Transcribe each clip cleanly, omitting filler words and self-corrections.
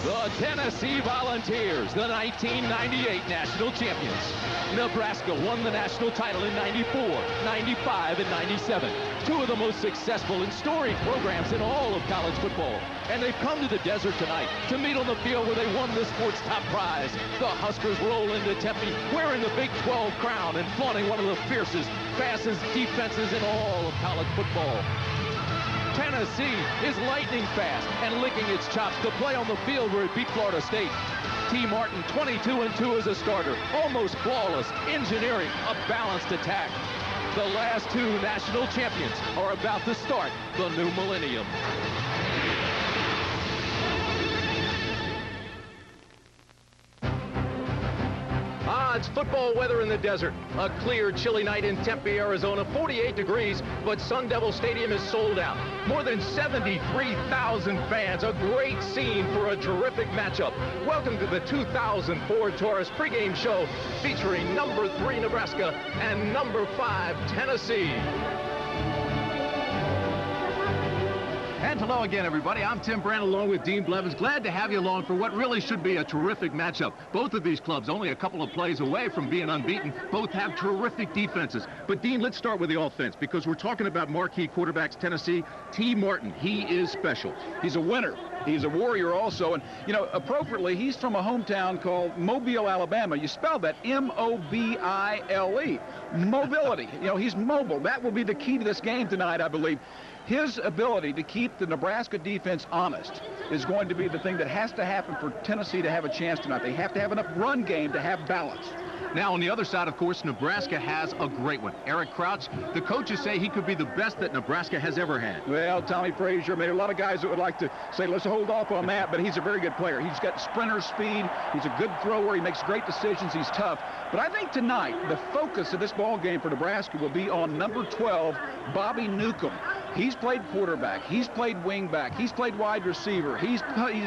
The Tennessee Volunteers, the 1998 national champions. Nebraska won the national title in 94, 95, and 97. Two of the most successful and storied programs in all of college football. And they've come to the desert tonight to meet on the field where they won the sport's top prize. The Huskers roll into Tempe wearing the Big 12 crown and flaunting one of the fiercest, fastest defenses in all of college football. Tennessee is lightning fast and licking its chops to play on the field where it beat Florida State. T. Martin, 22-2 as a starter, almost flawless, engineering a balanced attack. The last two national champions are about to start the new millennium. It's football weather in the desert. A clear, chilly night in Tempe, Arizona, 48 degrees, but Sun Devil Stadium is sold out. More than 73,000 fans, a great scene for a terrific matchup. Welcome to the 2004 Taurus pregame show featuring number 3 Nebraska and number 5 Tennessee. And hello again, everybody. I'm Tim Brandt along with Dean Blevins. Glad to have you along for what really should be a terrific matchup. Both of these clubs only a couple of plays away from being unbeaten. Both have terrific defenses. But, Dean, let's start with the offense because we're talking about marquee quarterbacks, Tennessee. T. Martin, he is special. He's a winner. He's a warrior also. And, you know, appropriately, he's from a hometown called Mobile, Alabama. You spell that M-O-B-I-L-E. Mobility. You know, he's mobile. That will be the key to this game tonight, I believe. His ability to keep the Nebraska defense honest is going to be the thing that has to happen for Tennessee to have a chance tonight. They have to have enough run game to have balance. Now, on the other side, of course, Nebraska has a great one. Eric Crouch, the coaches say he could be the best that Nebraska has ever had. Well, Tommy Frazier, I mean, a lot of guys that would like to say, let's hold off on that, but he's a very good player. He's got sprinter speed. He's a good thrower. He makes great decisions. He's tough. But I think tonight, the focus of this ball game for Nebraska will be on number 12, Bobby Newcomb. He's played quarterback. He's played wingback. He's played wide receiver. He's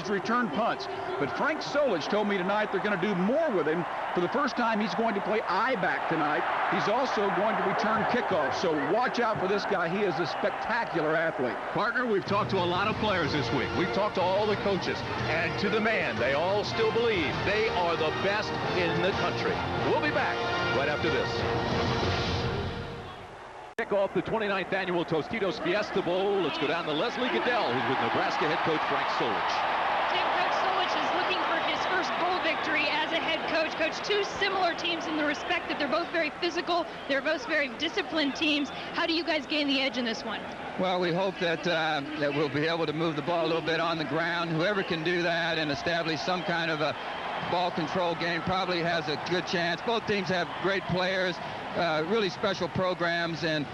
returned punts. But Frank Solich told me tonight they're going to do more with him. For the first time, he's going to play I-back tonight. He's also going to return kickoffs. So watch out for this guy. He is a spectacular athlete. Partner, we've talked to a lot of players this week. We've talked to all the coaches. And to the man, they all still believe they are the best in the country. We'll be back right after this. Kick off the 29th annual Tostitos Fiesta Bowl. Let's go down to Leslie Goodell, who's with Nebraska head coach Frank Solich. Tim, Coach Solich is looking for his first bowl victory as a head coach. Coach, two similar teams in the respect that they're both very physical. They're both very disciplined teams. How do you guys gain the edge in this one? Well, we hope that that we'll be able to move the ball a little bit on the ground. Whoever can do that and establish some kind of a ball control game probably has a good chance. Both teams have great players. Really special programs, and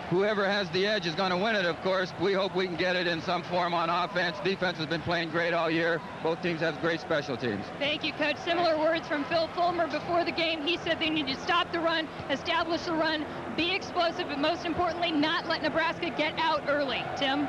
whoever has the edge is going to win it, of course. We hope we can get it in some form on offense. Defense has been playing great all year. Both teams have great special teams. Thank you, Coach. Similar words from Phil Fulmer before the game. He said they need to stop the run, establish the run, be explosive, but most importantly, not let Nebraska get out early. Tim?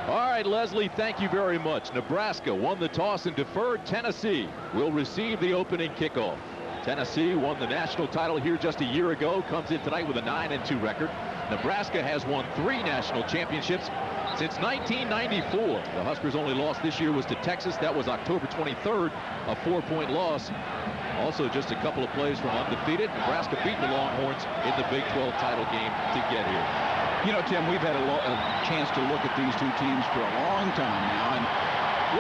All right, Leslie, thank you very much. Nebraska won the toss and deferred. Tennessee will receive the opening kickoff. Tennessee won the national title here just a year ago, comes in tonight with a 9-2 record. Nebraska has won 3 national championships since 1994. The Huskers' only loss this year was to Texas. That was October 23rd, a 4-point loss. Also, just a couple of plays from undefeated. Nebraska beat the Longhorns in the Big 12 title game to get here. You know, Tim, we've had a chance to look at these two teams for a long time now, and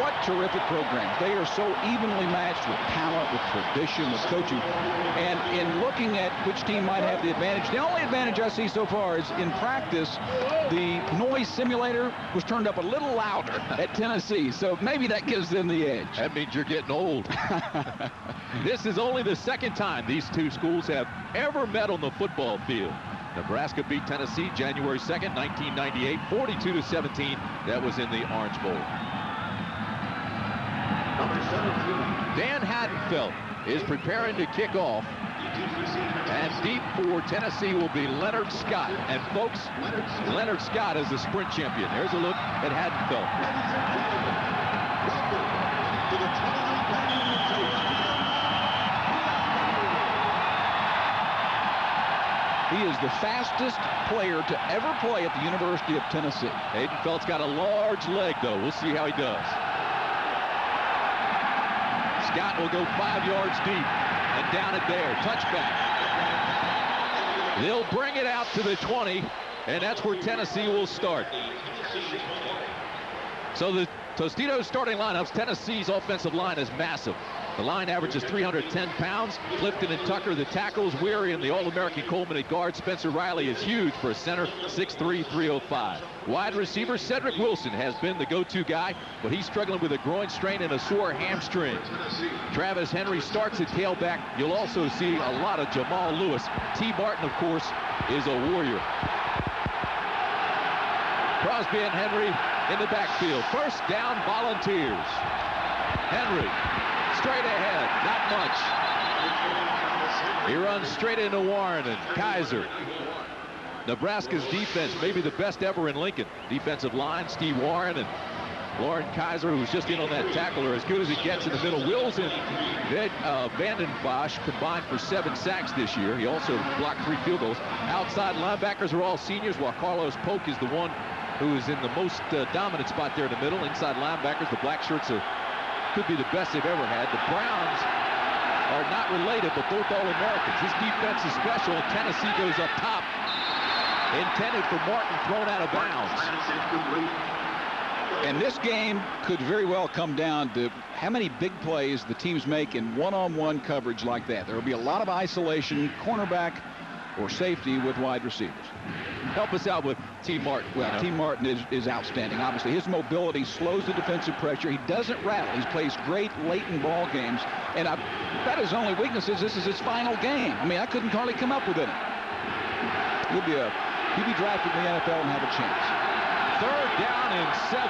what terrific programs. They are so evenly matched with talent, with tradition, with coaching. And in looking at which team might have the advantage, the only advantage I see so far is in practice, the noise simulator was turned up a little louder at Tennessee. So maybe that gives them the edge. That means you're getting old. This is only the second time these two schools have ever met on the football field. Nebraska beat Tennessee January 2nd, 1998, 42-17. That was in the Orange Bowl. Dan Hadenfeld is preparing to kick off. And deep for Tennessee will be Leonard Scott. And folks, Leonard Scott is the sprint champion. There's a look at Hadenfeld. He is the fastest player to ever play at the University of Tennessee. Hadenfeld's got a large leg, though. We'll see how he does. Scott will go 5 yards deep and down it there. Touchback. They'll bring it out to the 20, and that's where Tennessee will start. So the Tostitos starting lineups, Tennessee's offensive line is massive. The line averages 310 pounds. Clifton and Tucker, the tackles. Weary and the All-American Coleman at guard. Spencer Riley is huge for a center, 6'3", 305. Wide receiver Cedric Wilson has been the go-to guy, but he's struggling with a groin strain and a sore hamstring. Travis Henry starts at tailback. You'll also see a lot of Jamal Lewis. T. Martin, of course, is a warrior. Crosby and Henry in the backfield. First down, Volunteers. Henry straight ahead, not much. He runs straight into Warren and Kaiser. Nebraska's defense, maybe the best ever in Lincoln. Defensive line, Steve Warren and Lauren Kaiser, who's just in on that tackle, are as good as it gets in the middle. Wills and Vanden Bosch combined for 7 sacks this year. He also blocked 3 field goals. Outside linebackers are all seniors, while Carlos Polk is the one who is in the most dominant spot there in the middle. Inside linebackers, the black shirts could be the best they've ever had. The Browns are not related, but both All-Americans. This defense is special. Tennessee goes up top. Intended for Martin, thrown out of bounds. And this game could very well come down to how many big plays the teams make in one-on-one coverage like that. There will be a lot of isolation, cornerback or safety with wide receivers. Help us out with T. Martin. Well, T. Martin is outstanding. Obviously, his mobility slows the defensive pressure. He doesn't rattle. He plays great late in ball games. And I bet his only weakness is this is his final game. I mean, I couldn't hardly come up with it. He'll be drafted in the NFL and have a chance. 3rd down and 7.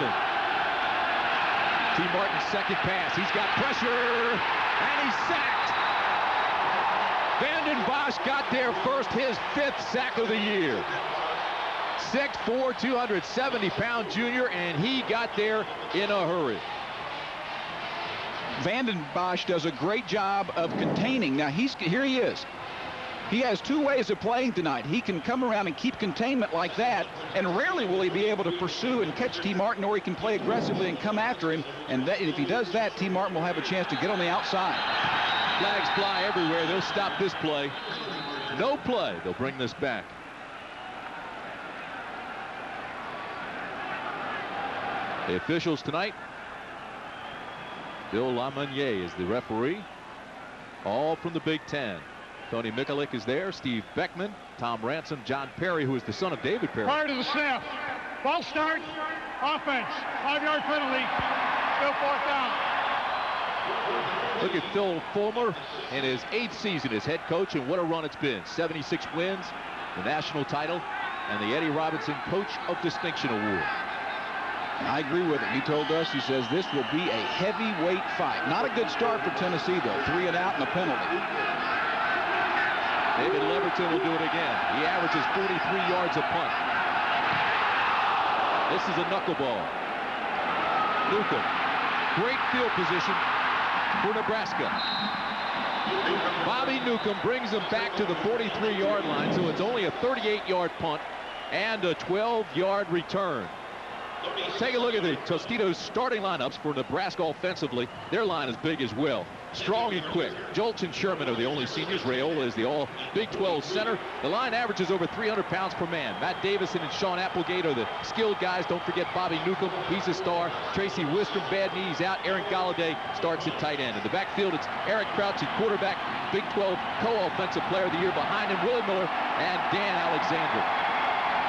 T. Martin's second pass. He's got pressure, and he's sacked. Vanden Bosch got there first, his 5th sack of the year. 6'4", 270-pound junior, and he got there in a hurry. Vanden Bosch does a great job of containing. Now, here he is. He has 2 ways of playing tonight. He can come around and keep containment like that, and rarely will he be able to pursue and catch T. Martin, or he can play aggressively and come after him. And if he does that, T. Martin will have a chance to get on the outside. Flags fly everywhere. They'll stop this play. No play. They'll bring this back. The officials tonight. Bill Lamonnier is the referee. All from the Big Ten. Tony Mikulik is there. Steve Beckman, Tom Ransom, John Perry, who is the son of David Perry. Prior to the snap. Ball start. Offense. 5-yard penalty. Still 4th down. Look at Phil Fulmer in his 8th season as head coach, and what a run it's been. 76 wins, the national title, and the Eddie Robinson Coach of Distinction Award. I agree with him. He told us, he says, this will be a heavyweight fight. Not a good start for Tennessee, though. 3 and out and a penalty. David Leverton will do it again. He averages 43 yards a punt. This is a knuckleball. Newcomb, great field position for Nebraska. Bobby Newcomb brings them back to the 43-yard line, so it's only a 38-yard punt and a 12-yard return. Take a look at the Tostitos starting lineups for Nebraska offensively. Their line is big as well. Strong and quick. Jolch and Sherman are the only seniors. Rayola is the all Big 12 center. The line averages over 300 pounds per man. Matt Davison and Sean Applegate are the skilled guys. Don't forget Bobby Newcomb. He's a star. Tracy Wistrom, bad knees out. Aaron Galladay starts at tight end. In the backfield, it's Eric Crouch at quarterback. Big 12 co-offensive player of the year behind him, Willie Miller and Dan Alexander.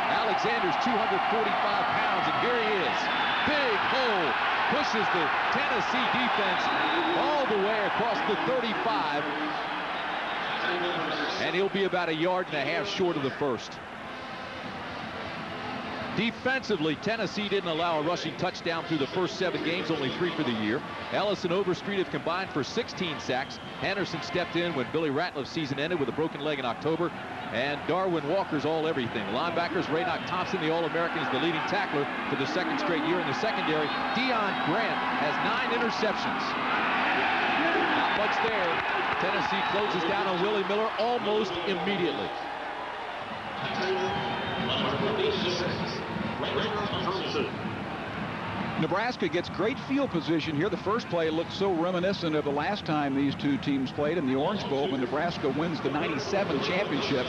Alexander's 245 pounds, and here he is. Big hole. Pushes the Tennessee defense all the way across the 35. And he'll be about 1.5 yards short of the first. Defensively, Tennessee didn't allow a rushing touchdown through the first 7 games, only 3 for the year. Ellis and Overstreet have combined for 16 sacks. Henderson stepped in when Billy Ratliff's season ended with a broken leg in October. And Darwin Walker's all everything. Linebackers, Raynoch Thompson, the All-American, is the leading tackler for the 2nd straight year. In the secondary, Deion Grant has 9 interceptions. Not much there. Tennessee closes down on Willie Miller almost immediately. Nebraska gets great field position here. The first play looked so reminiscent of the last time these two teams played in the Orange Bowl when Nebraska wins the '97 championship.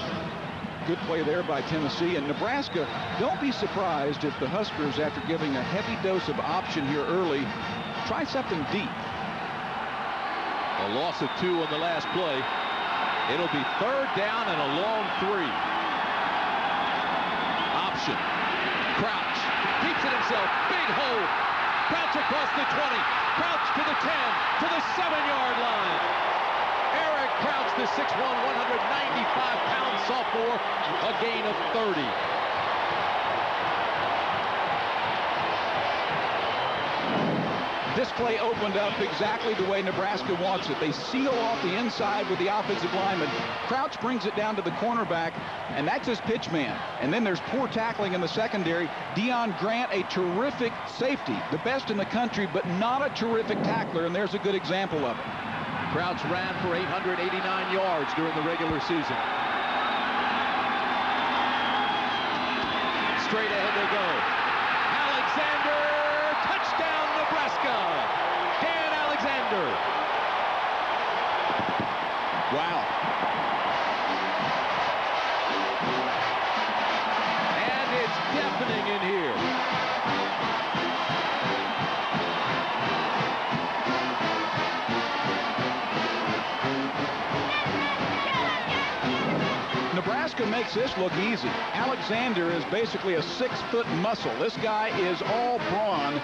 Good play there by Tennessee. And Nebraska, don't be surprised if the Huskers, after giving a heavy dose of option here early, try something deep. A loss of 2 on the last play. It'll be 3rd down and a long 3. Option. Crouch. Keeps it himself. Big hole. Crouch across the 20. Crouch to the 10. To the 7-yard line. Eric Crouch, the 6'1", 195-pound sophomore. A gain of 30. This play opened up exactly the way Nebraska wants it. They seal off the inside with the offensive lineman. Crouch brings it down to the cornerback, and that's his pitch man. And then there's poor tackling in the secondary. Deion Grant, a terrific safety, the best in the country, but not a terrific tackler, and there's a good example of it. Crouch ran for 889 yards during the regular season. Straight ahead they go. Alexander, touchdown Nebraska. Dan Alexander. Wow. And it's deafening in here. Nebraska makes this look easy. Alexander is basically a 6-foot muscle. This guy is all brawn,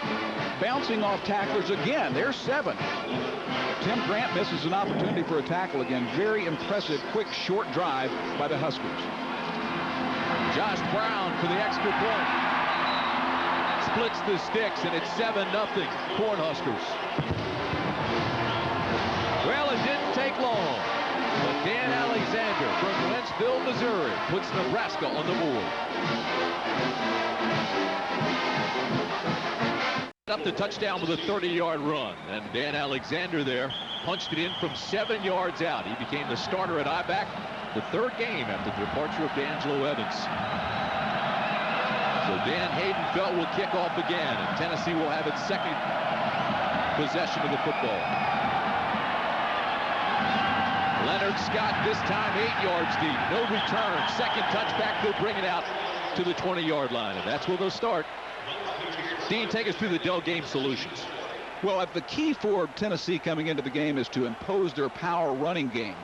bouncing off tacklers again. There's 7. Tim Grant misses an opportunity for a tackle again. Very impressive, quick, short drive by the Huskers. Josh Brown for the extra point. Splits the sticks, and it's 7-0 Cornhuskers. Well, it didn't take long. But Dan Alexander from Wentzville, Missouri, puts Nebraska on the board. Up the touchdown with a 30-yard run. And Dan Alexander there punched it in from 7 yards out. He became the starter at I-back, the 3rd game after the departure of D'Angelo Evans. So Dan Haydenfeld will kick off again, and Tennessee will have its 2nd possession of the football. Leonard Scott this time 8 yards deep. No return. 2nd touchback. They'll bring it out to the 20-yard line. And that's where they'll start. Dean, take us through the Dell game solutions. Well, the key for Tennessee coming into the game is to impose their power running game.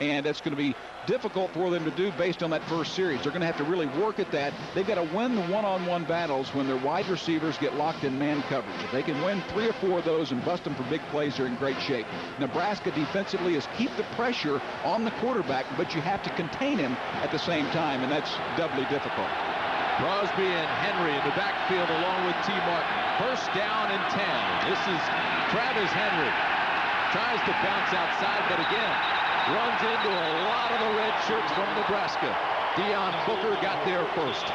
And that's going to be difficult for them to do based on that first series. They're going to have to really work at that. They've got to win the one-on-one battles when their wide receivers get locked in man coverage. If they can win 3 or 4 of those and bust them for big plays, they're in great shape. Nebraska defensively is keep the pressure on the quarterback, but you have to contain him at the same time, and that's doubly difficult. Crosby and Henry in the backfield along with T. Martin. 1st down and 10. This is Travis Henry. Tries to bounce outside, but again, runs into a lot of the red shirts from Nebraska. Deion Booker got there first.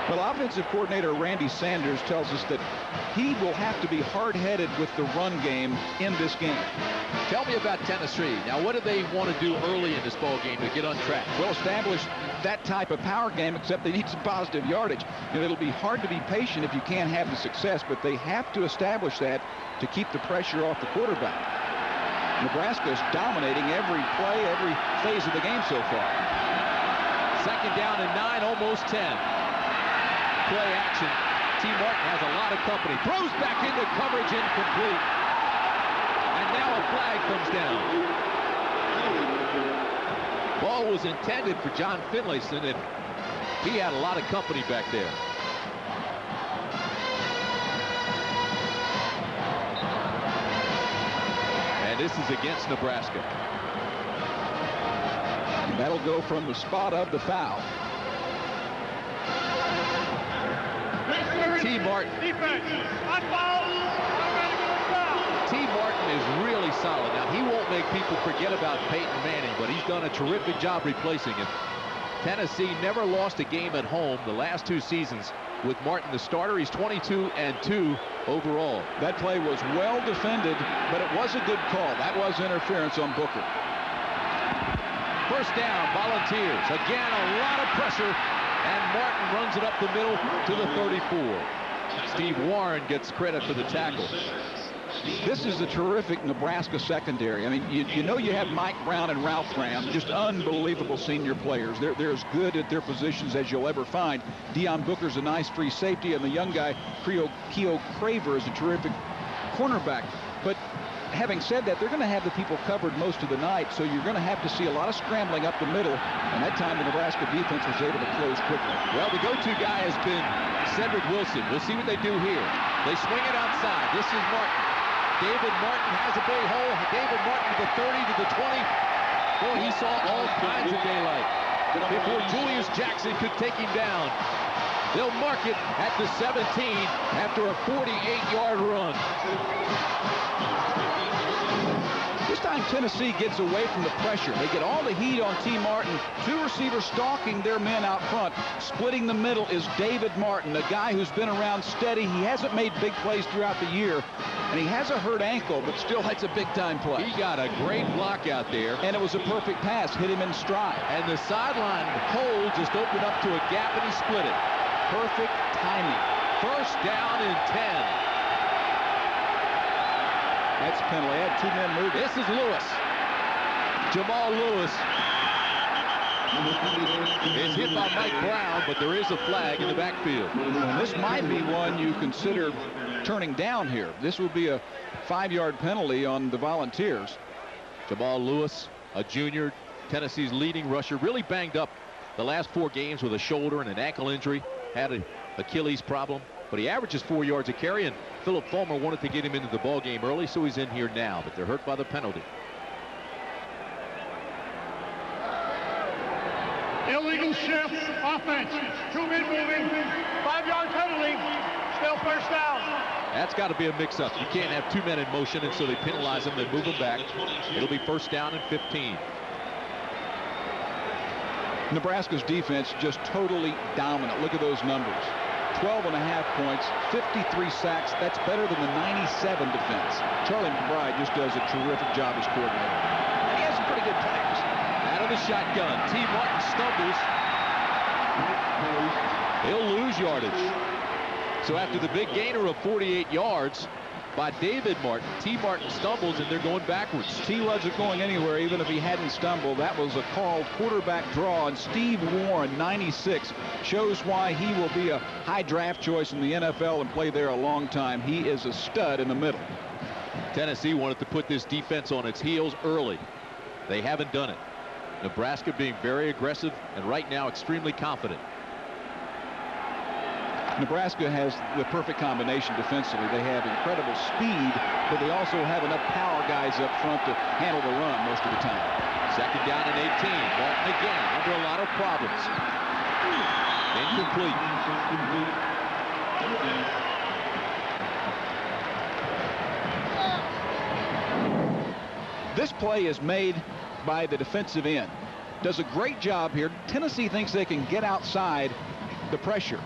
Well, offensive coordinator Randy Sanders tells us that he will have to be hard-headed with the run game in this game. Tell me about Tennessee. Now, what do they want to do early in this ball game to get on track? Well, establish that type of power game, except they need some positive yardage. And it'll be hard to be patient if you can't have the success, but they have to establish that to keep the pressure off the quarterback. Nebraska is dominating every play, every phase of the game so far. 2nd down and 9, almost 10. Play action. T. Martin has a lot of company. Throws back into coverage, incomplete. And now a flag comes down. Ball was intended for John Finlayson, and he had a lot of company back there. And this is against Nebraska. And that'll go from the spot of the foul. T. Martin. T. Martin is really solid. Now, he won't make people forget about Peyton Manning, but he's done a terrific job replacing him. Tennessee never lost a game at home the last 2 seasons with Martin the starter. He's 22-2 overall. That play was well defended, but it was a good call. That was interference on Booker. 1st down, Volunteers. Again, a lot of pressure, and Martin runs it up the middle to the 34. Steve Warren gets credit for the tackle. This is a terrific Nebraska secondary. I mean, you know you have Mike Brown and Ralph Graham, just unbelievable senior players. They're as good at their positions as you'll ever find. Deion Booker's a nice free safety, and the young guy, Keo Craver, is a terrific cornerback. But having said that, they're going to have the people covered most of the night, so you're going to have to see a lot of scrambling up the middle, and that time the Nebraska defense was able to close quickly. Well, the go-to guy has been Cedric Wilson. We'll see what they do here. They swing it outside. This is Martin. David Martin has a big hole. David Martin to the 30, to the 20. Boy, he saw all kinds of daylight before Julius Jackson could take him down. They'll mark it at the 17 after a 48-yard run. This time Tennessee gets away from the pressure. They get all the heat on T. Martin. Two receivers stalking their men out front. Splitting the middle is David Martin, a guy who's been around steady. He hasn't made big plays throughout the year, and he has a hurt ankle, but still that's a big-time play. He got a great block out there. And it was a perfect pass. Hit him in stride. And the sideline hole just opened up to a gap, and he split it. Perfect timing. First down and 10. That's a penalty. I had two men moving. This is Lewis. Jamal Lewis is hit by Mike Brown, but there is a flag in the backfield. And this might be one you consider turning down here. This would be a 5-yard penalty on the Volunteers. Jamal Lewis, a junior, Tennessee's leading rusher, really banged up the last 4 games with a shoulder and an ankle injury. Had an Achilles problem, but he averages 4 yards a carry, and Philip Fulmer wanted to get him into the ball game early, so he's in here now, but they're hurt by the penalty. Illegal shift, offense. 2 men moving, 5-yard penalty, still first down. That's got to be a mix-up. You can't have 2 men in motion, and so they penalize them, they move them back. It'll be first down and 15. Nebraska's defense just totally dominant. Look at those numbers. 12.5 points, 53 sacks. That's better than the 97 defense. Charlie McBride just does a terrific job as coordinator. And he has some pretty good plays. Out of the shotgun, T. Martin stumbles. He'll lose yardage. So after the big gainer of 48 yards by David Martin, T. Martin stumbles, and they're going backwards. T wasn't going anywhere even if he hadn't stumbled. That was a called quarterback draw, and Steve Warren, 96, shows why he will be a high draft choice in the NFL and play there a long time. He is a stud in the middle. Tennessee wanted to put this defense on its heels early. They haven't done it. Nebraska being very aggressive and right now extremely confident. Nebraska has the perfect combination defensively. They have incredible speed, but they also have enough power guys up front to handle the run most of the time. Second down and 18. Martin again under a lot of problems. Incomplete. This play is made by the defensive end. Does a great job here. Tennessee thinks they can get outside the pressure,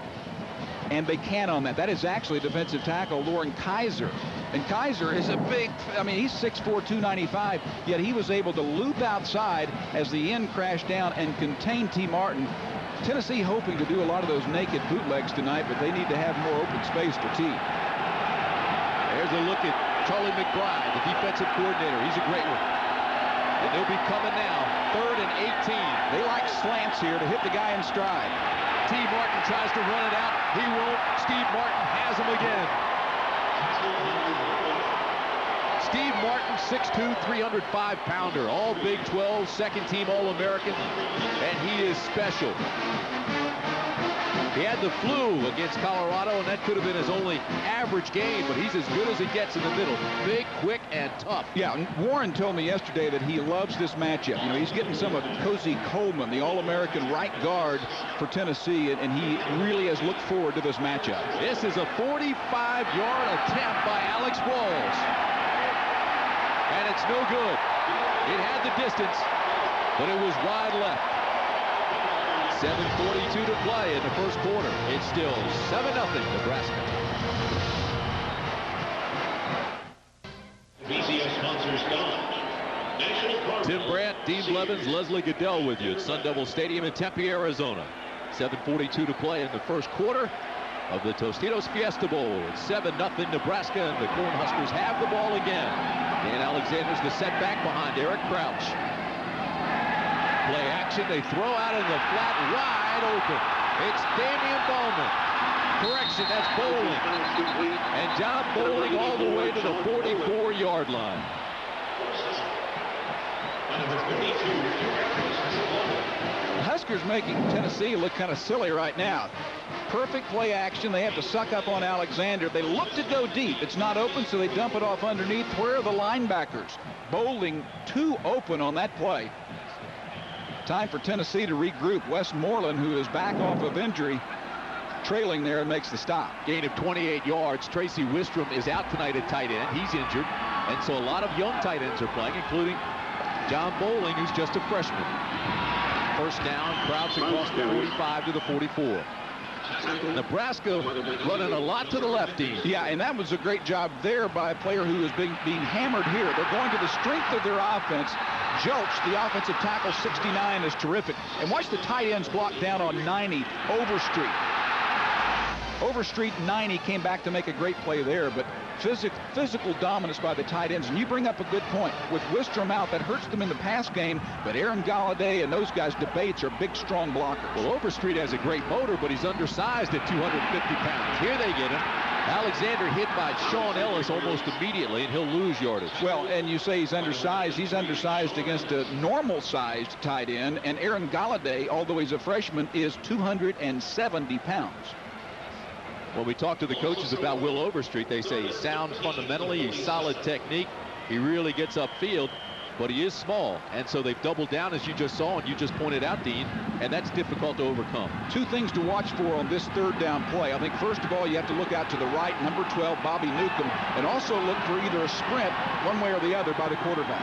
and they can on that. That is actually defensive tackle Lauren Kaiser. And Kaiser is a big, I mean, he's 6'4", 295, yet he was able to loop outside as the end crashed down and contain T. Martin. Tennessee hoping to do a lot of those naked bootlegs tonight, but they need to have more open space for T. There's a look at Charlie McBride, the defensive coordinator. He's a great one. And they'll be coming now, 3rd and 18. They like slants here to hit the guy in stride. T. Martin tries to run it out. He won't. Steve Martin has him again. Steve Martin, 6'2", 305-pounder, all Big 12, second-team All-American, and he is special. He had the flu against Colorado, and that could have been his only average game, but he's as good as it gets in the middle. Big, quick, and tough. Yeah, and Warren told me yesterday that he loves this matchup. You know, he's getting some of Cozy Coleman, the All-American right guard for Tennessee, and he really has looked forward to this matchup. This is a 45-yard attempt by Alex Walls. And it's no good. It had the distance, but it was wide left. 7:42 to play in the first quarter. It's still 7-0 Nebraska. BCS sponsors Dodge. Tim Brandt, Dean Blevins, Leslie Goodell with you at Sun Devil Stadium in Tempe, Arizona. 7:42 to play in the first quarter. of the Tostitos Fiesta Bowl. It's 7-0 Nebraska, and the Cornhuskers have the ball again. Dan Alexander's the setback behind Eric Crouch. Play action, they throw out in the flat, wide open. It's Damian Bowman. Correction, that's Bowling. And John Bowling all the way to the 44-yard line. The Huskers making Tennessee look kind of silly right now. Perfect play action. They have to suck up on Alexander. They look to go deep. It's not open, so they dump it off underneath. Where are the linebackers? Bowling too open on that play. Time for Tennessee to regroup. Westmoreland, who is back off of injury, trailing there, and makes the stop. Gain of 28 yards. Tracy Wistrom is out tonight at tight end. He's injured. And so a lot of young tight ends are playing, including John Bowling, who's just a freshman. First down, Crouch across the 45 to the 44. Nebraska running a lot to the left, Dean. Yeah, and that was a great job there by a player who is being hammered here. They're going to the strength of their offense. Jolch, the offensive tackle, 69, is terrific. And watch the tight ends block down on 90, Overstreet. Overstreet 90 came back to make a great play there, but physical dominance by the tight ends. And you bring up a good point. With Wistrom out, that hurts them in the pass game, but Aaron Galladay and those guys, Debates, are big, strong blockers. Well, Overstreet has a great motor, but he's undersized at 250 pounds. Here they get him. Alexander hit by Sean Ellis almost immediately, and he'll lose yardage. Well, and you say he's undersized. He's undersized against a normal-sized tight end, and Aaron Galladay, although he's a freshman, is 270 pounds. When we talk to the coaches about Will Overstreet, they say he's sound fundamentally, he's solid technique, he really gets upfield, but he is small. And so they've doubled down, as you just saw, and you just pointed out, Dean, and that's difficult to overcome. Two things to watch for on this third down play. I think, first of all, you have to look out to the right, number 12, Bobby Newcomb, and also look for either a sprint, one way or the other, by the quarterback.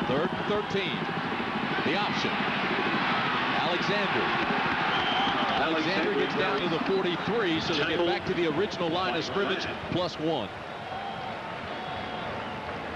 3rd and 13. The option. Alexander gets down to the 43, so they get back to the original line of scrimmage, +1.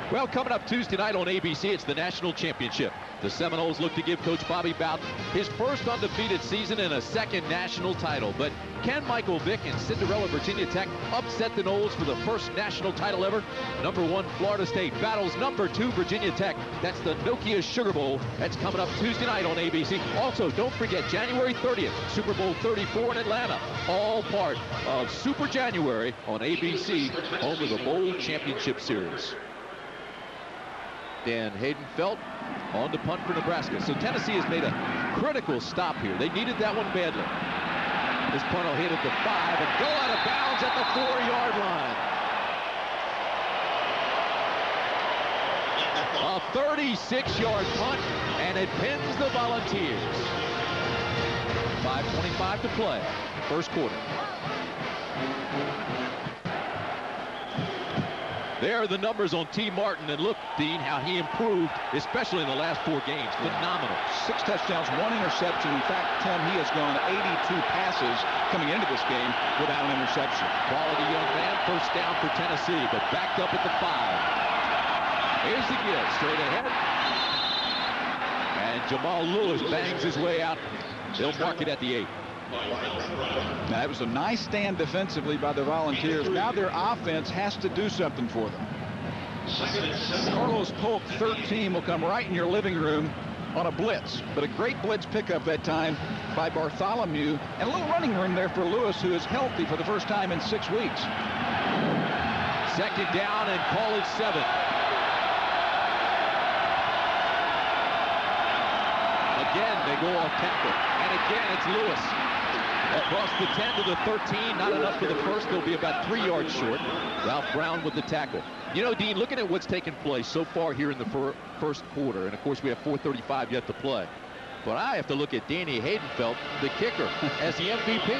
Well, coming up Tuesday night on ABC, it's the national championship. The Seminoles look to give Coach Bobby Bowden his first undefeated season and a second national title. But can Michael Vick and Cinderella Virginia Tech upset the Noles for the first national title ever? Number 1 Florida State battles number 2 Virginia Tech. That's the Nokia Sugar Bowl. That's coming up Tuesday night on ABC. Also, don't forget January 30th, Super Bowl 34 in Atlanta. All part of Super January on ABC, home of the Bowl Championship Series. Dan Hayden-Felt on to punt for Nebraska. So Tennessee has made a critical stop here. They needed that one badly. This punt will hit at the 5 and go out of bounds at the 4-yard line. A 36-yard punt, and it pins the Volunteers. 5:25 to play, first quarter. There are the numbers on T. Martin, and look, Dean, how he improved, especially in the last 4 games. Phenomenal. 6 touchdowns, 1 interception. In fact, Tim, he has gone 82 passes coming into this game without an interception. Quality young man, first down for Tennessee, but backed up at the 5. Here's the give, straight ahead. And Jamal Lewis bangs his way out. They'll mark it at the 8. Now, that was a nice stand defensively by the Volunteers. Now their offense has to do something for them. Carlos Polk, 13, will come right in your living room on a blitz. But a great blitz pickup that time by Bartholomew. And a little running room there for Lewis, who is healthy for the first time in 6 weeks. Second down and call it 7. Again, they go off Tempe. And again, it's Lewis. Across the 10 to the 13, not enough for the first. They'll be about 3 yards short. Ralph Brown with the tackle. You know, Dean, looking at what's taken place so far here in the first quarter, and of course we have 4:35 yet to play. But I have to look at Danny Hayden-Felt, the kicker, as the MVP.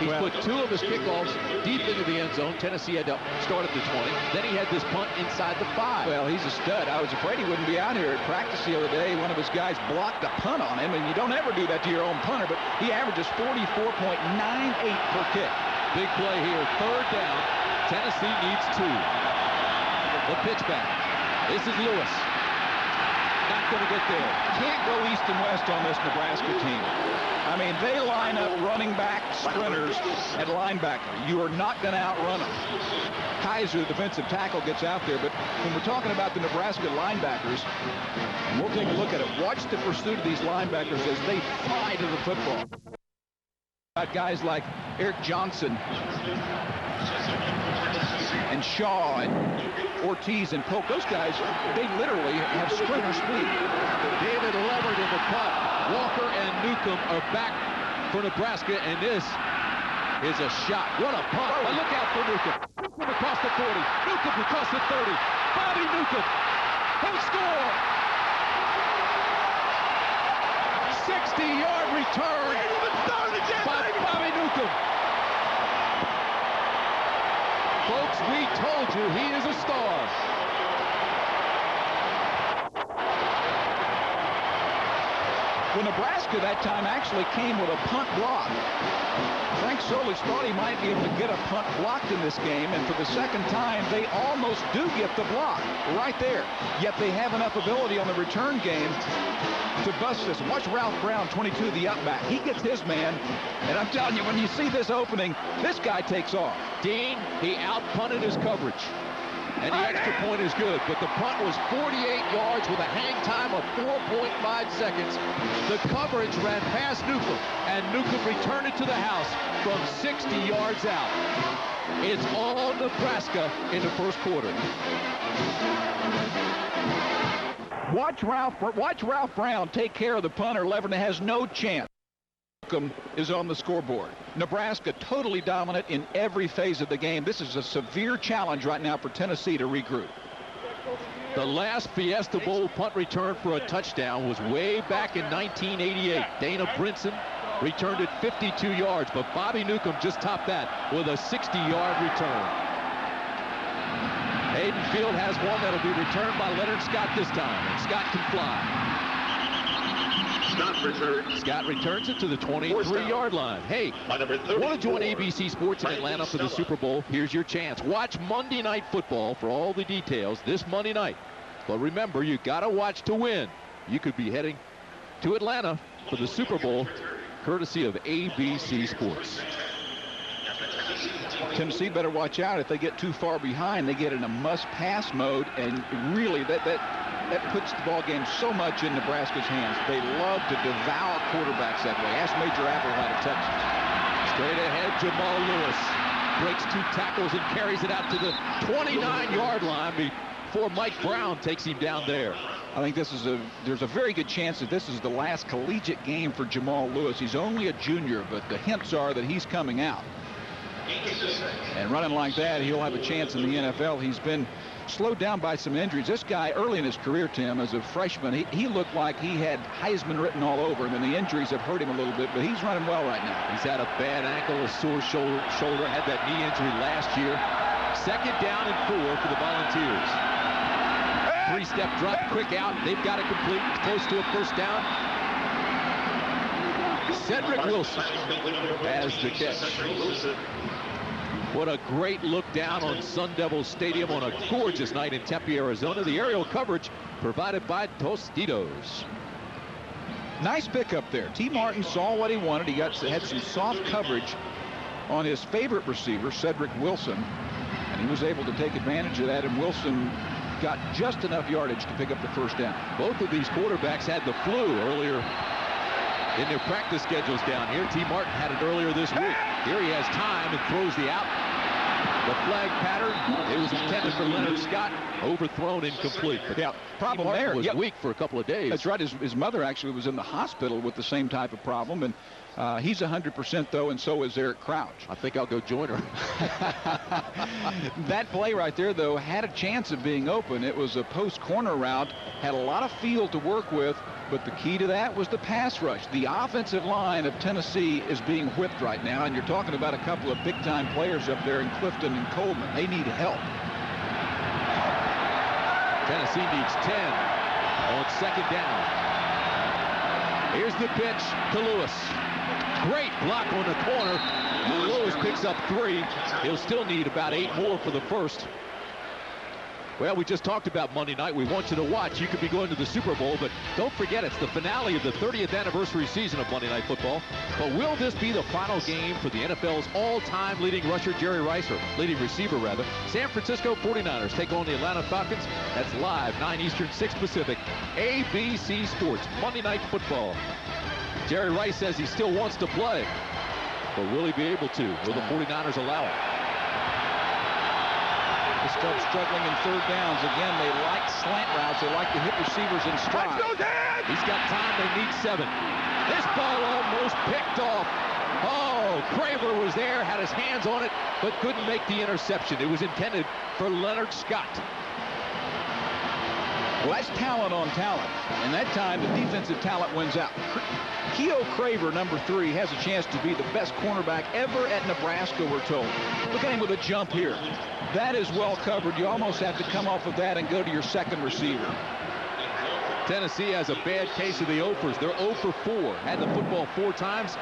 He's put 2 of his kickoffs deep into the end zone. Tennessee had to start at the 20. Then he had this punt inside the 5. Well, he's a stud. I was afraid he wouldn't be out here at practice the other day. One of his guys blocked a punt on him, and you don't ever do that to your own punter, but he averages 44.98 per kick. Big play here, 3rd down. Tennessee needs 2. The pitch back. This is Lewis. not going to get there. Can't go east and west on this Nebraska team. I mean, they line up running back, sprinters, and linebacker. You are not going to outrun them. Kaiser, the defensive tackle, gets out there, but when we're talking about the Nebraska linebackers, and we'll take a look at it, watch the pursuit of these linebackers as they fly to the football. Got guys like Eric Johnson and Shaw and Ortiz and Polk. Those guys, they literally have sprinter speed. David Leonard in the punt. Walker and Newcomb are back for Nebraska, and this is a shot. What a punt. But look out for Newcomb. Newcomb across the 40. Newcomb across the 30. Bobby Newcomb. He'll score. 60-yard return by Bobby Newcomb. Folks, we told you he is a star. Well, Nebraska that time actually came with a punt block. Frank Solich thought he might be able to get a punt blocked in this game, and for the second time, they almost do get the block right there. Yet they have enough ability on the return game to bust this. Watch Ralph Brown, 22, the up back. He gets his man, and I'm telling you, when you see this opening, this guy takes off. Dean, he out-punted his coverage. And the extra point is good, but the punt was 48 yards with a hang time of 4.5 seconds. The coverage ran past Newcomb, and Newcomb returned it to the house from 60 yards out. It's all Nebraska in the first quarter. Watch Ralph Brown take care of the punter. Leverton has no chance. Is on the scoreboard. Nebraska totally dominant in every phase of the game. This is a severe challenge right now for Tennessee to regroup. The last Fiesta Bowl punt return for a touchdown was way back in 1988. Dana Brinson returned it 52 yards, but Bobby Newcomb just topped that with a 60-yard return. Hayden Field has one that'll be returned by Leonard Scott this time, and Scott can fly. Scott returns it to the 23-yard line. Hey, want to join ABC Sports in Atlanta for the Super Bowl? Here's your chance. Watch Monday Night Football for all the details this Monday night. But remember, you got to watch to win. You could be heading to Atlanta for the Super Bowl, courtesy of ABC Sports. Tennessee better watch out. If they get too far behind, they get in a must-pass mode, and really that puts the ball game so much in Nebraska's hands. They love to devour quarterbacks that way. Ask Major Applewhite of Texas. Straight ahead, Jamal Lewis breaks 2 tackles and carries it out to the 29-yard line before Mike Brown takes him down there. I think there's a very good chance that this is the last collegiate game for Jamal Lewis. He's only a junior, but the hints are that he's coming out. And running like that, he'll have a chance in the NFL. He's been slowed down by some injuries. This guy, early in his career, Tim, as a freshman, he looked like he had Heisman written all over him, and the injuries have hurt him a little bit, but he's running well right now. He's had a bad ankle, a sore shoulder, had that knee injury last year. 2nd down and 4 for the Volunteers. 3-step drop, quick out. They've got it complete, close to a first down. Cedric Wilson has the catch. What a great look down on Sun Devil Stadium on a gorgeous night in Tempe, Arizona. The aerial coverage provided by Tostitos. Nice pickup there. T. Martin saw what he wanted. He had some soft coverage on his favorite receiver, Cedric Wilson, and he was able to take advantage of that, and Wilson got just enough yardage to pick up the first down. Both of these quarterbacks had the flu earlier in their practice schedules down here. T. Martin had it earlier this week. Here he has time and throws the out. The flag pattern, it was intended for Leonard Scott, overthrown, incomplete. But yeah, problem there. Was weak for a couple of days. That's right. His mother actually was in the hospital with the same type of problem, and he's 100% though, and so is Eric Crouch. I think I'll go join her. That play right there, though, had a chance of being open. It was a post corner route, had a lot of field to work with, but the key to that was the pass rush. The offensive line of Tennessee is being whipped right now, and you're talking about a couple of big-time players up there in Clifton and Coleman. They need help. Tennessee needs 10 on 2nd down. Here's the pitch to Lewis. Great block on the corner. And Lewis picks up 3. He'll still need about 8 more for the first. Well, we just talked about Monday night. We want you to watch. You could be going to the Super Bowl, but don't forget it's the finale of the 30th anniversary season of Monday Night Football. But will this be the final game for the NFL's all-time leading rusher, Jerry Rice, or leading receiver, rather? San Francisco 49ers take on the Atlanta Falcons. That's live, 9 Eastern, 6 Pacific. ABC Sports, Monday Night Football. Jerry Rice says he still wants to play, but will he be able to? Will the 49ers allow it? They start struggling in third downs. Again, they like slant routes. They like to hit receivers in stride. He's got time. They need 7. This ball almost picked off. Oh, Craver was there, had his hands on it, but couldn't make the interception. It was intended for Leonard Scott. Well, that's talent on talent. And that time, the defensive talent wins out. Keo Craver, number 3, has a chance to be the best cornerback ever at Nebraska, we're told. Look at him with a jump here. That is well covered. You almost have to come off of that and go to your second receiver. Tennessee has a bad case of the Ophers. They're 0 for 4. Had the football 4 times,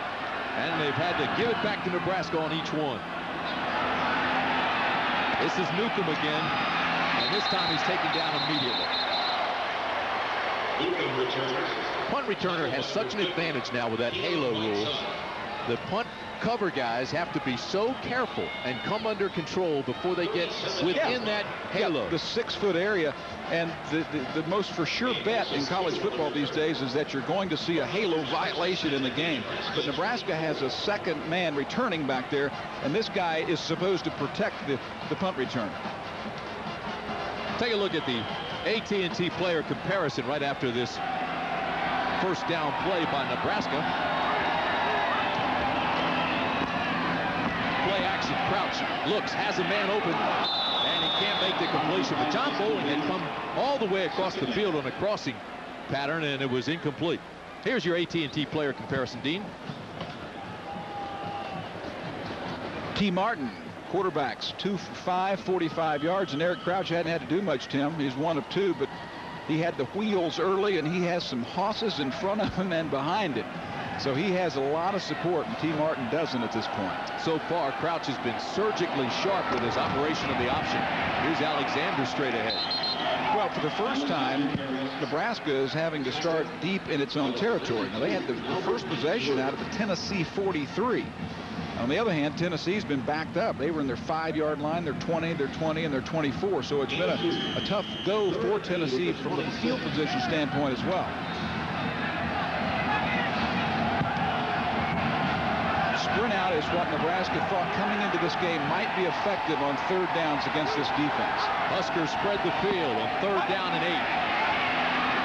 and they've had to give it back to Nebraska on each one. This is Newcomb again, and this time he's taken down immediately. Punt returner has such an advantage now with that halo rule. The punt cover guys have to be so careful and come under control before they get within that halo. The 6-foot area, and the most for sure bet in college football these days is that you're going to see a halo violation in the game. But Nebraska has a second man returning back there, and this guy is supposed to protect the punt returner. Take a look at the AT&T player comparison right after this first down play by Nebraska. Play action, Crouch looks, has a man open, and he can't make the completion. But John Bowling had come all the way across the field on a crossing pattern, and it was incomplete. Here's your AT&T player comparison, Dean. T. Martin, quarterbacks, 2 for 5, 45 yards, and Eric Crouch hadn't had to do much, Tim. He's 1 of 2, but he had the wheels early, and he has some hosses in front of him and behind him. So he has a lot of support, and T. Martin doesn't at this point. So far, Crouch has been surgically sharp with his operation of the option. Here's Alexander straight ahead. Well, for the first time, Nebraska is having to start deep in its own territory. Now, they had the first possession out of the Tennessee 43. On the other hand, Tennessee's been backed up. They were in their 5-yard line, they're 20, they're 20, and they're 24. So it's been a tough go for Tennessee from a field position standpoint as well. Sprint out is what Nebraska thought coming into this game might be effective on third downs against this defense. Huskers spread the field on 3rd down and 8.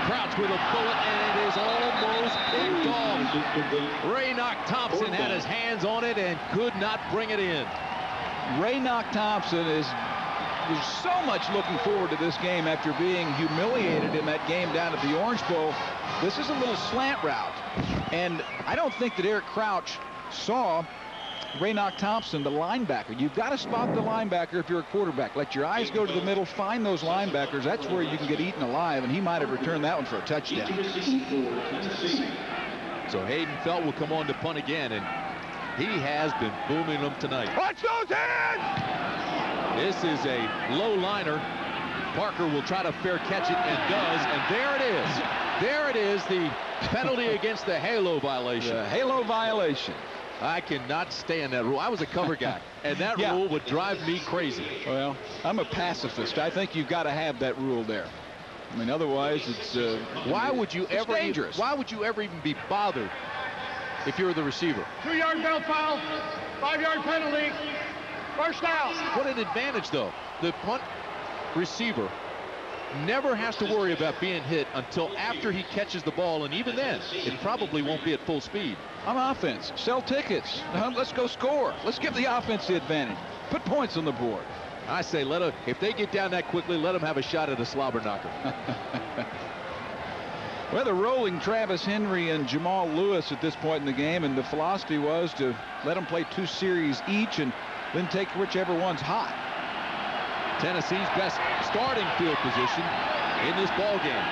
Crouch with a bullet, and it is almost picked off. Raynock Thompson had his hands on it and could not bring it in. Raynock Thompson was so much looking forward to this game after being humiliated in that game down at the Orange Bowl. This is a little slant route, and I don't think that Eric Crouch saw Raynock Thompson, the linebacker. You've got to spot the linebacker if you're a quarterback. Let your eyes go to the middle, find those linebackers. That's where you can get eaten alive, and he might have returned that one for a touchdown. So Hayden Felt will come on to punt again, and he has been booming them tonight. Watch those hands! This is a low liner. Parker will try to fair catch it and does, and there it is. There it is, the penalty against the halo violation. The halo violation. I cannot stand that rule. I was a cover guy, and that rule would drive me crazy. Well, I'm a pacifist. I think you've got to have that rule there. I mean, otherwise, it's why would you ever dangerous? Why would you ever even be bothered if you're the receiver? 2-yard belt foul, 5-yard penalty, first down. What an advantage, though. The punt receiver never has to worry about being hit until after he catches the ball, and even then, it probably won't be at full speed. On offense, sell tickets. Let's go score. Let's give the offense the advantage. Put points on the board. I say, if they get down that quickly, let them have a shot at a slobber knocker. Well, they're rolling Travis Henry and Jamal Lewis at this point in the game, and the philosophy was to let them play 2 series each and then take whichever one's hot. Tennessee's best starting field position in this ball game.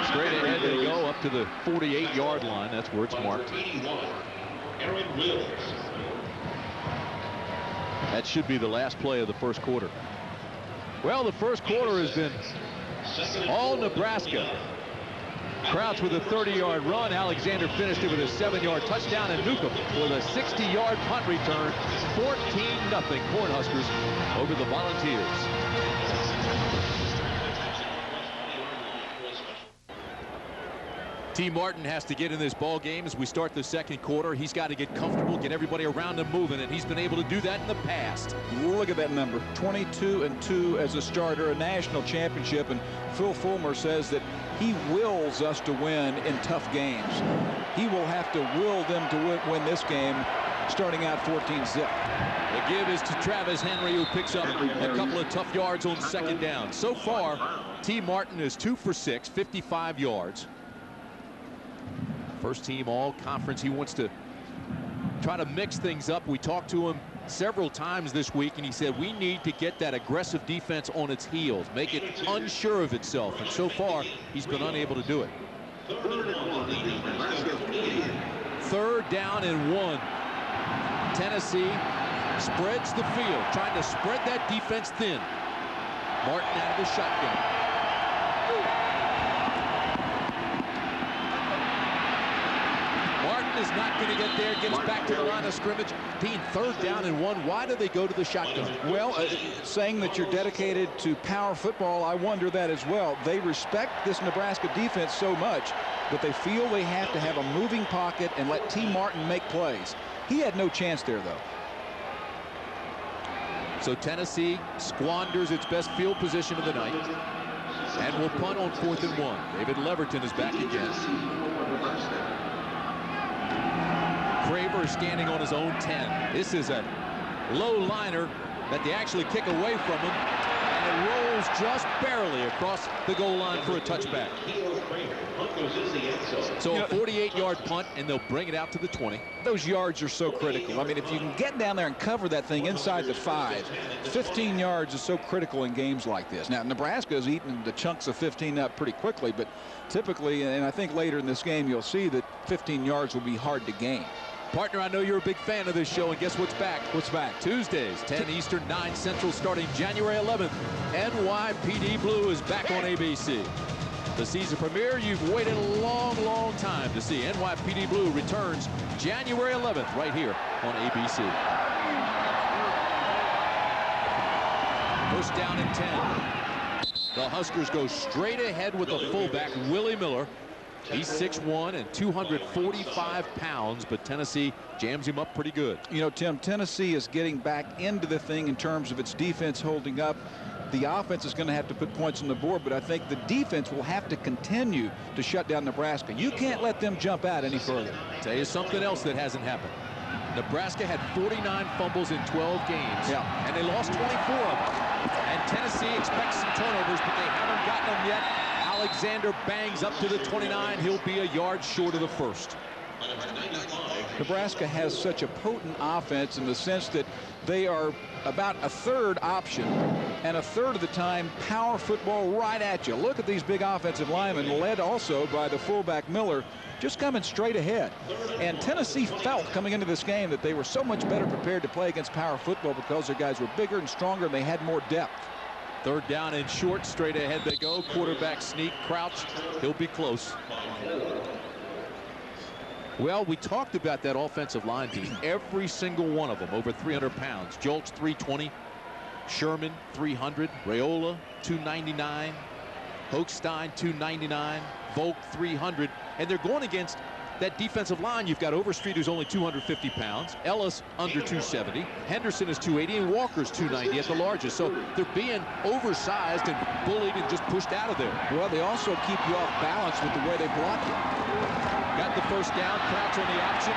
Straight ahead they go up to the 48-yard line. That's where it's marked. That should be the last play of the first quarter. Well, the first quarter has been all Nebraska. Crouch with a 30-yard run. Alexander finished it with a 7-yard touchdown, and Newcomb with a 60-yard punt return. 14-0 Cornhuskers over the Volunteers. T. Martin has to get in this ball game as we start the second quarter. He's got to get comfortable, get everybody around him moving, and he's been able to do that in the past. Look at that number, 22-2 as a starter, a national championship, and Phil Fulmer says that he wills us to win in tough games. He will have to will them to win this game, starting out 14-zip. The give is to Travis Henry, who picks up a couple of tough yards on second down. So far, T. Martin is 2 for 6, 55 yards. First team all conference. He wants to try to mix things up. We talked to him several times this week, and he said we need to get that aggressive defense on its heels, make it unsure of itself, and so far he's been unable to do it. 3rd down and 1. Tennessee spreads the field, trying to spread that defense thin. Martin out of the shotgun. Is not going to get there, gets back to the line of scrimmage. Dean, 3rd down and 1. Why do they go to the shotgun? Well, saying that you're dedicated to power football, I wonder that as well. They respect this Nebraska defense so much that they feel they have to have a moving pocket and let T. Martin make plays. He had no chance there, though. So Tennessee squanders its best field position of the night and will punt on 4th and 1. David Leverton is back again. Craver standing on his own 10. This is a low liner that they actually kick away from him, and it rolls just barely across the goal line for a touchback. So a 48-yard punt, and they'll bring it out to the 20. Those yards are so critical. I mean, if you can get down there and cover that thing inside the 5, 15 yards is so critical in games like this. Now, Nebraska has eaten the chunks of 15 up pretty quickly, but typically, and I think later in this game, you'll see that 15 yards will be hard to gain. Partner, I know you're a big fan of this show, and guess what's back? What's back? Tuesdays, 10 Eastern, 9 Central, starting January 11th. NYPD Blue is back on ABC. The season premiere you've waited a long, long time to see. NYPD Blue returns January 11th right here on ABC. 1st down and 10. The Huskers go straight ahead with the fullback, Willie Miller. He's 6'1" and 245 pounds, but Tennessee jams him up pretty good. You know, Tim, Tennessee is getting back into the thing in terms of its defense holding up. The offense is going to have to put points on the board, but I think the defense will have to continue to shut down Nebraska. You can't let them jump out any further. Tell you something else that hasn't happened. Nebraska had 49 fumbles in 12 games, and they lost 24 of them. And Tennessee expects some turnovers, but they haven't gotten them yet. Alexander bangs up to the 29. He'll be a yard short of the first. Nebraska has such a potent offense in the sense that they are about a third option and a third of the time power football right at you. Look at these big offensive linemen, led also by the fullback Miller, just coming straight ahead. And Tennessee felt coming into this game that they were so much better prepared to play against power football because their guys were bigger and stronger and they had more depth. 3rd down and short, straight ahead they go. Quarterback sneak, Crouch, he'll be close. Well, we talked about that offensive line team. Every single one of them over 300 pounds. Jolch 320, Sherman 300, Raiola 299, Hochstein 299, Volk 300, and they're going against that defensive line. You've got Overstreet, who's only 250 pounds, Ellis under 270, Henderson is 280, and Walker's 290 at the largest. So they're being oversized and bullied and just pushed out of there. Well, they also keep you off balance with the way they block you. Got the 1st down, Crouch on the option,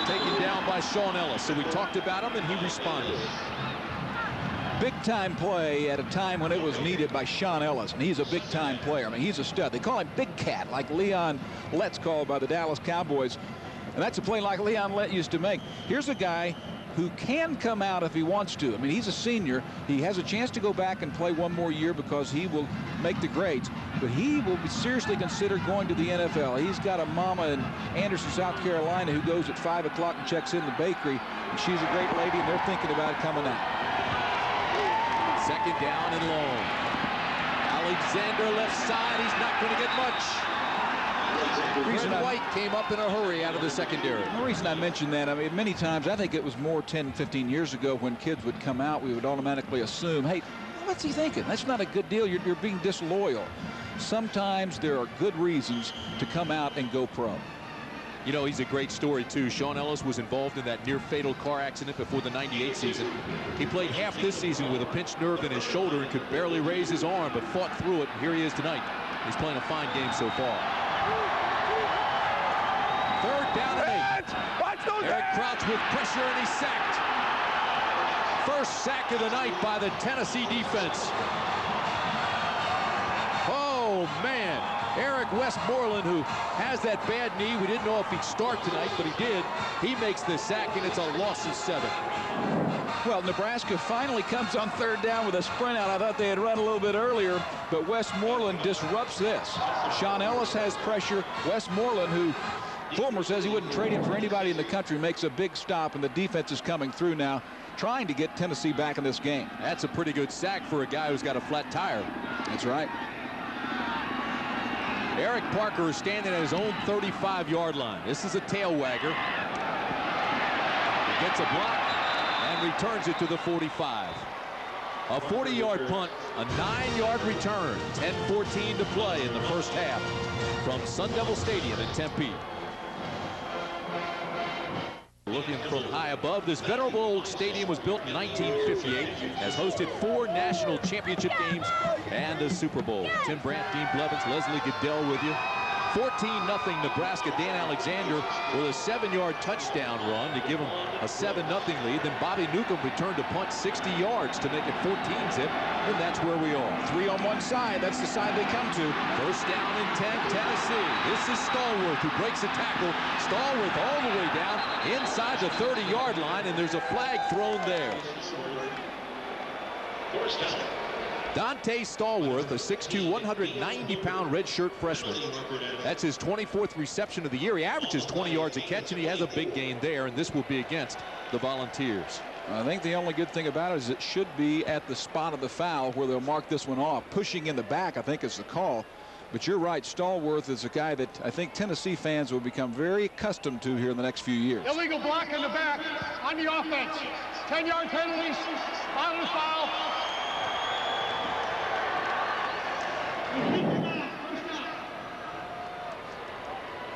taken down by Sean Ellis. So we talked about him, and he responded. Big-time play at a time when it was needed by Sean Ellis, and he's a big-time player. I mean, he's a stud. They call him Big Cat, like Leon Lett's called by the Dallas Cowboys, and that's a play like Leon Lett used to make. Here's a guy who can come out if he wants to. I mean, he's a senior. He has a chance to go back and play one more year because he will make the grades. But he will be seriously consider going to the NFL. He's got a mama in Anderson, South Carolina, who goes at 5 o'clock and checks in the bakery. And she's a great lady, and they're thinking about coming out. Second down and long. Alexander left side. He's not going to get much. White came up in a hurry out of the secondary. The reason I mentioned that, I mean, many times, I think it was more 10, 15 years ago when kids would come out, we would automatically assume, hey, what's he thinking? That's not a good deal. You're being disloyal. Sometimes there are good reasons to come out and go pro. You know, he's a great story, too. Sean Ellis was involved in that near-fatal car accident before the '98 season. He played half this season with a pinched nerve in his shoulder and could barely raise his arm, but fought through it. Here he is tonight. He's playing a fine game so far. Third down and 8. Eric Crouch with pressure, and he's sacked. First sack of the night by the Tennessee defense. Oh, man. Eric Westmoreland, who has that bad knee. We didn't know if he'd start tonight, but he did. He makes the sack, and it's a loss of 7. Well, Nebraska finally comes on third down with a sprint out. I thought they had run a little bit earlier, but Westmoreland disrupts this. Sean Ellis has pressure. Westmoreland, who Fulmer says he wouldn't trade him for anybody in the country, makes a big stop, and the defense is coming through now, trying to get Tennessee back in this game. That's a pretty good sack for a guy who's got a flat tire. That's right. Eric Parker is standing at his own 35-yard line. This is a tail wagger. He gets a block and returns it to the 45. A 40-yard punt, a 9-yard return, 10-14 to play in the first half from Sun Devil Stadium in Tempe. Looking from high above, this venerable old stadium was built in 1958, has hosted 4 national championship games and a Super Bowl. Tim Brandt, Dean Blevins, Leslie Goodell with you. 14-0 Nebraska. Dan Alexander with a 7-yard touchdown run to give him a 7-0 lead. Then Bobby Newcomb returned to punt 60 yards to make it 14-zip, and that's where we are. 3 on one side. That's the side they come to. First down and 10, Tennessee. This is Stallworth who breaks a tackle. Stallworth all the way down inside the 30-yard line, and there's a flag thrown there. First down. Dante Stallworth, a 6'2", 190-pound redshirt freshman. That's his 24th reception of the year. He averages 20 yards a catch, and he has a big gain there, and this will be against the Volunteers. I think the only good thing about it is it should be at the spot of the foul where they'll mark this one off. Pushing in the back, I think, is the call. But you're right, Stallworth is a guy that I think Tennessee fans will become very accustomed to here in the next few years. Illegal block in the back on the offense. 10-yard penalties, on the foul.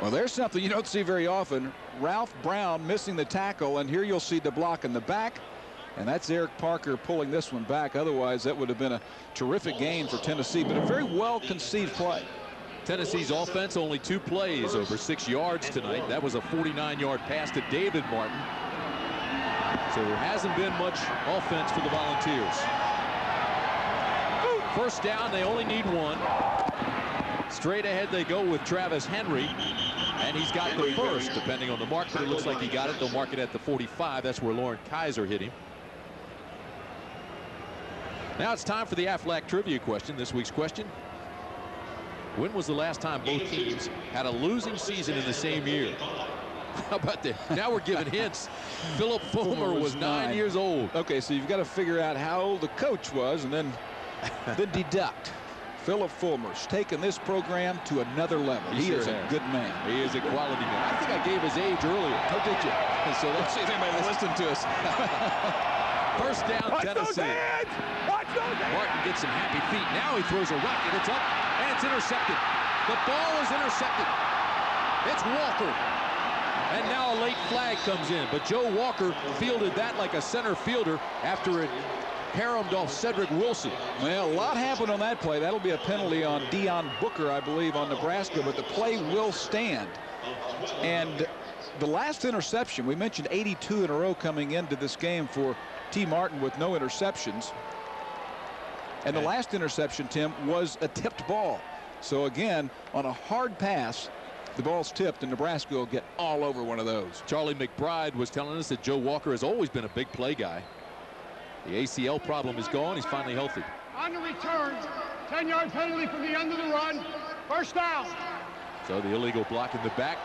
Well, there's something you don't see very often. Ralph Brown missing the tackle, and here you'll see the block in the back, and that's Eric Parker pulling this one back. Otherwise, that would have been a terrific gain for Tennessee, but a very well-conceived play. Tennessee's offense only 2 plays over 6 yards tonight. That was a 49-yard pass to David Martin. So there hasn't been much offense for the Volunteers. First down, they only need 1. Straight ahead they go with Travis Henry, and he's got the first, depending on the mark, but it looks like he got it. They'll mark it at the 45. That's where Lauren Kaiser hit him. Now it's time for the Aflac trivia question. This week's question: when was the last time both teams had a losing season in the same year? How about that? Now we're giving hints. Philip Fulmer was 9 years old. Okay, so you've got to figure out how old the coach was and then deduct. Philip Fulmer's taken this program to another level. He is a good man. He is a quality man. I think I gave his age earlier. Oh, did you? So let's see if anybody listened to us. First down, Tennessee. Martin gets some happy feet. Now he throws a rocket. It's up, and it's intercepted. The ball is intercepted. It's Walker. And now a late flag comes in. But Joe Walker fielded that like a center fielder after it harromed off Cedric Wilson. Well, a lot happened on that play. That'll be a penalty on Deion Booker, I believe, on Nebraska, but the play will stand. And the last interception, we mentioned 82 in a row coming into this game for T. Martin with no interceptions. And the last interception, Tim, was a tipped ball. So again, on a hard pass, the ball's tipped, and Nebraska will get all over one of those. Charlie McBride was telling us that Joe Walker has always been a big play guy. The ACL problem is gone. He's finally healthy. On the return, 10-yard penalty from the end of the run. First down. So the illegal block in the back,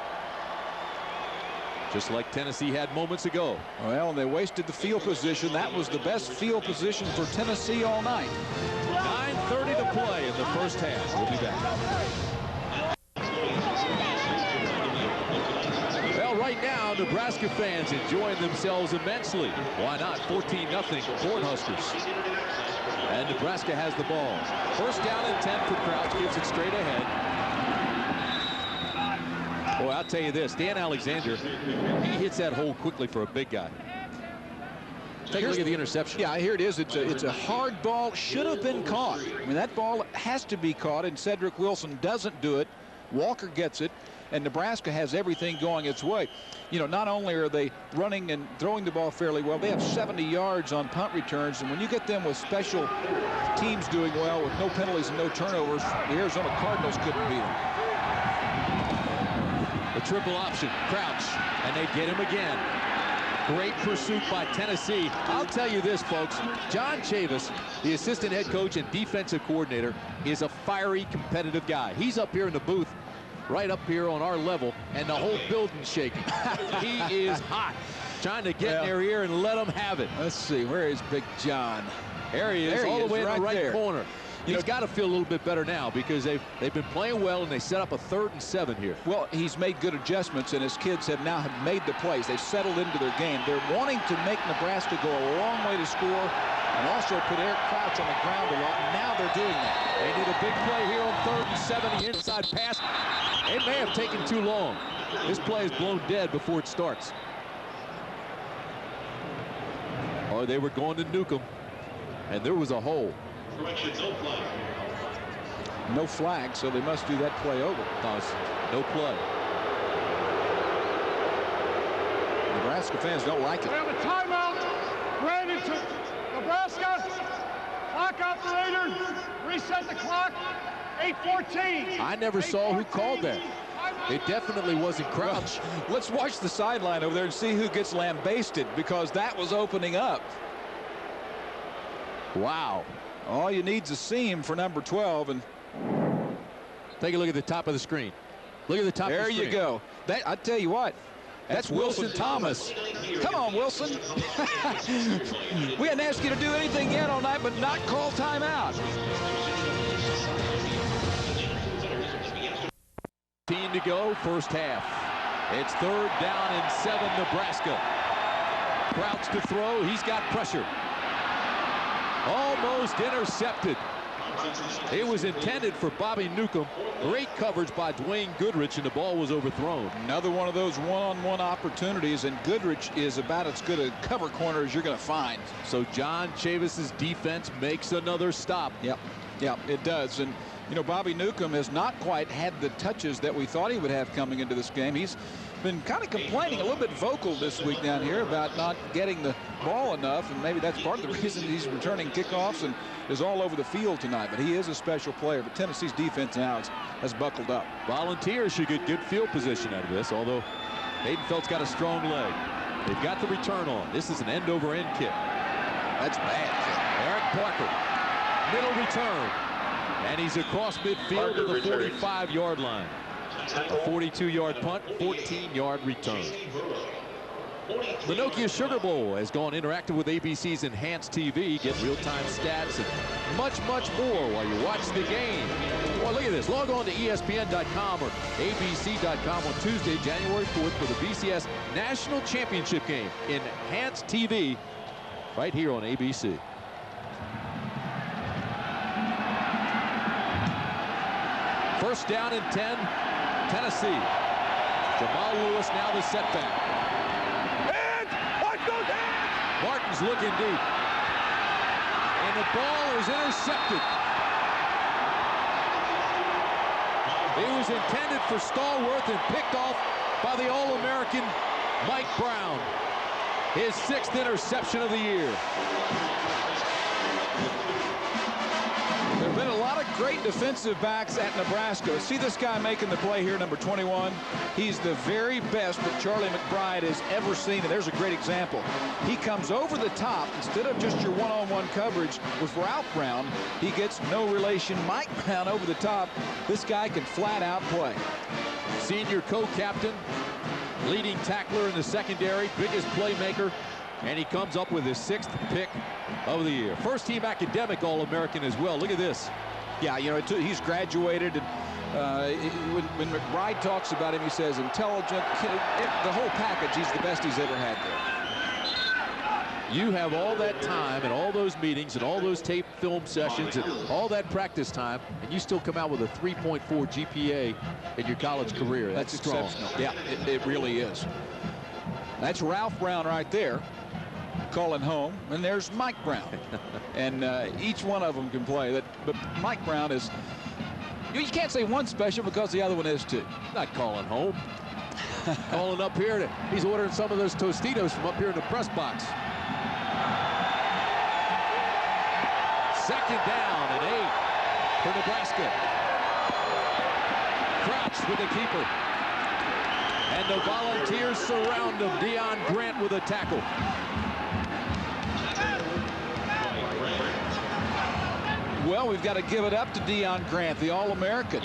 just like Tennessee had moments ago. Well, they wasted the field position. That was the best field position for Tennessee all night. 9:30 to play in the first half. We'll be back. Well, right now, Nebraska fans enjoying themselves immensely. Why not? 14-0 Cornhuskers. And Nebraska has the ball. First down and 10 for Crouch. Gives it straight ahead. Boy, I'll tell you this, Dan Alexander, he hits that hole quickly for a big guy. Take a look at the interception. Yeah, here it is. It's a hard ball. Should have been caught. I mean, that ball has to be caught, and Cedric Wilson doesn't do it. Walker gets it, and Nebraska has everything going its way. You know, not only are they running and throwing the ball fairly well, they have 70 yards on punt returns, and when you get them with special teams doing well with no penalties and no turnovers, the Arizona Cardinals couldn't beat them. The triple option, Crouch, and they get him again. Great pursuit by Tennessee. I'll tell you this, folks. John Chavis, the assistant head coach and defensive coordinator, is a fiery, competitive guy. He's up here in the booth, right up here on our level, and the whole building's shaking. He is hot, trying to get in their ear and let them have it. Let's see, where is Big John? There he is, all the way in the right corner. He's got to feel a little bit better now because they've been playing well, and they set up a 3rd and 7 here. Well, he's made good adjustments, and his kids have made the plays. They've settled into their game. They're wanting to make Nebraska go a long way to score and also put Eric Crouch on the ground a lot, and now they're doing that. They need a big play here on 3rd and 7. The inside pass. It may have taken too long. This play is blown dead before it starts. Or they were going to nuke him, and there was a hole. No flag, so they must do that play over. No play. Nebraska fans don't like it. We have a timeout granted to Nebraska. Clock operator, reset the clock. 8:14. I never saw who called that. It definitely wasn't Crouch. Let's watch the sideline over there and see who gets lambasted, because that was opening up. Wow. All you need is a seam for number 12, and take a look at the top of the screen. Look at the top of the screen. There you go. I tell you what, that's Wilson Thomas. Come on, Wilson. We hadn't asked you to do anything yet all night, but not call timeout. 15 to go, first half. It's 3rd down and 7, Nebraska. Crouch to throw. He's got pressure. Almost intercepted. It was intended for Bobby Newcomb. Great coverage by Dwayne Goodrich, and the ball was overthrown. Another one of those one-on-one opportunities, and Goodrich is about as good a cover corner as you're going to find. So John Chavis's defense makes another stop. Yep, it does. And you know, Bobby Newcomb has not quite had the touches that we thought he would have coming into this game. He's been kind of complaining, a little bit vocal this week down here about not getting the ball enough, and maybe that's part of the reason he's returning kickoffs and is all over the field tonight. But he is a special player. But Tennessee's defense now has buckled up. Volunteers should get good field position out of this, although Haydenfeld's got a strong leg. They've got the return on. This is an end-over-end kick. That's bad. Eric Parker, middle return. And he's across midfield to the 45-yard line. A 42-yard punt, 14-yard return. The Nokia Sugar Bowl has gone interactive with ABC's Enhanced TV. Get real-time stats and much, much more while you watch the game. Well, look at this. Log on to ESPN.com or ABC.com on Tuesday, January 4th for the BCS National Championship game. Enhanced TV right here on ABC. First down and 10, Tennessee. Jamal Lewis now the setback. Hands! Watch those hands! Martin's looking deep. And the ball is intercepted. It was intended for Stallworth and picked off by the All-American Mike Brown. His 6th interception of the year. There have been a lot of great defensive backs at Nebraska. See this guy making the play here, number 21. He's the very best that Charlie McBride has ever seen, and there's a great example. He comes over the top instead of just your one-on-one coverage with Ralph Brown. He gets no relation Mike Brown over the top. This guy can flat out play. Senior co-captain, leading tackler in the secondary, biggest playmaker, and he comes up with his 6th pick of the year. First team academic All-American as well. Look at this. Yeah, you know, he's graduated, and when McBride talks about him, he says intelligent, the whole package. He's the best he's ever had there. You have all that time and all those meetings and all those tape film sessions and all that practice time, and you still come out with a 3.4 GPA in your college career. That's strong. Exceptional. Yeah, it really is. That's Ralph Brown right there, calling home, and there's Mike Brown. And each one of them can play. But Mike Brown is, you can't say one's special because the other one is too. Not calling home. Calling up here. He's ordering some of those Tostitos from up here in the press box. 2nd down and 8 for Nebraska. Crouch with the keeper. And the Volunteers surround him. Deion Grant with a tackle. Well, we've got to give it up to Deion Grant, the All-American.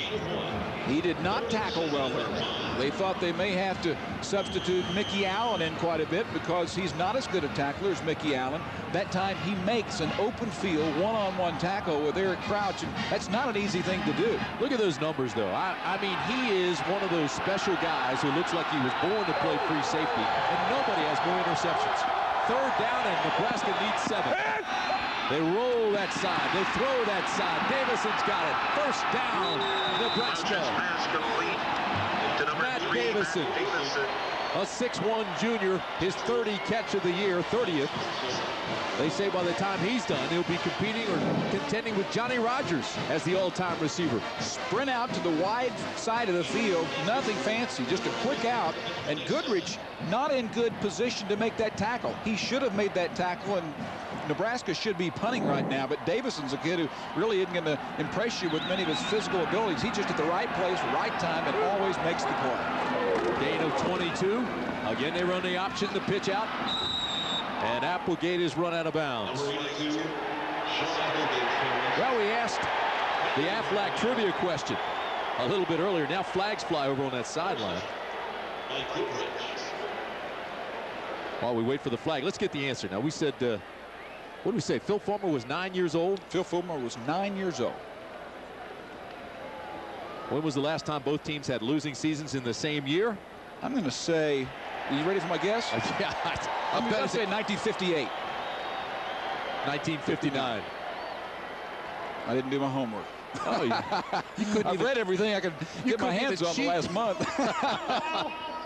He did not tackle well early. They thought they may have to substitute Mickey Allen in quite a bit because he's not as good a tackler as Mickey Allen. That time he makes an open field one-on-one tackle with Eric Crouch, and that's not an easy thing to do. Look at those numbers, though. I mean, he is one of those special guys who looks like he was born to play free safety, and nobody has more interceptions. 3rd down, and Nebraska needs 7. They roll that side. They throw that side. Davison's got it. 1st down, Nebraska. Matt Davison, a 6'1 junior, his 30 catch of the year, 30th. They say by the time he's done, he'll be competing or contending with Johnny Rodgers as the all-time receiver. Sprint out to the wide side of the field, nothing fancy, just a quick out, and Goodrich not in good position to make that tackle. He should have made that tackle, and Nebraska should be punting right now, but Davison's a kid who really isn't going to impress you with many of his physical abilities. He's just at the right place, right time, and always makes the play. Gain of 22. Again, they run the option to pitch out. And Applegate is run out of bounds. Well, we asked the Aflac trivia question a little bit earlier. Now flags fly over on that sideline. While we wait for the flag, let's get the answer. Now, we said, what did we say? Phil Fulmer was 9 years old? Phil Fulmer was 9 years old. When was the last time both teams had losing seasons in the same year? I'm going to say, are you ready for my guess? Yeah, I'm going to say 1958. 1959. I didn't do my homework. Oh, you couldn't. I've read everything I could get my hands on the last month.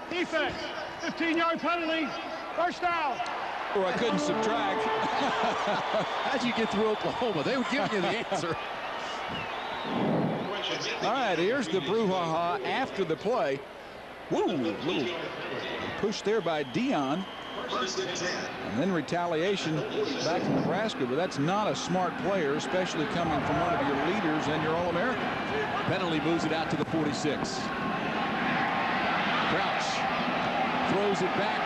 Defense, 15-yard penalty, 1st down. Or I couldn't subtract. How'd you get through Oklahoma? They were giving you the answer. All right, here's the brouhaha after the play. Woo, little push there by Deion. And then retaliation back to Nebraska, but that's not a smart player, especially coming from one of your leaders and your All-American. Penalty moves it out to the 46. Crouch throws it back,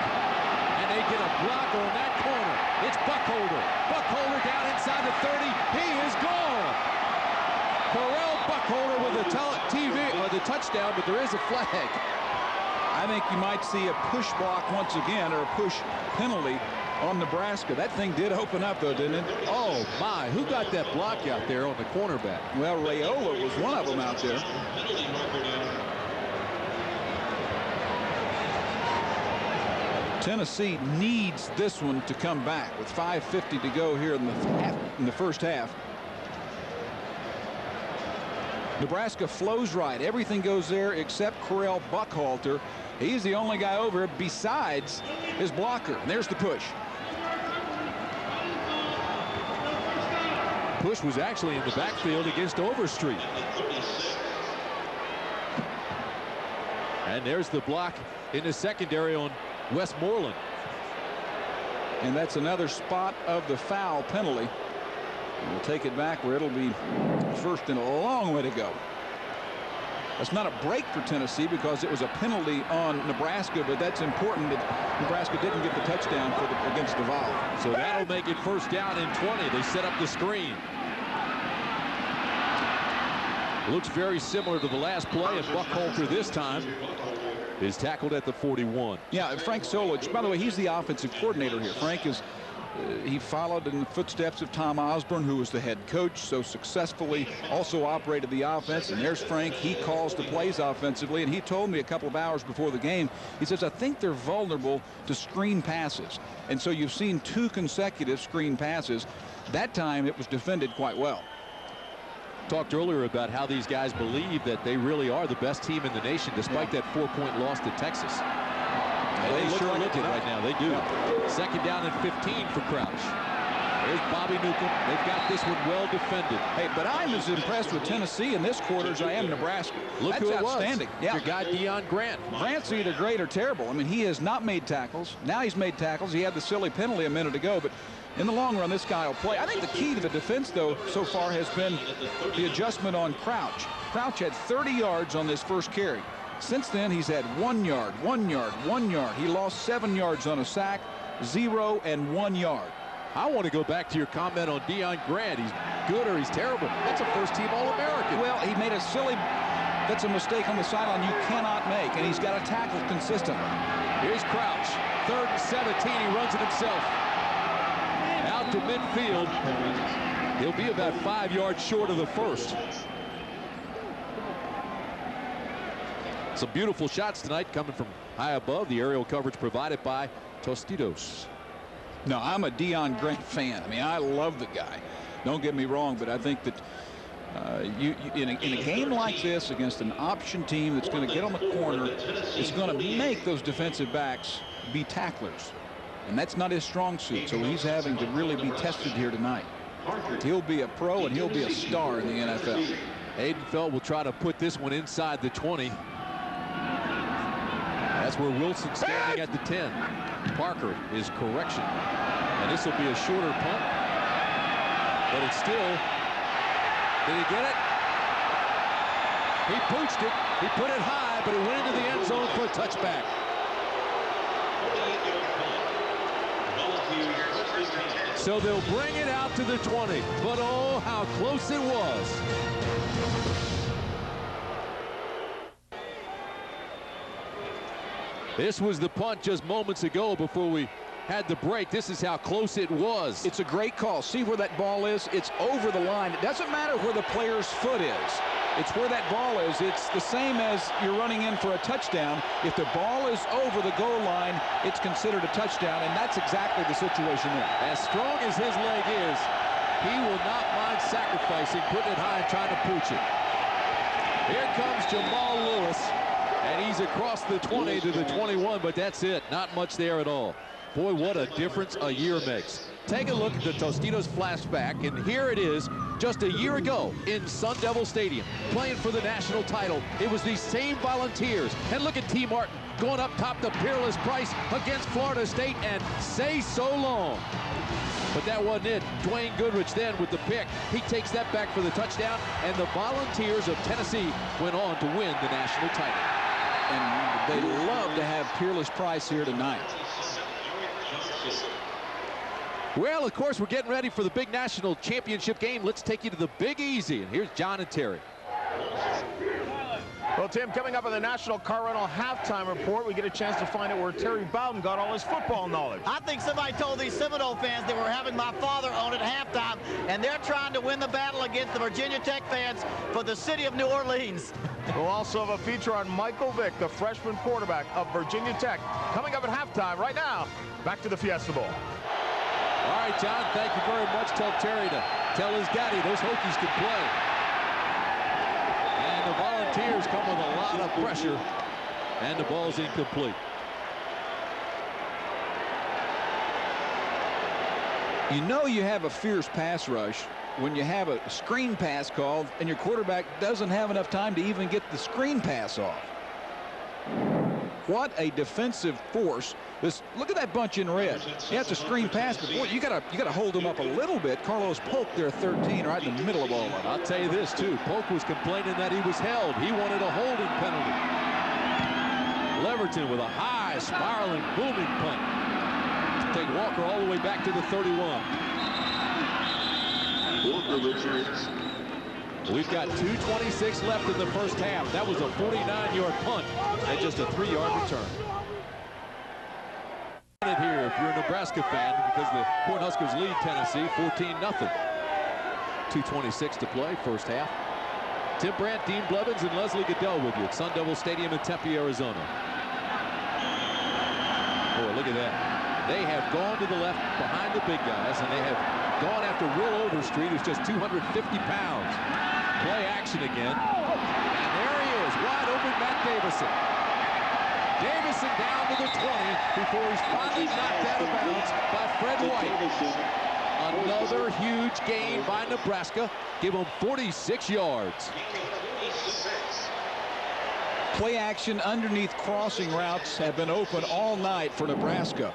and they get a block on that corner. It's Buckholder. Buckholder down inside the 30. He is gone. Correll Buckholder with the touchdown, but there is a flag. I think you might see a push block once again, or a push penalty on Nebraska. That thing did open up, though, didn't it? Oh, my. Who got that block out there on the cornerback? Well, Rayola was one of them out there. Tennessee needs this one to come back with 5:50 to go here in the first half. Nebraska flows right. Everything goes there except Correll Buckhalter. He's the only guy over besides his blocker. And there's the push. Push was actually in the backfield against Overstreet. And there's the block in the secondary on Westmoreland. And that's another spot of the foul penalty. We'll take it back where it'll be first and a long way to go. That's not a break for Tennessee because it was a penalty on Nebraska, but that's important that Nebraska didn't get the touchdown against the Vols. So that'll make it first down and 20. They set up the screen. Looks very similar to the last play, and Buckhalter this time is tackled at the 41. Yeah, Frank Solich, by the way, he's the offensive coordinator here. Frank is he followed in the footsteps of Tom Osborne, who was the head coach, so successfully also operated the offense. And there's Frank. He calls the plays offensively, and he told me a couple of hours before the game, he says, I think they're vulnerable to screen passes. And so you've seen 2 consecutive screen passes. That time it was defended quite well. Talked earlier about how these guys believe that they really are the best team in the nation despite that 4-point loss to Texas. They sure look it right now. They do. Yeah. Second down and 15 for Crouch. There's Bobby Newcomb. They've got this one well defended. Hey, but I'm as impressed with Tennessee in this quarter as I am Nebraska. Look That's who it outstanding. Was. Yeah. Your guy Deion Grant. Grant's either great or terrible. I mean, he has not made tackles. Now he's made tackles. He had the silly penalty a minute ago, but in the long run, this guy will play. I think the key to the defense, though, so far has been the adjustment on Crouch. Crouch had 30 yards on this first carry. Since then, he's had 1 yard, 1 yard, 1 yard. He lost 7 yards on a sack, 0 and 1 yard. I want to go back to your comment on Deion Grant. He's good or he's terrible. That's a first-team All-American. Well, he made a silly, that's a mistake on the sideline you cannot make, and he's got to tackle consistently. Here's Crouch, 3rd and 17. He runs it himself. Out to midfield. He'll be about 5 yards short of the first. Some beautiful shots tonight coming from high above. The aerial coverage provided by Tostitos. No, I'm a Deion Grant fan. I mean, I love the guy. Don't get me wrong, but I think that in a game like this against an option team that's going to get on the corner, it's going to make those defensive backs be tacklers. And that's not his strong suit, so he's having to really be tested here tonight. He'll be a pro and he'll be a star in the NFL. Aidenfeld will try to put this one inside the 20. That's where Wilson's standing at the 10. Parker is correction. And this will be a shorter punt. But it's still, did he get it? He pooched it. He put it high, but it went into the end zone for a touchback. So they'll bring it out to the 20. But oh, how close it was. This was the punt just moments ago before we had the break. This is how close it was. It's a great call. See where that ball is? It's over the line. It doesn't matter where the player's foot is. It's where that ball is. It's the same as you're running in for a touchdown. If the ball is over the goal line, it's considered a touchdown, and that's exactly the situation there. As strong as his leg is, he will not mind sacrificing, putting it high and trying to pooch it. Here comes Jamal Lewis. And he's across the 20 to the 21, but that's it. Not much there at all. Boy, what a difference a year makes. Take a look at the Tostitos flashback, and here it is just a year ago in Sun Devil Stadium, playing for the national title. It was these same Volunteers. And look at T. Martin going up top to Peerless Price against Florida State, and say so long. But that wasn't it. Dwayne Goodrich then with the pick. He takes that back for the touchdown, and the Volunteers of Tennessee went on to win the national title. And they love to have Peerless Price here tonight. Well, of course, we're getting ready for the big national championship game. Let's take you to the Big Easy. And here's John and Terry. Well, Tim, coming up on the National Car Rental Halftime Report, we get a chance to find out where Terry Bowden got all his football knowledge. I think somebody told these Seminole fans they were having my father on at halftime, and they're trying to win the battle against the Virginia Tech fans for the city of New Orleans. We'll also have a feature on Michael Vick, the freshman quarterback of Virginia Tech, coming up at halftime. Right now, back to the Fiesta Bowl. All right, John, thank you very much. Tell Terry to tell his daddy those Hokies can play. And the Volunteers come with a lot of pressure, and the ball's incomplete. You know you have a fierce pass rush when you have a screen pass called and your quarterback doesn't have enough time to even get the screen pass off. What a defensive force Look at that bunch in red. You have to screen past, but boy, you gotta hold them up a little bit. Carlos Polk there, 13, right in the middle of all of it. I'll tell you this too. Polk was complaining that he was held. He wanted a holding penalty. Leverton with a high, spiraling, booming punt. Take Walker all the way back to the 31. We've got 2:26 left in the first half. That was a 49-yard punt and just a 3-yard return. Here, if you're a Nebraska fan, because the Cornhuskers lead Tennessee 14-0. 2:26 to play, first half. Tim Brandt, Dean Blevins, and Leslie Goodell with you at Sun Devil Stadium in Tempe, Arizona. Boy, look at that. They have gone to the left behind the big guys, and they have gone after Will Overstreet, who's just 250 pounds. Play action again. And there he is, wide open, Matt Davison. Davison down to the 20 before he's finally knocked out of bounds by Fred White. Another huge gain by Nebraska. Give him 46 yards. Play action underneath crossing routes have been open all night for Nebraska.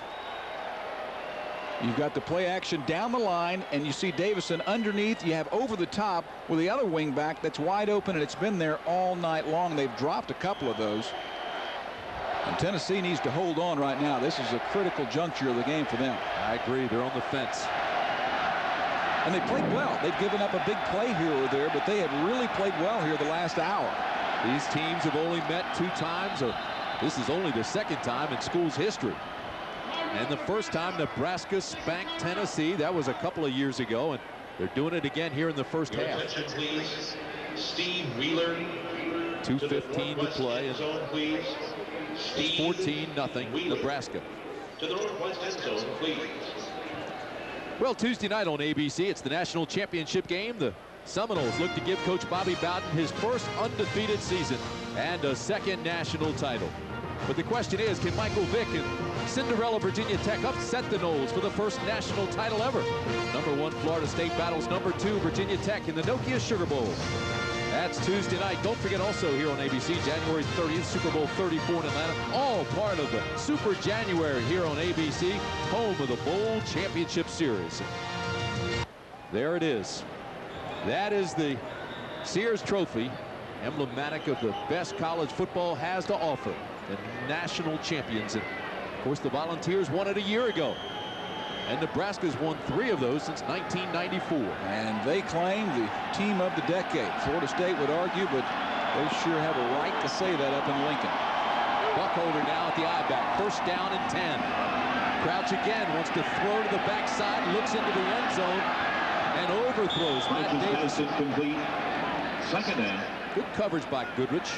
You've got the play action down the line, and you see Davison underneath. You have over the top with the other wing back that's wide open, and it's been there all night long. They've dropped a couple of those. And Tennessee needs to hold on right now. This is a critical juncture of the game for them. I agree. They're on the fence. And they played well. They've given up a big play here or there, but they have really played well here the last hour. These teams have only met 2 times, or this is only the second time in school's history. And the first time Nebraska spanked Tennessee, that was a couple of years ago, and they're doing it again here in the first half. Steve Wheeler. 2:15 to play, and it's 14-0 Nebraska. To the northwest end zone, please. Well, Tuesday night on ABC, it's the national championship game. The Seminoles look to give Coach Bobby Bowden his first undefeated season and a second national title. But the question is, can Michael Vick and Cinderella Virginia Tech upset the Noles for the first national title ever? Number 1 Florida State battles number 2 Virginia Tech in the Nokia Sugar Bowl. That's Tuesday night. Don't forget also here on ABC, January 30th, Super Bowl 34 in Atlanta. All part of the Super January here on ABC, home of the Bowl Championship Series. There it is. That is the Sears Trophy, emblematic of the best college football has to offer. The national champions. And of course, the Volunteers won it a year ago. And Nebraska's won 3 of those since 1994. And they claim the team of the decade. Florida State would argue, but they sure have a right to say that up in Lincoln. Buckholder now at the I-back. First down and 10. Crouch again, wants to throw to the backside, looks into the end zone, and overthrows Matt Davison. Complete. Second down. Good coverage by Goodrich.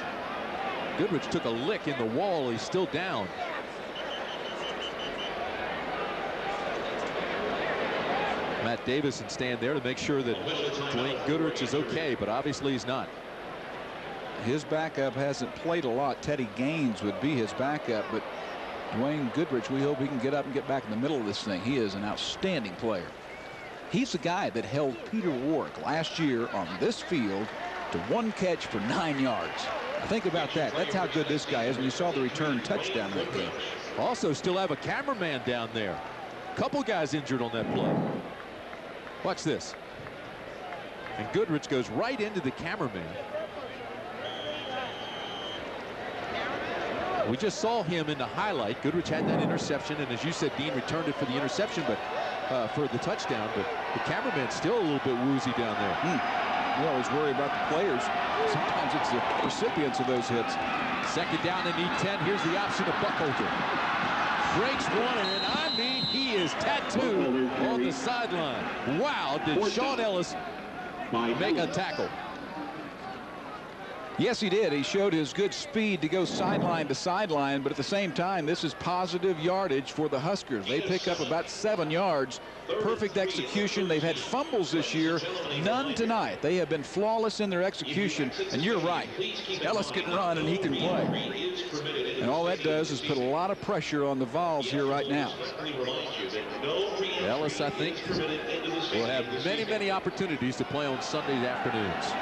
Goodrich took a lick in the wall. He's still down. Matt Davison stand there to make sure that Dwayne Goodrich is okay, but obviously he's not. His backup hasn't played a lot. Teddy Gaines would be his backup, but Dwayne Goodrich, we hope he can get up and get back in the middle of this thing. He is an outstanding player. He's the guy that held Peter Warrick last year on this field to 1 catch for 9 yards. Now think about that. That's how good this guy is, and you saw the return touchdown that game. Also still have a cameraman down there. Couple guys injured on that play. Watch this. And Goodrich goes right into the cameraman. We just saw him in the highlight. Goodrich had that interception, and as you said, Dean returned it for the interception, but for the touchdown. But the cameraman's still a little bit woozy down there. You always worry about the players. Sometimes it's the recipients of those hits. Second down and need 10. Here's the option of Buckholder. Breaks one, and I mean, he is tattooed on the sideline. Wow, did Sean Ellis make a tackle? Yes, he did. He showed his good speed to go sideline to sideline, but at the same time, this is positive yardage for the Huskers. They pick up about 7 yards. Perfect execution. They've had fumbles this year, none tonight. They have been flawless in their execution, and you're right. Ellis can run and he can play. And all that does is put a lot of pressure on the Vols here right now. Ellis, I think, will have many, many opportunities to play on Sunday afternoons.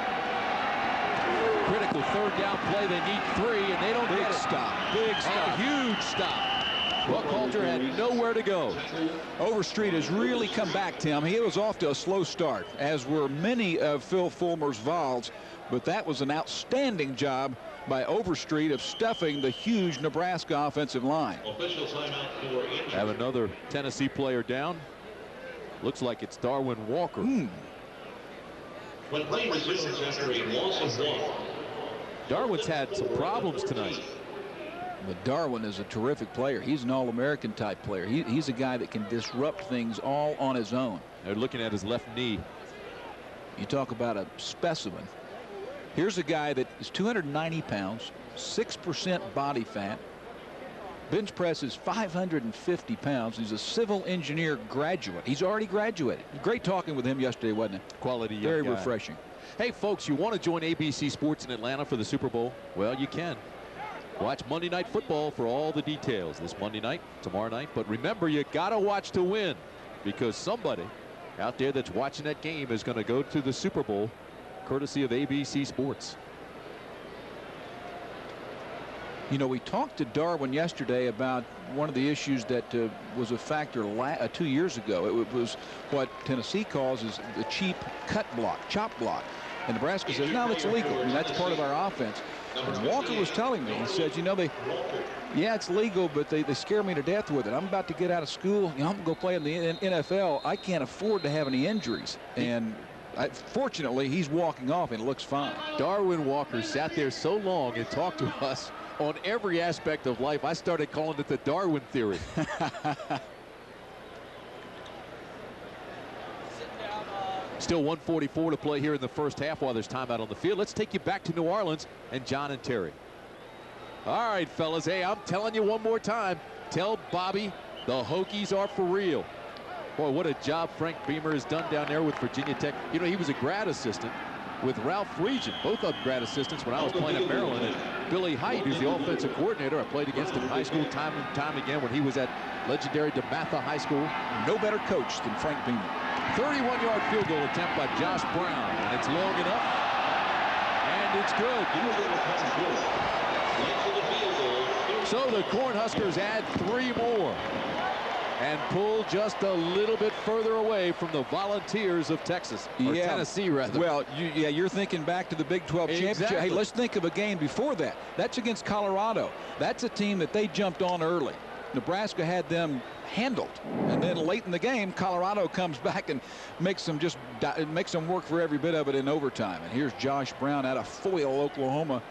Critical third down play. They need 3, and they don't get it. Stop. Big stop. A huge stop. Buckhalter had nowhere to go. Overstreet has really come back, Tim. He was off to a slow start, as were many of Phil Fulmer's Vols, but that was an outstanding job by Overstreet of stuffing the huge Nebraska offensive line. Have another Tennessee player down. Looks like it's Darwin Walker. When play resumes after a loss of 1. Darwin's had some problems tonight. But Darwin is a terrific player. He's an All-American type player. He's a guy that can disrupt things all on his own. They're looking at his left knee. You talk about a specimen. Here's a guy that is 290 pounds, 6% body fat. Bench press is 550 pounds. He's a civil engineer graduate. He's already graduated. Great talking with him yesterday, wasn't it? Quality young Very guy. refreshing. Hey, folks, you want to join ABC Sports in Atlanta for the Super Bowl? Well, you can. Watch Monday Night Football for all the details this Monday night, tomorrow night. But remember, you got to watch to win, because somebody out there that's watching that game is going to go to the Super Bowl courtesy of ABC Sports. You know, we talked to Darwin yesterday about one of the issues that was a factor 2 years ago. It was what Tennessee calls is the cheap cut block, chop block. And Nebraska says, no, it's legal. I mean, that's part of our offense. And Walker was telling me, he said, you know, yeah, it's legal, but they scare me to death with it. I'm about to get out of school. You know, I'm going to go play in the NFL. I can't afford to have any injuries. And fortunately, he's walking off and it looks fine. Darwin Walker sat there so long and talked to us on every aspect of life. I started calling it the Darwin theory. Still 1:44 to play here in the first half while there's timeout on the field. Let's take you back to New Orleans and John and Terry. All right, fellas. Hey, I'm telling you one more time. Tell Bobby the Hokies are for real. Boy, what a job Frank Beamer has done down there with Virginia Tech. You know, he was a grad assistant with Ralph Regent, both of grad assistants when I was playing at Maryland. And Billy Height, who's the offensive coordinator, I played against him in high school time and time again when he was at legendary DeMatha High School. No better coach than Frank Beamer. 31-yard field goal attempt by Josh Brown, and it's long enough, and it's good. So the Cornhuskers add 3 more and pull just a little bit further away from the Volunteers of Texas, or Tennessee, rather. Well, you're thinking back to the Big 12 championship. Hey, let's think of a game before that. That's against Colorado. That's a team that they jumped on early. Nebraska had them handled, and then late in the game, Colorado comes back and makes them work for every bit of it in overtime. And here's Josh Brown out of Foyle, Oklahoma.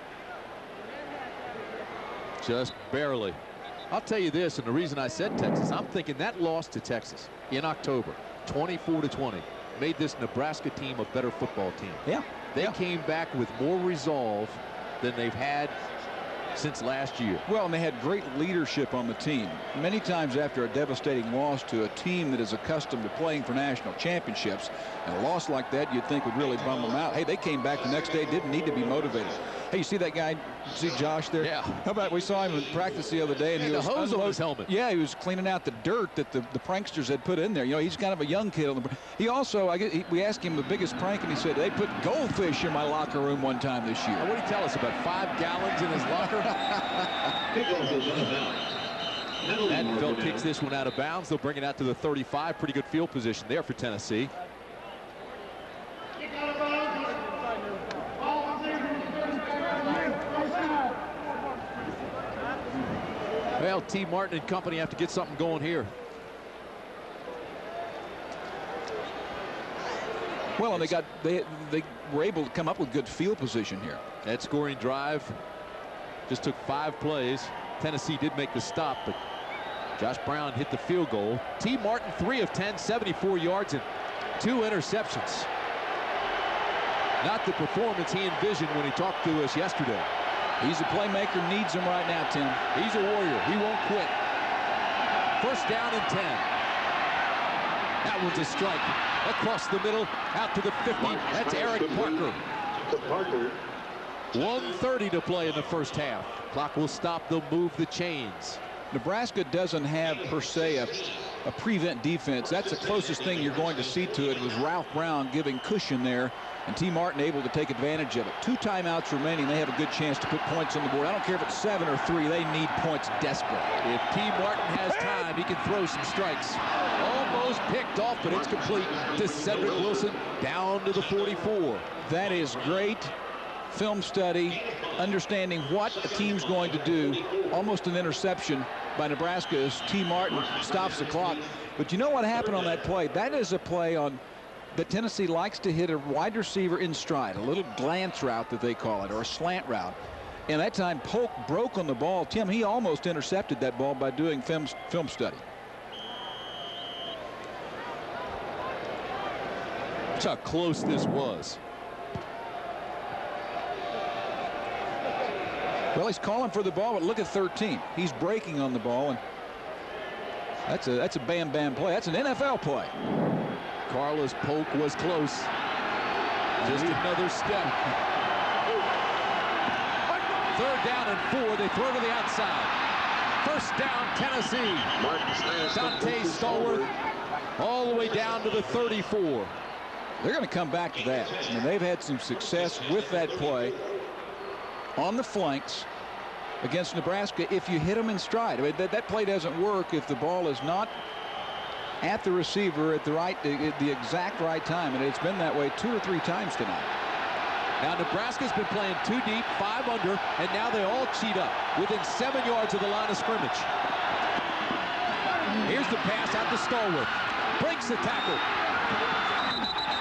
Just barely. I'll tell you this, and the reason I said Texas, I'm thinking that loss to Texas in October, 24-20, made this Nebraska team a better football team. Yeah. They came back with more resolve than they've had since last year. Well, and they had great leadership on the team. Many times after a devastating loss to a team that is accustomed to playing for national championships, and a loss like that you'd think would really bum them out. Hey, they came back the next day, didn't need to be motivated. Hey, you see that guy, see Josh there? Yeah. How about we saw him in practice the other day, and he was the hose on his helmet. Yeah, he was cleaning out the dirt that the pranksters had put in there. You know, he's kind of a young kid. He also, we asked him the biggest prank, and he said, they put goldfish in my locker room one time this year. What did he tell us, about 5 gallons in his locker? Maddenfeld kicks this one out of bounds. They'll bring it out to the 35. Pretty good field position there for Tennessee. Well, T. Martin and company have to get something going here. Well, and they were able to come up with good field position here. That scoring drive just took 5 plays. Tennessee did make the stop, but Josh Brown hit the field goal. T. Martin, 3 of 10, 74 yards and 2 interceptions. Not the performance he envisioned when he talked to us yesterday. He's a playmaker, needs him right now, Tim. He's a warrior. He won't quit. First down and 10. That one's a strike. Across the middle, out to the 50. That's Eric Parker. 1:30 to play in the first half. Clock will stop. They'll move the chains. Nebraska doesn't have, per se, a prevent defense. That's the closest thing you're going to see to it, was Ralph Brown giving cushion there, and T. Martin able to take advantage of it. 2 timeouts remaining. They have a good chance to put points on the board. I don't care if it's 7 or 3. They need points desperately. If T. Martin has time, he can throw some strikes. Almost picked off, but it's complete to Cedric Wilson down to the 44. That is great film study, understanding what a team's going to do. Almost an interception by Nebraska as T. Martin stops the clock. But you know what happened on that play? That is a play on that Tennessee likes to hit a wide receiver in stride, a little glance route that they call it, or a slant route. And that time Polk broke on the ball. Tim, he almost intercepted that ball by doing film study. That's how close this was. Well, he's calling for the ball, but look at 13. He's breaking on the ball, and that's a bam play. That's an NFL play. Carlos Polk was close. Just another step. 3rd down and 4. They throw to the outside. 1st down, Tennessee. Dante Stallworth all the way down to the 34. They're going to come back to that. I mean, they've had some success with that play on the flanks against Nebraska if you hit them in stride. I mean, that play doesn't work if the ball is not at the receiver at the exact right time, and it's been that way 2 or 3 times tonight. Now Nebraska's been playing 2 deep, 5 under, and now they all cheat up within 7 yards of the line of scrimmage. Here's the pass out to Stallworth. Breaks the tackle.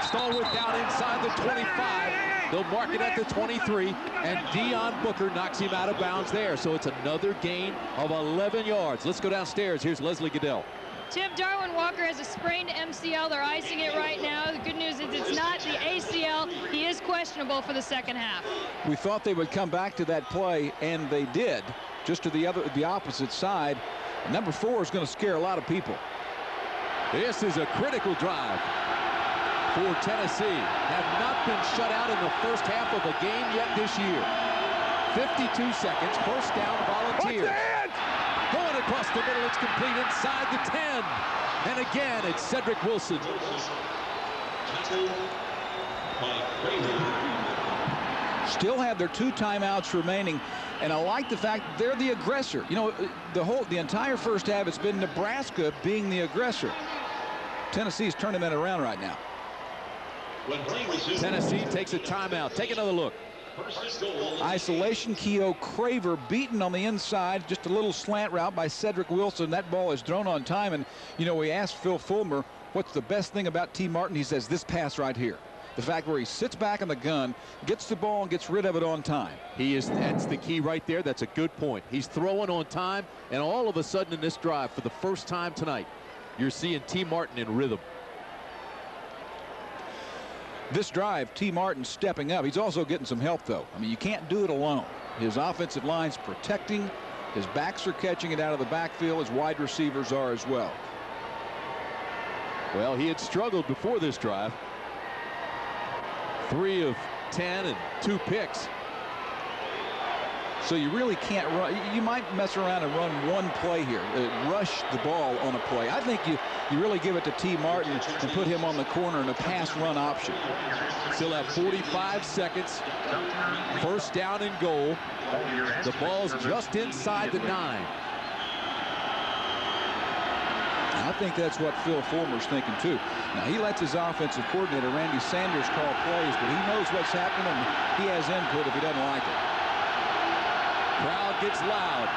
Stallworth down inside the 25. They'll mark it at the 23, and Deion Booker knocks him out of bounds there. So it's another gain of 11 yards. Let's go downstairs. Here's Leslie Goodell. Tim, Darwin Walker has a sprained MCL. They're icing it right now. The good news is it's not the ACL. He is questionable for the second half. We thought they would come back to that play, and they did, just to the opposite side. Number 4 is going to scare a lot of people. This is a critical drive for Tennessee. Have not been shut out in the first half of a game yet this year. 52 seconds. 1st down, Volunteers. Going across the middle, it's complete inside the 10. And again, it's Cedric Wilson. Still have their 2 timeouts remaining, and I like the fact they're the aggressor. You know, the entire first half, it's been Nebraska being the aggressor. Tennessee's turning that around right now. Tennessee takes a timeout. Take another look. Isolation, Keogh Craver beaten on the inside. Just a little slant route by Cedric Wilson. That ball is thrown on time. And, you know, we asked Phil Fulmer, what's the best thing about T. Martin? He says this pass right here. The fact where he sits back on the gun, gets the ball, and gets rid of it on time. That's the key right there. That's a good point. He's throwing on time, and all of a sudden in this drive, for the first time tonight, you're seeing T. Martin in rhythm. This drive, T. Martin stepping up. He's also getting some help, though. I mean, you can't do it alone. His offensive line's protecting. His backs are catching it out of the backfield. His wide receivers are as well. Well, he had struggled before this drive. 3 of 10 and 2 picks. So you really can't run. You might mess around and run one play here, rush the ball on a play. I think you really give it to T. Martin and put him on the corner in a pass run option. Still have 45 seconds. 1st down and goal. The ball's just inside the 9. I think that's what Phil Fulmer's thinking too. Now he lets his offensive coordinator Randy Sanders call plays, but he knows what's happening and he has input if he doesn't like it. Crowd gets loud.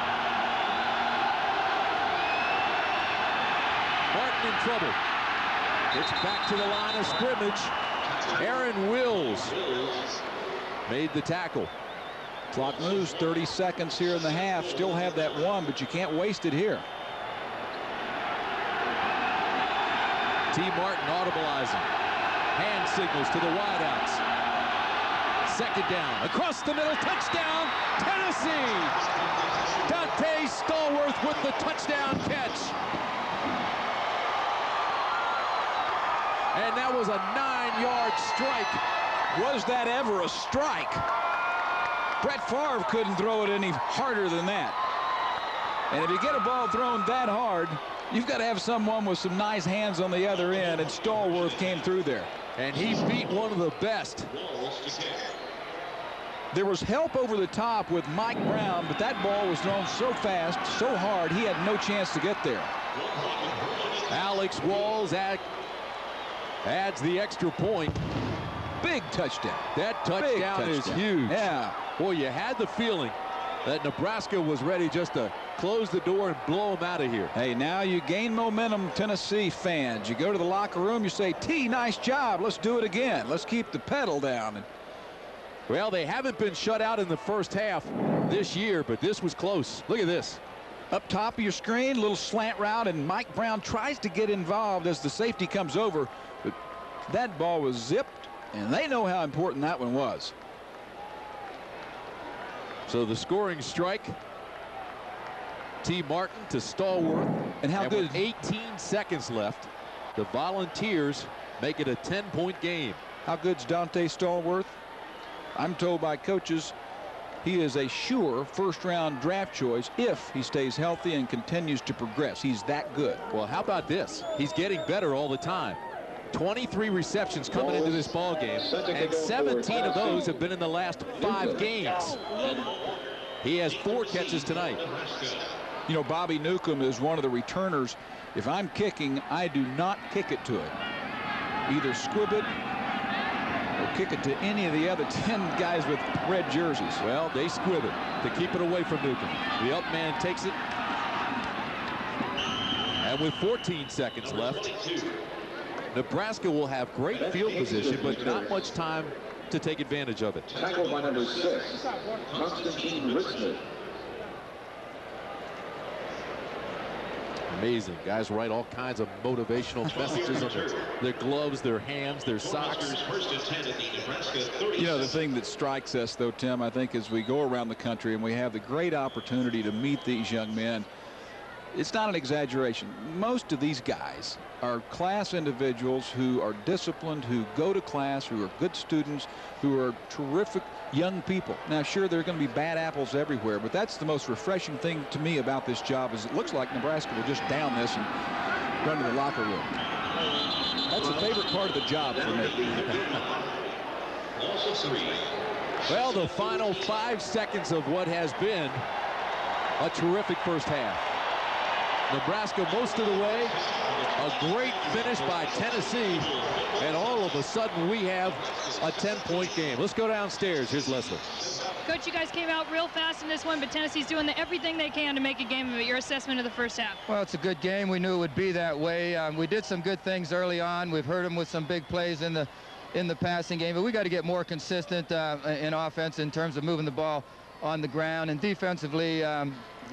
Martin in trouble. It's back to the line of scrimmage. Aaron Wills made the tackle. Clock moves, 30 seconds here in the half. Still have that 1, but you can't waste it here. T. Martin audibleizing. Hand signals to the wideouts. 2nd down. Across the middle. Touchdown. Tennessee. Dante Stallworth with the touchdown catch. And that was a 9-yard strike. Was that ever a strike? Brett Favre couldn't throw it any harder than that. And if you get a ball thrown that hard, You've got to have someone with some nice hands on the other end, and Stallworth came through there. And he beat one of the best. There was help over the top with Mike Brown, but that ball was thrown so fast, so hard, he had no chance to get there. Alex Walls adds the extra point. Big touchdown. That touchdown is huge. Yeah. Boy, you had the feeling that Nebraska was ready just to close the door and blow them out of here. Hey, now you gain momentum, Tennessee fans. You go to the locker room, you say, T, nice job. Let's do it again. Let's keep the pedal down. Well, they haven't been shut out in the first half this year, but this was close. Look at this. Up top of your screen, little slant route, and Mike Brown tries to get involved as the safety comes over. But that ball was zipped, and they know how important that one was. So the scoring strike. T. Martin to Stallworth. And how good? With 18 seconds left, the Volunteers make it a 10-point game. How good's Dante Stallworth? I'm told by coaches he is a sure first-round draft choice if he stays healthy and continues to progress. He's that good. Well, how about this? He's getting better all the time. 23 receptions coming into this ball game, and 17 of those have been in the last 5 games. He has 4 catches tonight. You know, Bobby Newcomb is one of the returners. If I'm kicking, I do not kick it to it. Either squib it or kick it to any of the other 10 guys with red jerseys. Well, they squib it to keep it away from Newcomb. The up man takes it. And with 14 seconds left, Nebraska will have great field position, but not much time to take advantage of it. Tackled by number 6, Constantine Ritzman. Amazing. Guys write all kinds of motivational messages on their gloves, their hands, their socks. You know, the thing that strikes us, though, Tim, I think, as we go around the country and we have the great opportunity to meet these young men, it's not an exaggeration. Most of these guys are class individuals who are disciplined, who go to class, who are good students, who are terrific young people. Now, sure, there are going to be bad apples everywhere, but that's the most refreshing thing to me about this job is it looks like Nebraska will just down this and run to the locker room. That's the favorite part of the job for me. Well, the final 5 seconds of what has been a terrific first half. Nebraska most of the way. A great finish by Tennessee. And all of a sudden we have a 10-point game. Let's go downstairs. Here's Leslie. Coach, you guys came out real fast in this one, but Tennessee's doing everything they can to make a game of it. Your assessment of the first half? Well, it's a good game. We knew it would be that way. We did some good things early on. We've heard them with some big plays in the passing game, but we got to get more consistent in offense in terms of moving the ball on the ground, and defensively,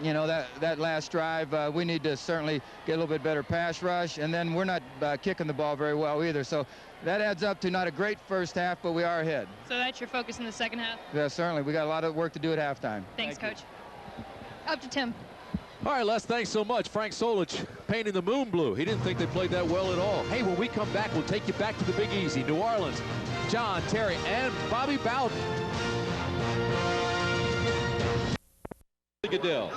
you know, that last drive, we need to certainly get a little bit better pass rush, and then we're not kicking the ball very well either. So that adds up to not a great first half, but we are ahead. So that's your focus in the second half? Yeah, certainly. We got a lot of work to do at halftime. Thanks, Coach. Up to Tim. All right, Les, thanks so much. Frank Solich painting the moon blue. He didn't think they played that well at all. Hey, when we come back, we'll take you back to the Big Easy. New Orleans, John, Terry, and Bobby Bowden. Goodell.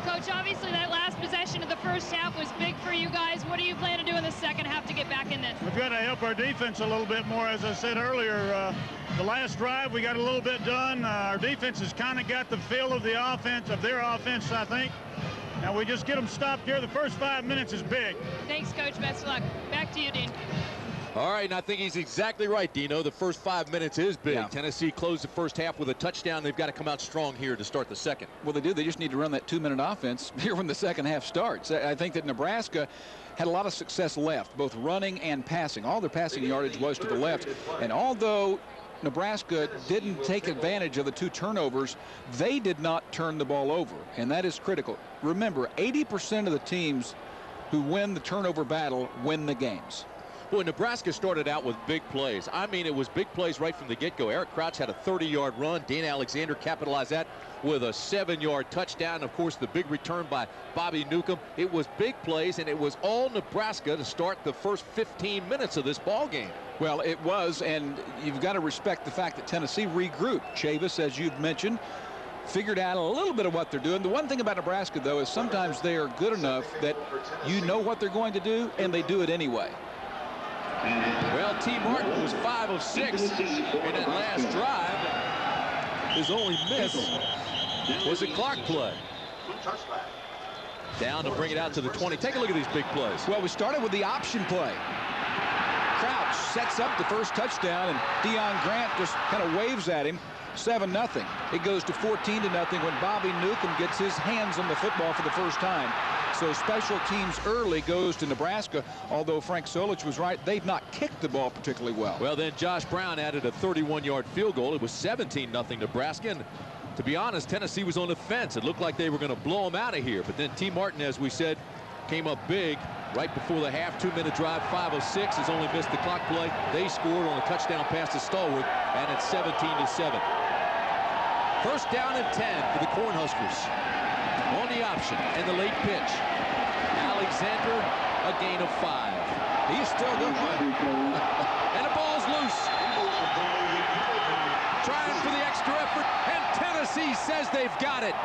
Coach, obviously that last possession of the first half was big for you guys. What do you plan to do in the second half to get back in this? We've got to help our defense a little bit more. As I said earlier, the last drive we got a little bit done. Our defense has kind of got the feel of the offense, of their offense, I think. Now we just get them stopped here. The first 5 minutes is big. Thanks, Coach. Best of luck. Back to you, Dean. All right, and I think he's exactly right, Dino. The first 5 minutes is big. Yeah. Tennessee closed the first half with a touchdown. They've got to come out strong here to start the second. Well, they do. They just need to run that 2-minute offense here when the second half starts. I think that Nebraska had a lot of success left, both running and passing. All their passing yardage was to the left. And although Nebraska didn't take advantage of the 2 turnovers, they did not turn the ball over, and that is critical. Remember, 80% of the teams who win the turnover battle win the games. Boy, Nebraska started out with big plays. I mean, it was big plays right from the get-go. Eric Crouch had a 30-yard run. Dan Alexander capitalized that with a 7-yard touchdown. Of course, the big return by Bobby Newcomb. It was big plays, and it was all Nebraska to start the first 15 minutes of this ball game. Well, it was, and you've got to respect the fact that Tennessee regrouped. Chavis, as you've mentioned, figured out a little bit of what they're doing. The one thing about Nebraska, though, is sometimes they are good enough that you know what they're going to do, and they do it anyway. Well, T. Martin was 5 of 6 in that last drive. His only miss was a clock play. Down to bring it out to the 20. Take a look at these big plays. Well, we started with the option play. Crouch sets up the first touchdown, and Deion Grant just kind of waves at him. 7-0. It goes to 14-0 when Bobby Newcomb gets his hands on the football for the first time. So special teams early goes to Nebraska, although Frank Solich was right. They've not kicked the ball particularly well. Well, then Josh Brown added a 31-yard field goal. It was 17-0 Nebraska. And to be honest, Tennessee was on the fence. It looked like they were going to blow them out of here. But then T. Martin, as we said, came up big right before the half. 2-minute drive, 5 of 6. Has only missed the clock play. They scored on a touchdown pass to Stallworth, and it's 17-7. First down and 10 for the Cornhuskers. On the option and the late pitch. Alexander, a gain of 5. He's still good. And the ball's loose. Trying for the extra effort, and Tennessee says they've got it.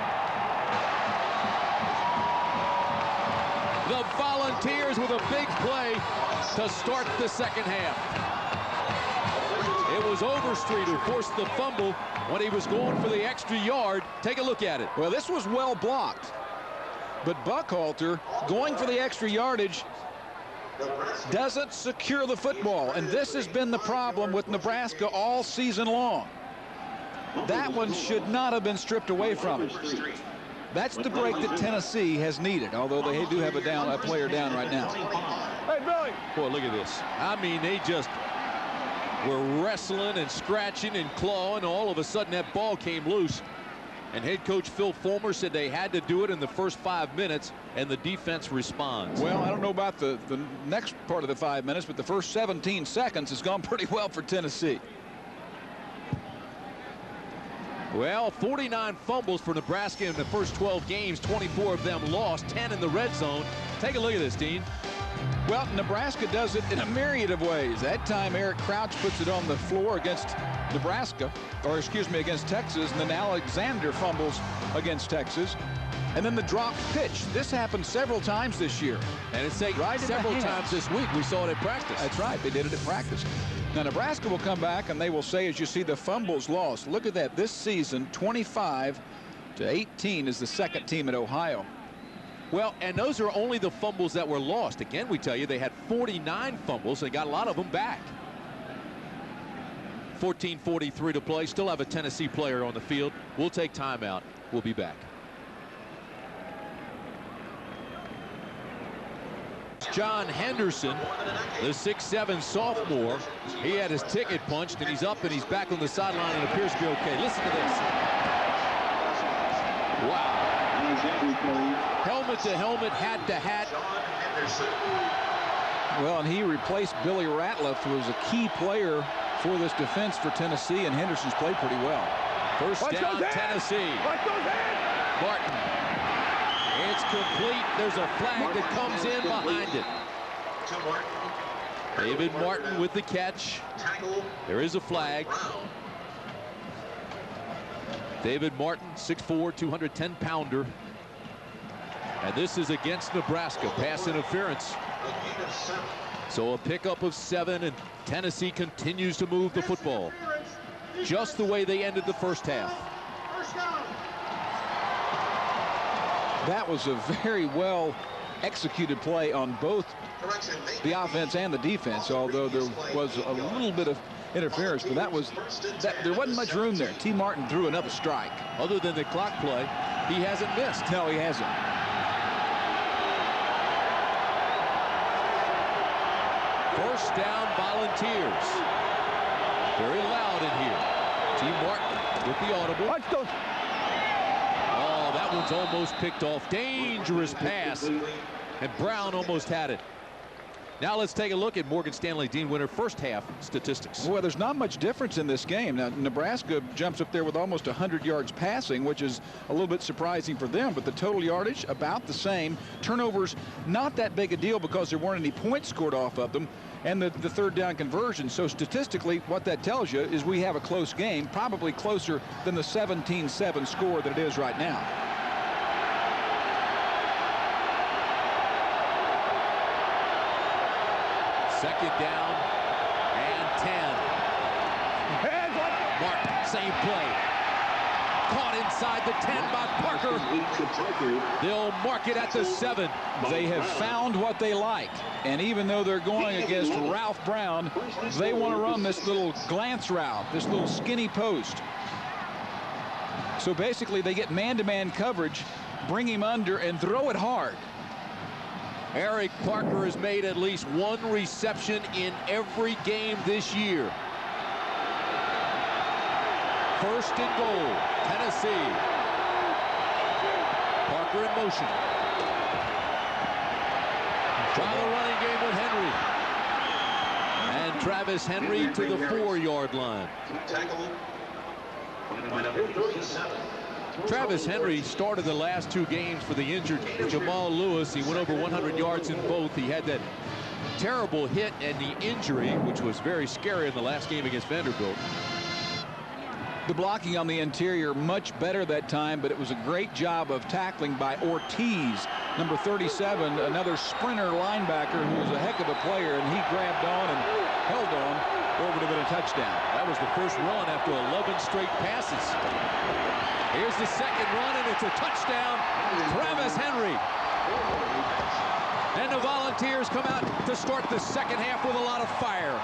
The Volunteers with a big play to start the second half. It was Overstreet who forced the fumble when he was going for the extra yard. Take a look at it. Well, this was well blocked. But Buckhalter, going for the extra yardage, doesn't secure the football. And this has been the problem with Nebraska all season long. That one should not have been stripped away from him. That's the break that Tennessee has needed, although they do have a player down right now. Hey, Billy. Boy, look at this. I mean, they just were wrestling and scratching and clawing. All of a sudden, that ball came loose. And head coach Phil Fulmer said they had to do it in the first 5 minutes, and the defense responds. Well, I don't know about the next part of the 5 minutes, but the first 17 seconds has gone pretty well for Tennessee. Well, 49 fumbles for Nebraska in the first 12 games, 24 of them lost, 10 in the red zone. Take a look at this, Dean. Well, Nebraska does it in a myriad of ways. That time, Eric Crouch puts it on the floor against Nebraska, or excuse me, against Texas, and then Alexander fumbles against Texas. And then the dropped pitch. This happened several times this year. And it's right several times this week. We saw it at practice. That's right. They did it at practice. Now, Nebraska will come back, and they will say, as you see, the fumbles lost. Look at that. This season, 25-18 is the second team at Ohio. Well, and those are only the fumbles that were lost. Again, we tell you they had 49 fumbles. They got a lot of them back. 14:43 to play. Still have a Tennessee player on the field. We'll take timeout. We'll be back. John Henderson, the 6'7" sophomore. He had his ticket punched, and he's up and he's back on the sideline and appears to be okay. Listen to this. Wow. Helmet to helmet, hat to hat. Well, and he replaced Billy Ratliff, who was a key player for this defense for Tennessee, and Henderson's played pretty well. First down, Tennessee. Martin. It's complete. There's a flag that comes in behind it. David Martin with the catch. There is a flag. David Martin, 6'4", 210-pounder. And this is against Nebraska. Pass interference. So a pickup of 7, and Tennessee continues to move the football. Just the way they ended the first half. That was a very well executed play on both the offense and the defense, although there was a little bit of interference, but there wasn't much room there. T. Martin threw another strike. Other than the clock play, he hasn't missed. No, he hasn't. First down, Volunteers. Very loud in here. T. Martin with the audible. Watch those. Oh, that one's almost picked off. Dangerous pass. And Brown almost had it. Now let's take a look at Morgan Stanley Dean Winter first half statistics. Well, there's not much difference in this game. Now, Nebraska jumps up there with almost 100 yards passing, which is a little bit surprising for them, but the total yardage about the same. Turnovers, not that big a deal because there weren't any points scored off of them. and the third down conversion. So statistically, what that tells you is we have a close game, probably closer than the 17-7 score that it is right now. Second down and 10. Mark, same play. Caught inside the 10 by Parker. They'll mark it at the 7. They have found what they like. And even though they're going against Ralph Brown, they want to run this little glance route, this little skinny post. So basically, they get man-to-man coverage, bring him under, and throw it hard. Eric Parker has made at least one reception in every game this year. First and goal, Tennessee. Parker in motion. Try the running game with Henry. And Travis Henry to the 4-yard line. Travis Henry started the last 2 games for the injured Jamal Lewis. He went over 100 yards in both. He had that terrible hit and the injury, which was very scary in the last game against Vanderbilt. The blocking on the interior much better that time, but it was a great job of tackling by Ortiz, number 37, another sprinter linebacker who was a heck of a player, and he grabbed on and held on over to the touchdown. That was the first run after 11 straight passes. Here's the second run, and it's a touchdown. Travis Henry. And the Volunteers come out to start the second half with a lot of fire.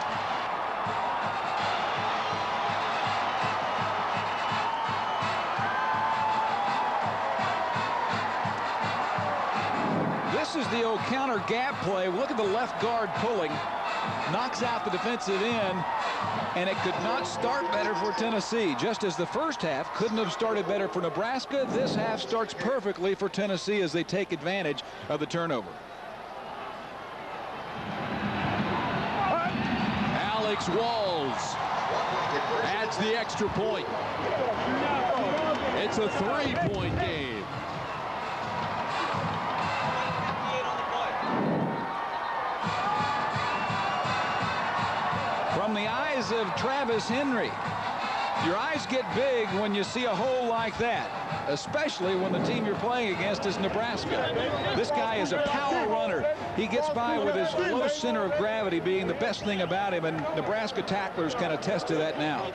This is the old counter gap play. Look at the left guard pulling, knocks out the defensive end, and it could not start better for Tennessee. Just as the first half couldn't have started better for Nebraska, this half starts perfectly for Tennessee as they take advantage of the turnover. Alex Walls adds the extra point. It's a 3-point game. From the eyes of Travis Henry, your eyes get big when you see a hole like that, especially when the team you're playing against is Nebraska. This guy is a power runner. He gets by with his low center of gravity being the best thing about him, and Nebraska tacklers can attest to that now.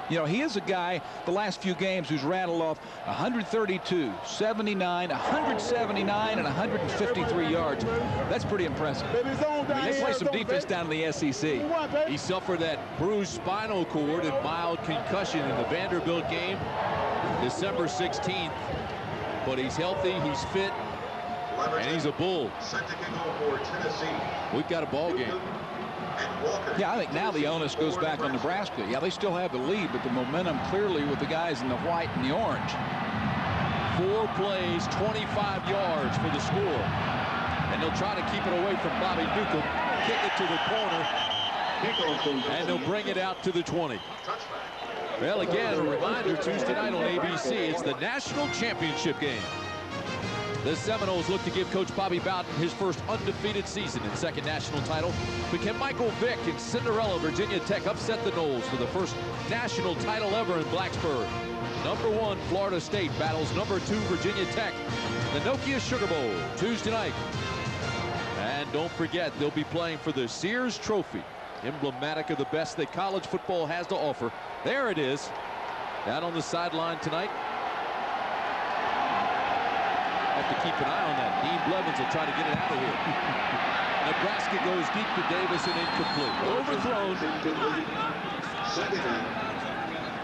You know, he is a guy the last few games who's rattled off 132, 79, 179, and 153 yards. That's pretty impressive. They play some defense down in the SEC. He suffered that bruised spinal cord and mild concussion in the Vanderbilt game December 16th. But he's healthy, he's fit, and he's a bull. We've got a ball game. Yeah, I think now the onus goes back on Nebraska. Yeah, they still have the lead, but the momentum clearly with the guys in the white and the orange. 4 plays, 25 yards for the score. And they'll try to keep it away from Bobby Newcomb. Kick it to the corner. And they'll bring it out to the 20. Well, again, a reminder, Tuesday night on ABC, it's the national championship game. The Seminoles look to give Coach Bobby Bowden his first undefeated season and second national title. But can Michael Vick and Cinderella Virginia Tech upset the Noles for the first national title ever in Blacksburg? Number 1 Florida State battles number 2 Virginia Tech. The Nokia Sugar Bowl Tuesday night. And don't forget, they'll be playing for the Sears Trophy, emblematic of the best that college football has to offer. There it is, down on the sideline tonight. Have to keep an eye on that. Dean Blevins will try to get it out of here. Nebraska goes deep to Davis and incomplete. Overthrown.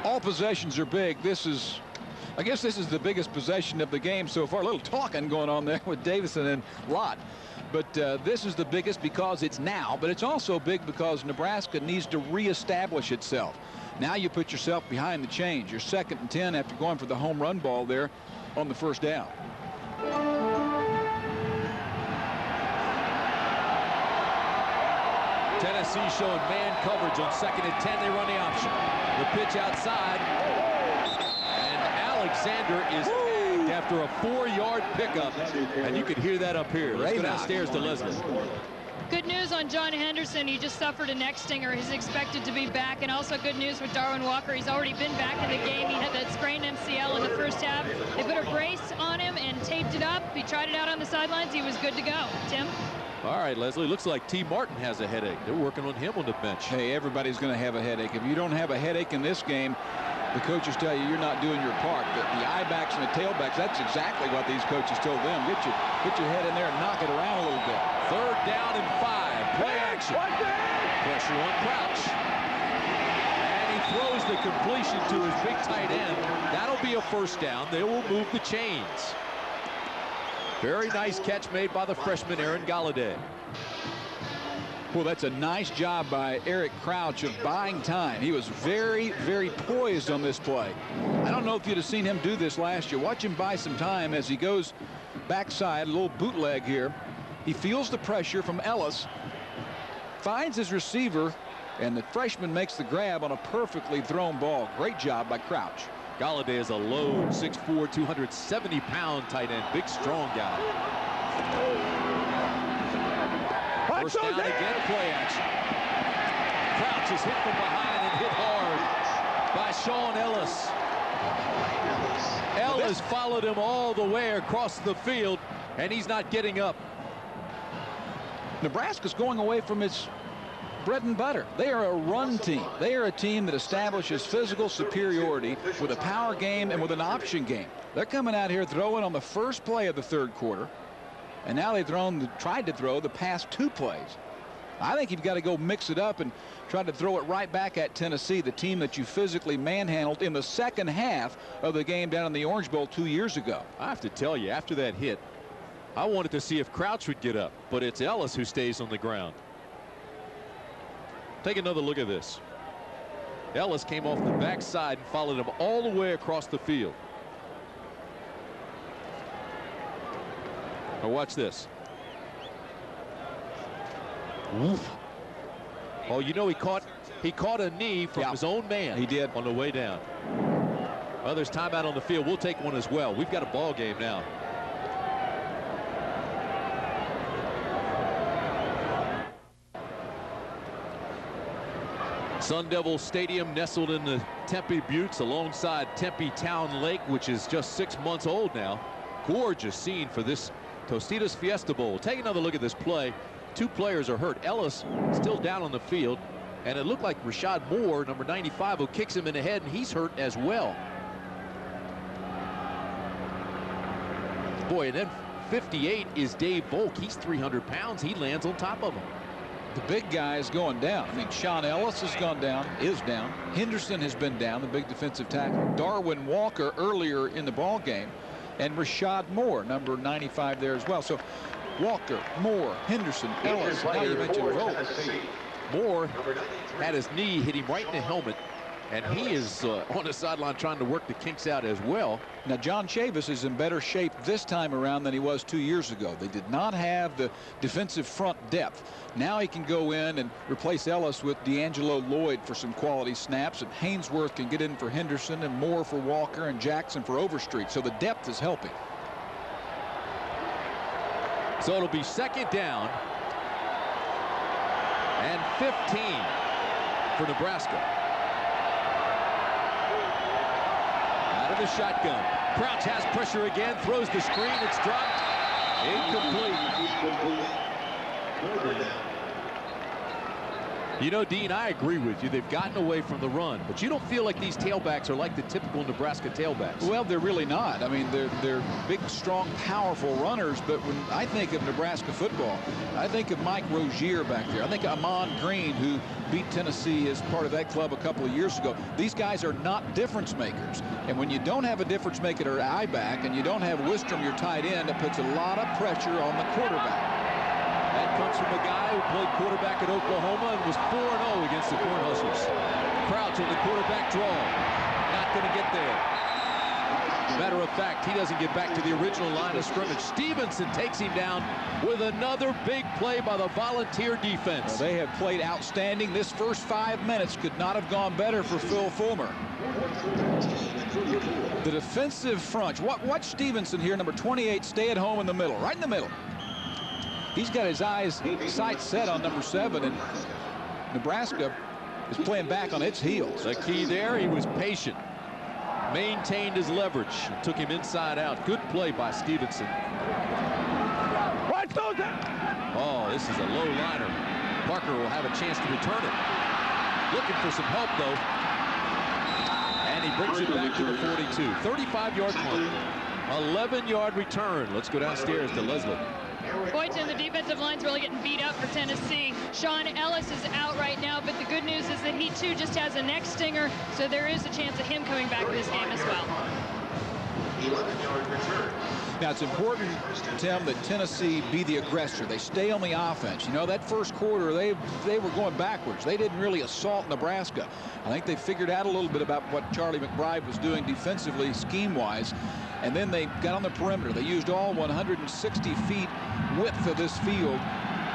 All possessions are big. I guess this is the biggest possession of the game so far. A little talking going on there with Davison and Lott. But this is the biggest because it's now, but it's also big because Nebraska needs to reestablish itself. Now you put yourself behind the chains. You're 2nd and 10 after going for the home run ball there on the first down. Tennessee showing man coverage on 2nd and 10. They run the option. The pitch outside. And Alexander is tagged after a 4-yard pickup. And you can hear that up here. Let's go downstairs to Leslie. Good news on John Henderson. He just suffered a neck stinger. He's expected to be back. And also good news with Darwin Walker. He's already been back in the game. He had that sprained MCL in the first half. They put a brace on him and taped it up. He tried it out on the sidelines. He was good to go. Tim? All right, Leslie, looks like T. Martin has a headache. They're working on him on the bench. Hey, everybody's going to have a headache. If you don't have a headache in this game, the coaches tell you you're not doing your part. The I-backs and the tailbacks, that's exactly what these coaches told them. Get your head in there and knock it around a little bit. 3rd down and 5. Play action. Pressure on Crouch. And he throws the completion to his big tight end. That'll be a 1st down. They will move the chains. Very nice catch made by the freshman Aaron Galladay. Well, that's a nice job by Eric Crouch of buying time. He was very, very poised on this play. I don't know if you'd have seen him do this last year. Watch him buy some time as he goes backside, a little bootleg here. He feels the pressure from Ellis, finds his receiver, and the freshman makes the grab on a perfectly thrown ball. Great job by Crouch. Galladay is a low 6'4", 270-pound tight end. Big, strong guy. 1st down again, play action. Crouch is hit from behind and hit hard by Sean Ellis. Ellis followed him all the way across the field, and he's not getting up. Nebraska's going away from its bread and butter. They are a run team. They are a team that establishes physical superiority with a power game and with an option game. They're coming out here throwing on the first play of the 3rd quarter, and now they've tried to throw the past 2 plays. I think you've got to go mix it up and try to throw it right back at Tennessee, the team that you physically manhandled in the 2nd half of the game down in the Orange Bowl 2 years ago. I have to tell you, after that hit, I wanted to see if Crouch would get up, but it's Ellis who stays on the ground. Take another look at this. Ellis came off the backside and followed him all the way across the field. Now watch this. Oof. Oh, you know, he caught a knee from his own man. He did. On the way down. Well, there's timeout on the field. We'll take one as well. We've got a ball game now. Sun Devil Stadium nestled in the Tempe Buttes alongside Tempe Town Lake, which is just 6 months old now. Gorgeous scene for this Tostitos Fiesta Bowl. Take another look at this play. 2 players are hurt. Ellis still down on the field, and it looked like Rashad Moore, number 95, who kicks him in the head, and he's hurt as well. Boy, and then 58 is Dave Volk. He's 300 pounds. He lands on top of him. The big guy is going down. I mean, Sean Ellis has gone down, is down. Henderson has been down, the big defensive tackle. Darwin Walker earlier in the ball game, and Rashad Moore, number 95, there as well. So Walker, Moore, Henderson, Ellis. Now you mentioned Volk. Moore had his knee hit him right in the helmet, and he is on the sideline trying to work the kinks out as well. Now, John Chavis is in better shape this time around than he was 2 years ago. They did not have the defensive front depth. Now he can go in and replace Ellis with D'Angelo Lloyd for some quality snaps, and Hainsworth can get in for Henderson, and Moore for Walker, and Jackson for Overstreet. So the depth is helping. So it'll be 2nd down and 15 for Nebraska. Out of the shotgun. Crouch has pressure again, throws the screen, it's dropped. Incomplete. You know, Dean, I agree with you. They've gotten away from the run, but you don't feel like these tailbacks are like the typical Nebraska tailbacks. Well, they're really not. I mean, they're big, strong, powerful runners, but when I think of Nebraska football, I think of Mike Rozier back there. I think of Amon Green, who beat Tennessee as part of that club a couple of years ago. These guys are not difference makers. And when you don't have a difference maker or I-back, and you don't have Wistrom, your tight end, it puts a lot of pressure on the quarterback. That comes from a guy who played quarterback at Oklahoma and was 4-0 against the Cornhuskers. Crouch on the quarterback draw. Not going to get there. Matter of fact, he doesn't get back to the original line of scrimmage. Stevenson takes him down with another big play by the Volunteer defense. Well, they have played outstanding. This first 5 minutes could not have gone better for Phil Fulmer. The defensive front. Watch Stevenson here, number 28, stay at home in the middle, right in the middle. he's got his sights set on number 7, and Nebraska is playing back on its heels. The key there, he was patient, maintained his leverage, and took him inside out. Good play by Stevenson. Oh, this is a low liner. Parker will have a chance to return it. Looking for some help, though. And he brings it back to the 42. 35-yard punt. 11-yard return. Let's go downstairs to Leslie. Boynton, the defensive line's really getting beat up for Tennessee. Sean Ellis is out right now, but the good news is that he too just has a neck stinger, so there is a chance of him coming back to this game as well. 11-yard return. Now, it's important, Tim, that Tennessee be the aggressor. They stay on the offense. You know, that first quarter, they were going backwards. They didn't really assault Nebraska. I think they figured out a little bit about what Charlie McBride was doing defensively, scheme-wise, and then they got on the perimeter. They used all 160 feet width of this field,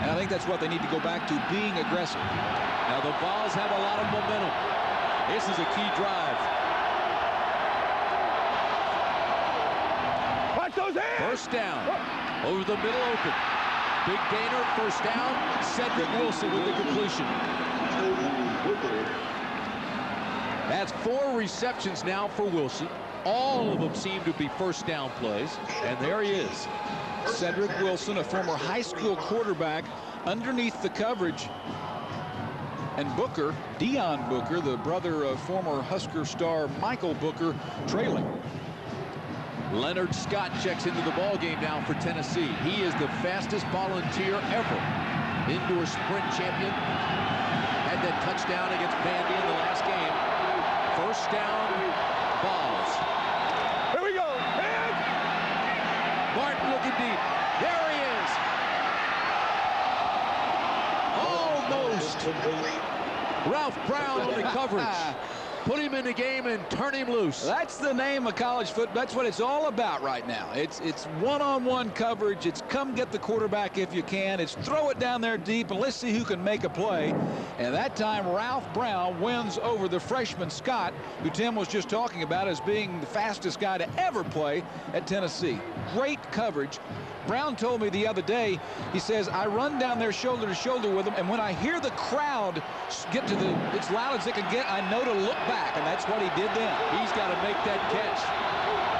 and I think that's what they need to go back to, being aggressive. Now, the Vols have a lot of momentum. This is a key drive. First down. Over the middle, open. Big gainer, first down. Cedric Wilson with the completion. That's 4 receptions now for Wilson. All of them seem to be first down plays. And there he is. Cedric Wilson, a former high school quarterback, underneath the coverage. And Booker, Deion Booker, the brother of former Husker star Michael Booker, trailing. Leonard Scott checks into the ball game now for Tennessee. He is the fastest volunteer ever. Indoor sprint champion. Had that touchdown against Vandy in the last game. First down, Vols. Here we go. Martin looking deep. There he is. Almost. Ralph Brown on the coverage. Put him in the game and turn him loose. That's the name of college football. That's what it's all about right now. It's one-on-one coverage. It's come get the quarterback if you can. It's throw it down there deep and let's see who can make a play. And that time Ralph Brown wins over the freshman Scott, who Tim was just talking about as being the fastest guy to ever play at Tennessee. Great coverage. Brown told me the other day, he says, I run down there shoulder to shoulder with them, and when I hear the crowd get to as loud as it can get, I know to look back, and that's what he did then. He's got to make that catch.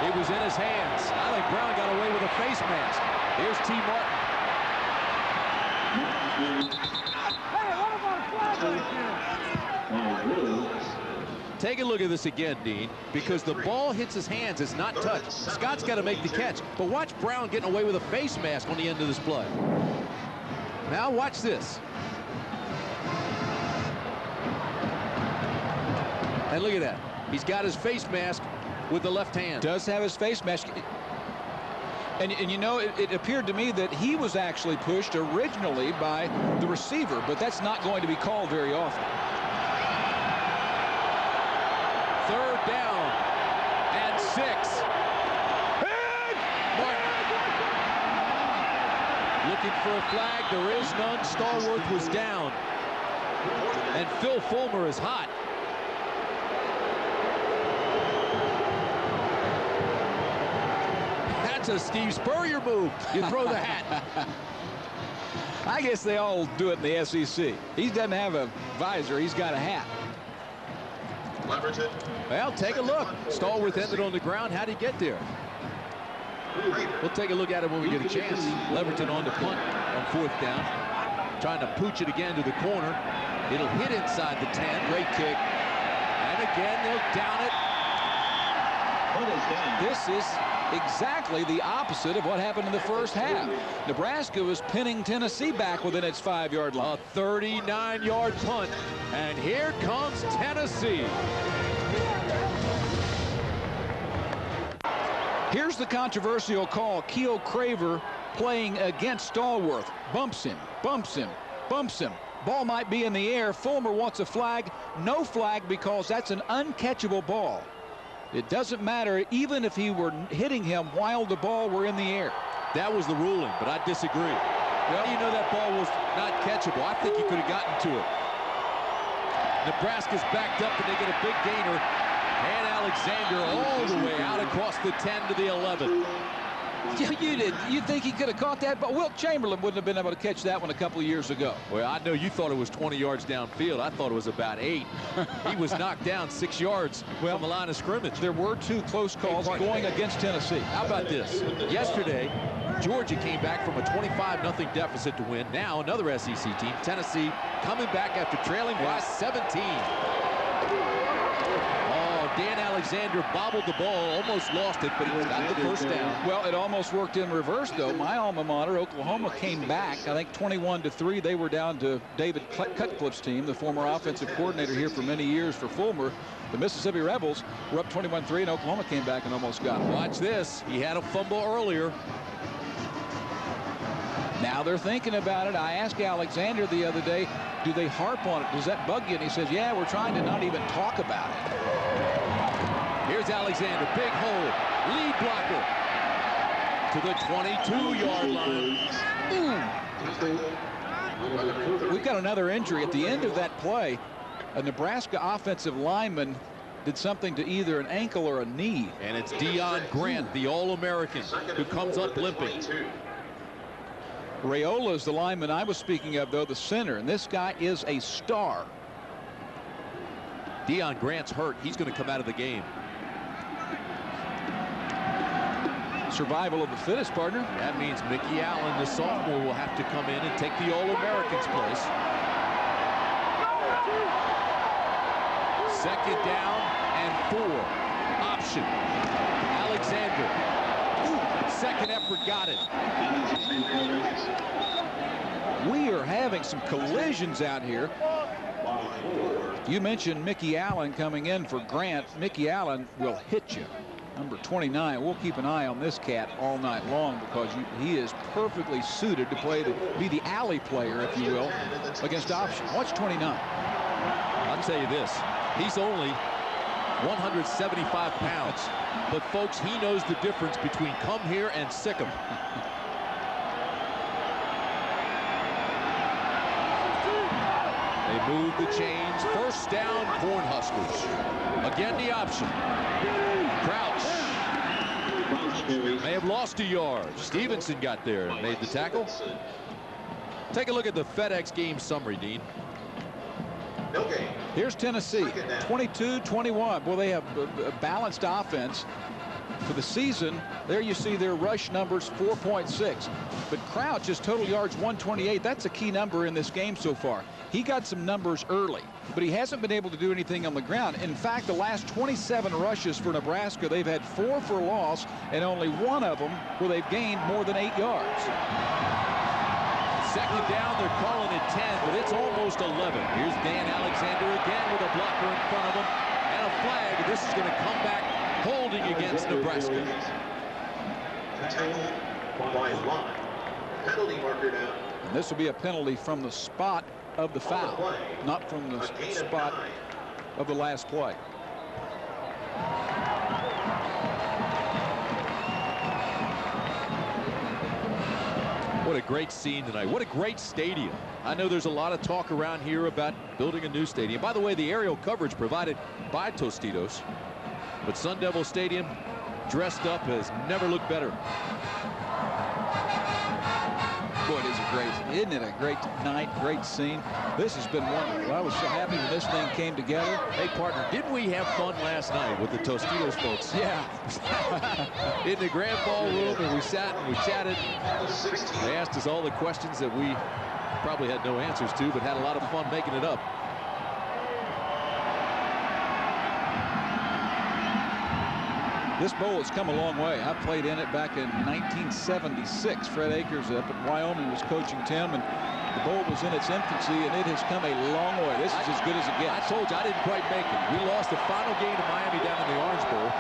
It was in his hands. I think Brown got away with a face mask. Here's T. Martin. Take a look at this again, Dean, because the ball hits his hands. It's not touched. Scott's got to make the catch. But watch Brown getting away with a face mask on the end of this play. Now watch this. And look at that. He's got his face mask with the left hand. Does have his face mask. And you know, it appeared to me that he was actually pushed originally by the receiver, but that's not going to be called very often. Third down and 6. Martin looking for a flag. There is none. Stallworth was down. And Phil Fulmer is hot. That's a Steve Spurrier move. You throw the hat. I guess they all do it in the SEC. He doesn't have a visor. He's got a hat. Well, take a look. Stallworth ended on the ground. How'd he get there? We'll take a look at it when we get a chance. Leverton on the punt on 4th down. Trying to pooch it again to the corner. It'll hit inside the 10. Great kick. And again, they'll down it. This is exactly the opposite of what happened in the first half. Nebraska was pinning Tennessee back within its 5-yard line. A 39-yard punt. And here comes Tennessee. Here's the controversial call. Keo Craver playing against Stallworth. Bumps him, bumps him, bumps him. Ball might be in the air. Fulmer wants a flag. No flag because that's an uncatchable ball. It doesn't matter even if he were hitting him while the ball were in the air. That was the ruling, but I disagree. How do you know that ball was not catchable? I think he could have gotten to it. Nebraska's backed up and they get a big gainer. And Alexander all the way out across the 10 to the 11. You think he could have caught that? But Wilt Chamberlain wouldn't have been able to catch that one a couple of years ago. Well, I know you thought it was 20 yards downfield. I thought it was about 8. He was knocked down 6 yards from the line of scrimmage. There were 2 close calls going against Tennessee. How about this? Yesterday, Georgia came back from a 25-0 deficit to win. Now another SEC team, Tennessee, coming back after trailing by 17. Dan Alexander bobbled the ball, almost lost it, but he got the first down. Well, it almost worked in reverse, though. My alma mater, Oklahoma, came back, I think 21-3. They were down to David Cutcliffe's team, the former offensive coordinator here for many years for Fulmer. The Mississippi Rebels were up 21-3, and Oklahoma came back and almost got it. Watch this. He had a fumble earlier. Now they're thinking about it. I asked Alexander the other day, do they harp on it? Does that bug you? And he says, yeah, we're trying to not even talk about it. Here's Alexander, big hole, lead blocker to the 22-yard line. We've got another injury. At the end of that play, a Nebraska offensive lineman did something to either an ankle or a knee. And it's Deion Grant, the All-American, who comes up limping. Rayola is the lineman I was speaking of, though, the center, and this guy is a star. Deion Grant's hurt. He's going to come out of the game. Survival of the fittest, partner. That means Mickey Allen, the sophomore, will have to come in and take the All-American's place. Second down and 4. Option. Alexander. Second effort, got it. We are having some collisions out here. You mentioned Mickey Allen coming in for Grant. Mickey Allen will hit you. Number 29. We'll keep an eye on this cat all night long because he is perfectly suited to be the alley player, if you will, against option. Watch 29. I'll tell you this. He's only 175 pounds. But, folks, he knows the difference between come here and sick 'em. They move the chains. First down, Cornhuskers. Again, the option. Crouch. May have lost a yard. Stevenson got there and made the tackle. Take a look at the FedEx game summary, Dean. Here's Tennessee, 22-21. Well, they have a balanced offense. For the season, there you see their rush numbers, 4.6. But Crouch is total yards 128. That's a key number in this game so far. He got some numbers early, but he hasn't been able to do anything on the ground. In fact, the last 27 rushes for Nebraska, they've had 4 for loss, and only 1 of them where they've gained more than 8 yards. Second down, they're calling it 10, but it's almost 11. Here's Dan Alexander again with a blocker in front of him and a flag. This is going to come back holding against Nebraska. Penalty marker down. And this will be a penalty from the spot of the foul, not from the spot of the last play. What a great scene tonight. What a great stadium. I know there's a lot of talk around here about building a new stadium. By the way, the aerial coverage provided by Tostitos. But Sun Devil Stadium, dressed up, has never looked better. Boy, isn't it a great night, great scene? This has been wonderful. I was so happy when this thing came together. Hey, partner, didn't we have fun last night with the Tostitos folks? Yeah. In the grand ballroom, and we sat and we chatted. They asked us all the questions that we probably had no answers to, but had a lot of fun making it up. This bowl has come a long way. I played in it back in 1976. Fred Akers up at Wyoming was coaching Tim, and the bowl was in its infancy, and it has come a long way. This is as good as it gets. I told you I didn't quite make it. We lost the final game to Miami down in the Orange Bowl.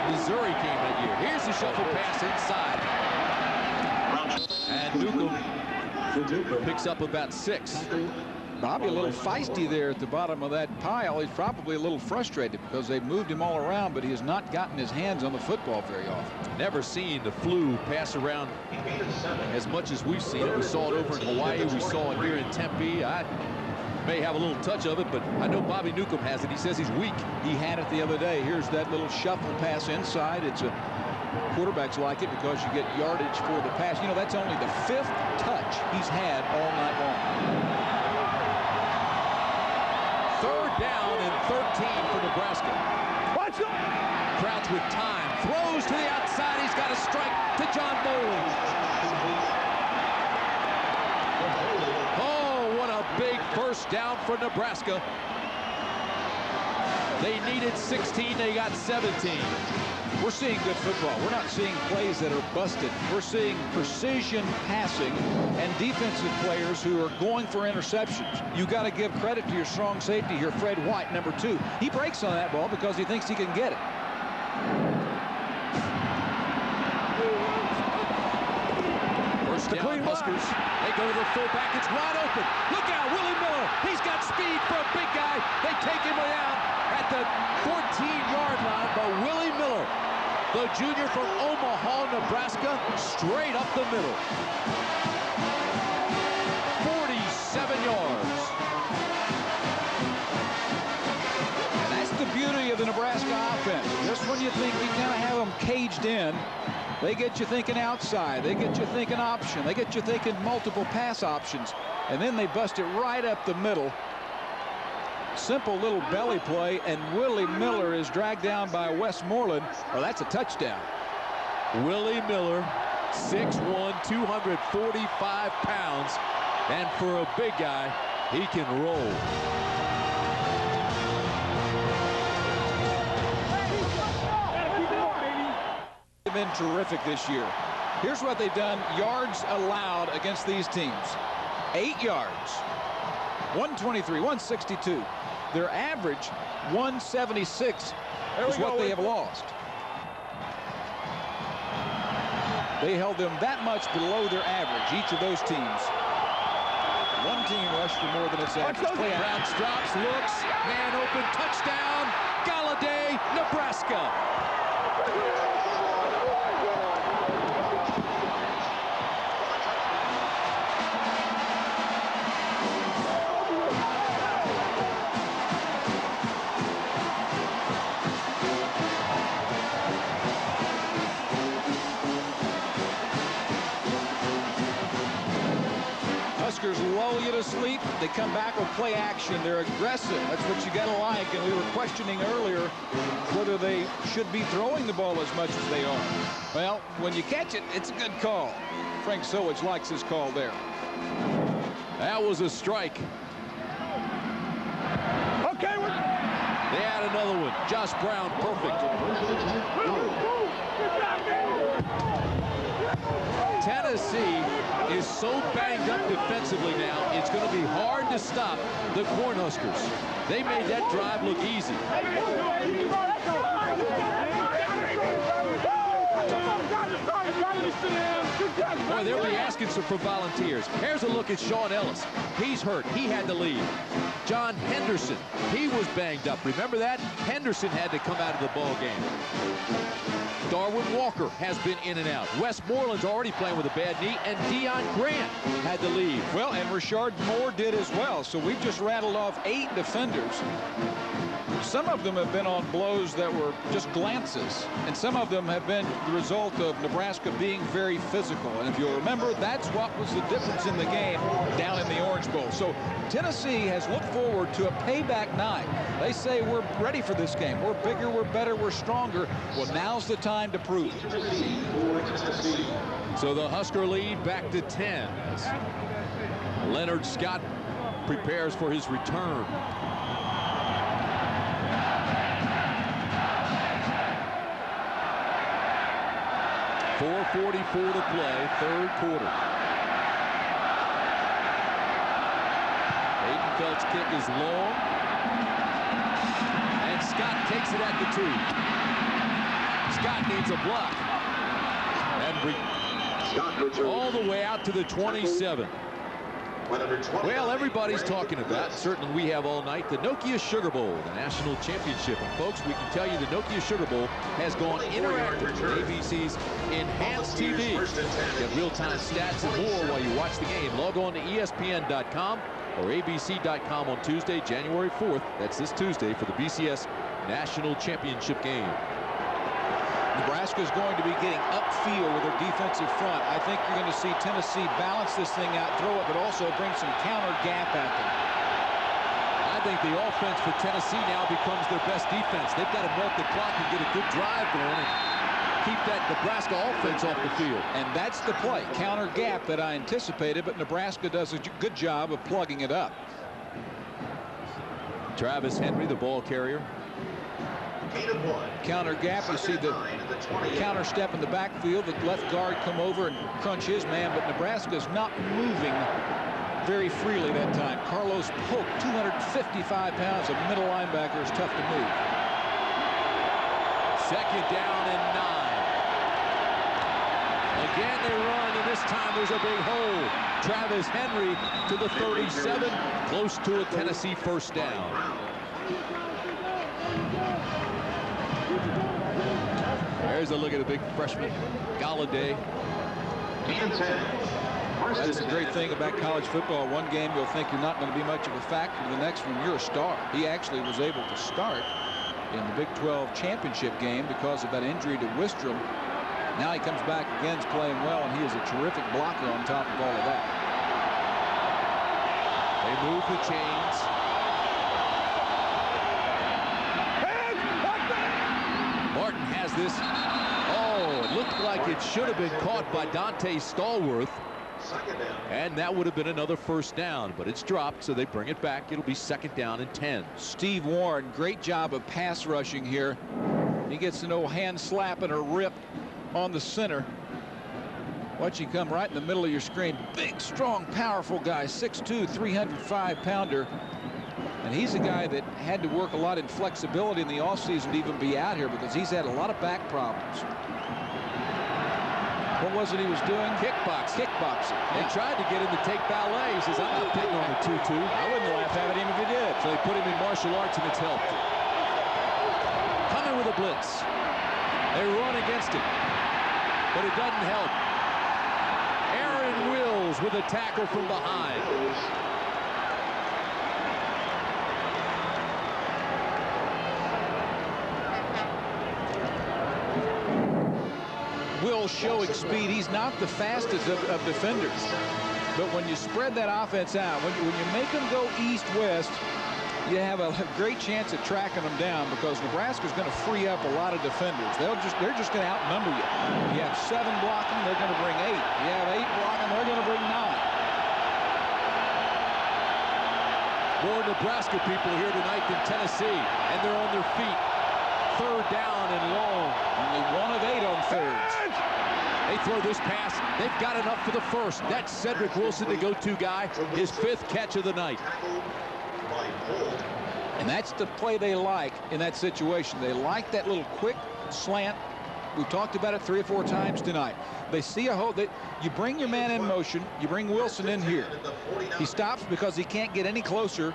Missouri came that year. Here's the shuffle pass inside. And Newcomb picks up about 6. Bobby a little feisty there at the bottom of that pile. He's probably a little frustrated because they've moved him all around, but he has not gotten his hands on the football very often. Never seen the flu pass around as much as we've seen it. We saw it over in Hawaii. We saw it here in Tempe. I may have a little touch of it, but I know Bobby Newcomb has it. He says he's weak. He had it the other day. Here's that little shuffle pass inside. It's a Quarterbacks like it because you get yardage for the pass. You know, that's only the 5th touch he's had all night long. 3rd down and 13 for Nebraska. Watch it! Crouch with time. Throws to the outside. He's got a strike to John Bowling. Oh, what a big first down for Nebraska. They needed 16. They got 17. We're seeing good football. We're not seeing plays that are busted. We're seeing precision passing and defensive players who are going for interceptions. You got to give credit to your strong safety here, Fred White, number 2. He breaks on that ball because he thinks he can get it. First down, Huskers. They go to the fullback. It's wide open. Look out, Willie Miller. He's got speed for a big guy. They take him down at the 14-yard line, but Willie Miller, the junior from Omaha, Nebraska, straight up the middle. 47 yards. And that's the beauty of the Nebraska offense. Just when you think you kind of have them caged in, they get you thinking outside. They get you thinking option. They get you thinking multiple pass options. And then they bust it right up the middle. Simple little belly play, and Willie Miller is dragged down by Westmoreland. Oh, that's a touchdown. Willie Miller, 6'1", 245 pounds. And for a big guy, he can roll. They've been terrific this year. Here's what they've done. Yards allowed against these teams. 8 yards. 123, 162. Their average, 176, is what they have lost. They held them that much below their average, each of those teams. One team rushed for more than its average. Brown drops, looks, man open, touchdown, Galladay, Nebraska. Huskers lull you to sleep. They come back with play action. They're aggressive. That's what you got to like. And we were questioning earlier whether they should be throwing the ball as much as they are. Well, when you catch it, it's a good call. Frank Sowich likes his call there. That was a strike. Okay, they add another one. Josh Brown, perfect. Tennessee is so banged up defensively now, it's going to be hard to stop the Cornhuskers. They made that drive look easy. Boy, they'll be asking for volunteers. Here's a look at Sean Ellis. He's hurt. He had to leave. John Henderson, he was banged up. Remember that? Henderson had to come out of the ball game. Darwin Walker has been in and out. Westmoreland's already playing with a bad knee, and Deion Grant had to leave. Well, and Rashard Moore did as well. So we've just rattled off 8 defenders. Some of them have been on blows that were just glances, and some of them have been the result of Nebraska being very physical. And if you'll remember, that's what was the difference in the game down in the Orange Bowl. So Tennessee has looked forward to a payback night. They say we're ready for this game. We're bigger, we're better, we're stronger. Well, now's the time to prove it. So the Husker lead back to 10. Leonard Scott prepares for his return. 4:44 to play, third quarter. Aidenfeld's kick is long, and Scott takes it at the 2. Scott needs a block, and all the way out to the 27. Well, everybody's talking about, certainly we have all night, the Nokia Sugar Bowl, the national championship. And folks, we can tell you the Nokia Sugar Bowl has gone interactive with ABC's Enhanced TV. Get real-time stats and more while you watch the game. Log on to ESPN.com or ABC.com on Tuesday, January 4th. That's this Tuesday for the BCS National Championship game. Nebraska is going to be getting upfield with their defensive front. I think you're going to see Tennessee balance this thing out, throw it, but also bring some counter gap at them. I think the offense for Tennessee now becomes their best defense. They've got to milk the clock and get a good drive going and keep that Nebraska offense off the field. And that's the play, counter gap, that I anticipated, but Nebraska does a good job of plugging it up. Travis Henry, the ball carrier. Counter gap, you see the counter step in the backfield, the left guard come over and crunch his man, but Nebraska's not moving very freely that time. Carlos Polk, 255 pounds, a middle linebacker, is tough to move. Second down and 9. Again they run, and this time there's a big hole. Travis Henry to the 37, close to a Tennessee first down. There's a look at a big freshman, Galladay. That's the great thing about college football. One game you'll think you're not going to be much of a factor. The next one you're a star. He actually was able to start in the Big 12 championship game because of that injury to Wistrom. Now he comes back again, is playing well, and he is a terrific blocker on top of all of that. They move the chains. Martin has this. Oh, it looked like it should have been caught by Dante Stallworth. And that would have been another first down, but it's dropped, so they bring it back. It'll be second down and 10. Steve Warren, great job of pass rushing here. He gets an old hand slap and a rip on the center. Watch him come right in the middle of your screen. Big, strong, powerful guy, 6'2", 305-pounder. And he's a guy that had to work a lot in flexibility in the offseason to even be out here because he's had a lot of back problems. What was it he was doing? Kickboxing. They Yeah. tried to get him to take ballet. He says, I'm not taking on the 2-2. I wouldn't laugh at him if he did. So they put him in martial arts, and it's helped. Coming with a blitz. They run against it, but it doesn't help. Aaron Wills with a tackle from behind. Will showing speed. He's not the fastest of defenders. But when you spread that offense out, when you make them go east-west, you have a great chance at tracking them down because Nebraska's going to free up a lot of defenders. They're just going to outnumber you. You have 7 blocking, they're going to bring 8. You have 8 blocking, they're going to bring 9. More Nebraska people here tonight than Tennessee, and they're on their feet. Third down and long. Only 1 of 8 on thirds. They throw this pass. They've got enough for the first. That's Cedric Wilson, the go-to guy. His 5th catch of the night. And that's the play they like in that situation. They like that little quick slant. We've talked about it 3 or 4 times tonight. They see a hole that you bring your man in motion. You bring Wilson in here. He stops because he can't get any closer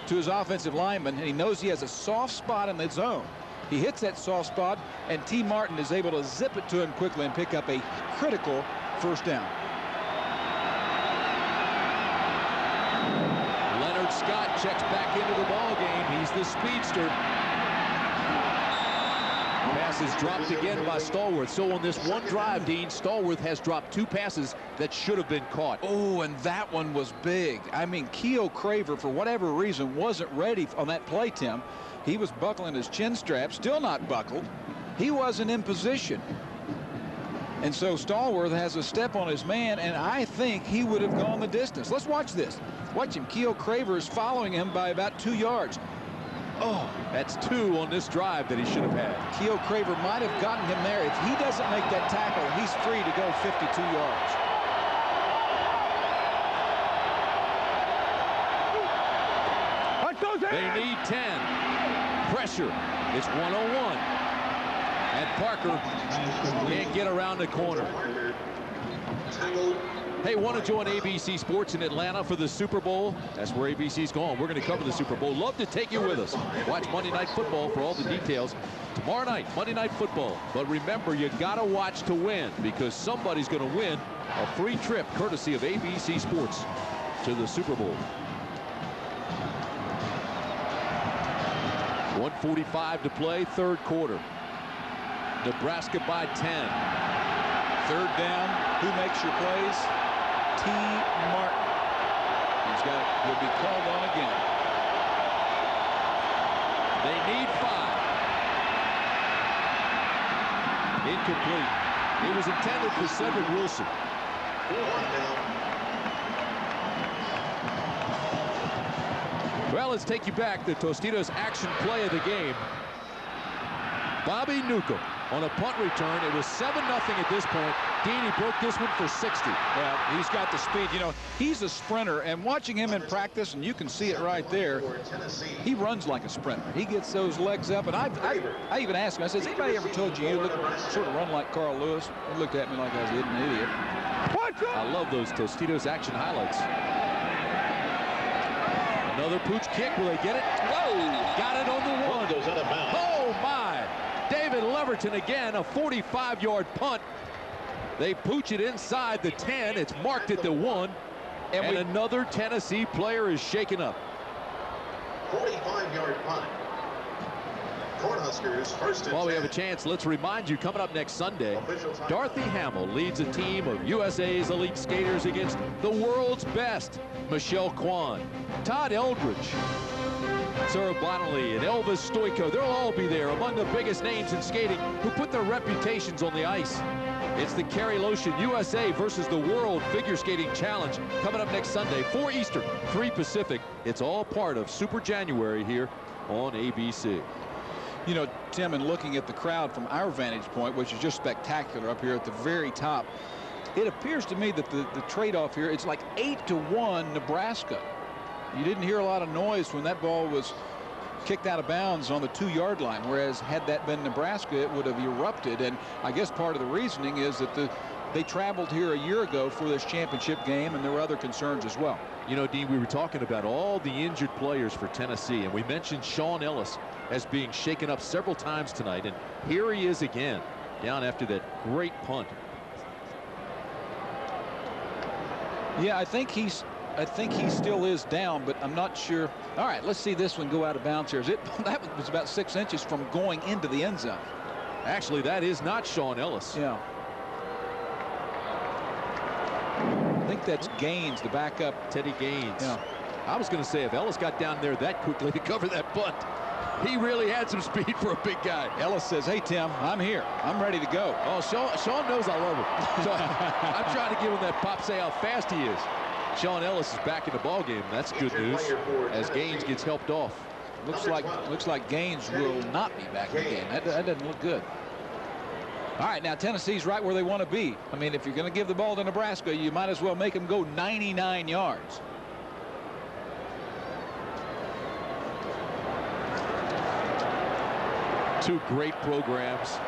to his offensive lineman, and he knows he has a soft spot in the zone. He hits that soft spot, and T. Martin is able to zip it to him quickly and pick up a critical first down. Leonard Scott checks back into the ball game. He's the speedster. Pass is dropped again by Stallworth. So on this one drive, Dean, Stallworth has dropped 2 passes that should have been caught. Oh, and that one was big. I mean, Keo Craver, for whatever reason, wasn't ready on that play, Tim. He was buckling his chin strap, still not buckled. He wasn't in position. And so Stallworth has a step on his man, and I think he would have gone the distance. Let's watch this. Watch him. Keo Craver is following him by about 2 yards. Oh, that's 2 on this drive that he should have had. Keo Craver might have gotten him there. If he doesn't make that tackle, he's free to go 52 yards. They need 10. Pressure. It's 101. And Parker can't get around the corner. Hey, want to join ABC Sports in Atlanta for the Super Bowl? That's where ABC's going. We're going to cover the Super Bowl. Love to take you with us. Watch Monday Night Football for all the details. Tomorrow night, Monday Night Football. But remember, you got to watch to win because somebody's going to win a free trip courtesy of ABC Sports to the Super Bowl. 1:45 to play, third quarter. Nebraska by 10. Third down. Who makes your plays? T. Martin. He'll be called on again. They need 5. Incomplete. It was intended for Cedric Wilson. Well, let's take you back to Tostitos' action play of the game. Bobby Newcomb on a punt return. It was 7-0 at this point. Dean, he broke this one for 60. Yeah, he's got the speed. You know, he's a sprinter, and watching him in practice, and you can see it right there, he runs like a sprinter. He gets those legs up, and I even asked him, I said, has anybody ever told you look, sort of run like Carl Lewis? He looked at me like I was an idiot. I love those Tostitos action highlights. Another pooch kick. Will they get it? Whoa! Got it on the 1. Oh, my! David Leverton again, a 45-yard punt. They pooch it inside the 10. It's marked at the 1. And another Tennessee player is shaken up. 45-yard punt. Cornhuskers first and 10. While we have a chance, let's remind you, coming up next Sunday, Dorothy Hamill leads a team of USA's elite skaters against the world's best. Michelle Kwan, Todd Eldridge, Sarah Bonnelly, and Elvis Stoico. They'll all be there, among the biggest names in skating who put their reputations on the ice. It's the Kerry Lotion USA versus the World Figure Skating Challenge coming up next Sunday, 4 Eastern, 3 Pacific. It's all part of Super January here on ABC. You know, Tim, in looking at the crowd from our vantage point, which is just spectacular up here at the very top, it appears to me that the trade-off here, it's like 8-1 Nebraska. You didn't hear a lot of noise when that ball was kicked out of bounds on the 2-yard line, whereas had that been Nebraska, it would have erupted. And I guess part of the reasoning is that they traveled here a year ago for this championship game, and there were other concerns as well. You know, Dean, we were talking about all the injured players for Tennessee, and we mentioned Sean Ellis as being shaken up several times tonight, and here he is again, down after that great punt. Yeah, I think he still is down, but I'm not sure. All right, let's see this one go out of bounds here. That was about 6 inches from going into the end zone. Actually, that is not Sean Ellis. Yeah. I think that's Gaines, the backup. Teddy Gaines. Yeah. I was going to say, if Ellis got down there that quickly to cover that punt, he really had some speed for a big guy. Ellis says, hey, Tim, I'm here. I'm ready to go. Oh, Sean knows I love him. So I'm trying to give him that pop, say how fast he is. Sean Ellis is back in the ball game. That's good news as Gaines gets helped off. Looks like Gaines will not be back in the game. That doesn't look good. All right, now Tennessee's right where they want to be. I mean, if you're going to give the ball to Nebraska, you might as well make them go 99 yards. Two great programs,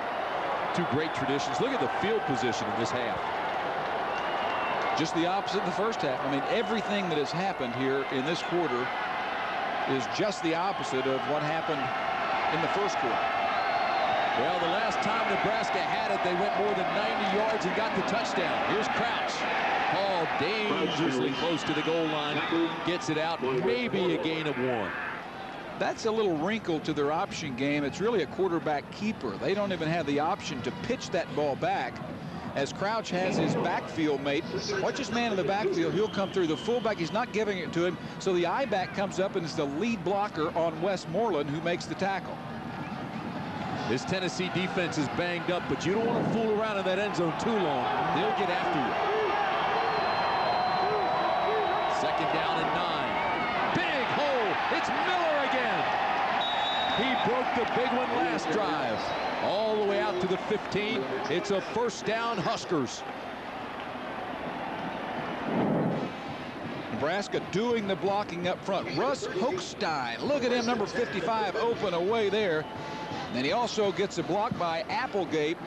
two great traditions. Look at the field position in this half. Just the opposite in the first half. I mean, everything that has happened here in this quarter is just the opposite of what happened in the first quarter. Well, the last time Nebraska had it, they went more than 90 yards and got the touchdown. Here's Crouch. Paul dangerously close to the goal line. Gets it out. Maybe a gain of 1. That's a little wrinkle to their option game. It's really a quarterback keeper. They don't even have the option to pitch that ball back. As Crouch has his backfield mate, watch this man in the backfield. He'll come through. The fullback, he's not giving it to him. So the I-back comes up and is the lead blocker on Westmoreland, who makes the tackle. This Tennessee defense is banged up, but you don't want to fool around in that end zone too long. They'll get after you. Second down and 9. Big hole. It's Miller again. He broke the big one last drive. All the way out to the 15. It's a first down, Huskers. Nebraska doing the blocking up front. Russ Hochstein, look at him, number 55, open away there. And he also gets a block by Applegate.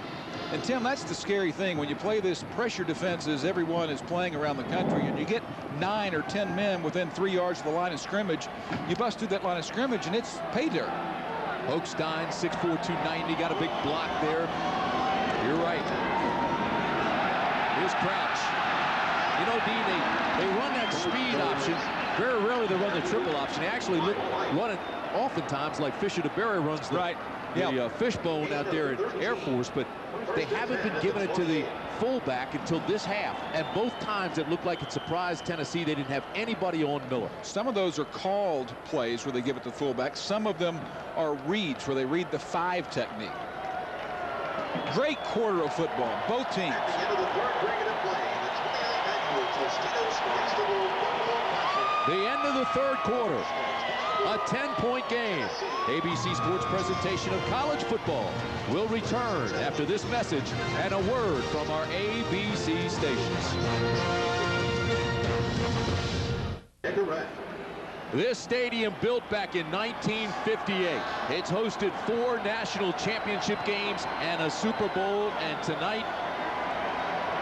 And Tim, that's the scary thing when you play this pressure defense as everyone is playing around the country, and you get 9 or 10 men within 3 yards of the line of scrimmage. You bust through that line of scrimmage and it's pay dirt. Hochstein, 6'4", 290, got a big block there. You're right. Here's Crouch. You know, Dean, they run that speed option. Very rarely they run the triple option. They actually run it oftentimes like Fisher to Berry runs the fishbone out there at Air Force, but they haven't been giving it to the fullback until this half. And both times it looked like it surprised Tennessee. They didn't have anybody on Miller. Some of those are called plays where they give it to the fullback. Some of them are reads where they read the 5 technique. Great quarter of football, both teams. The end of the third quarter. A 10-point game. ABC Sports presentation of college football will return after this message and a word from our ABC stations. This stadium built back in 1958. It's hosted 4 national championship games and a Super Bowl, and tonight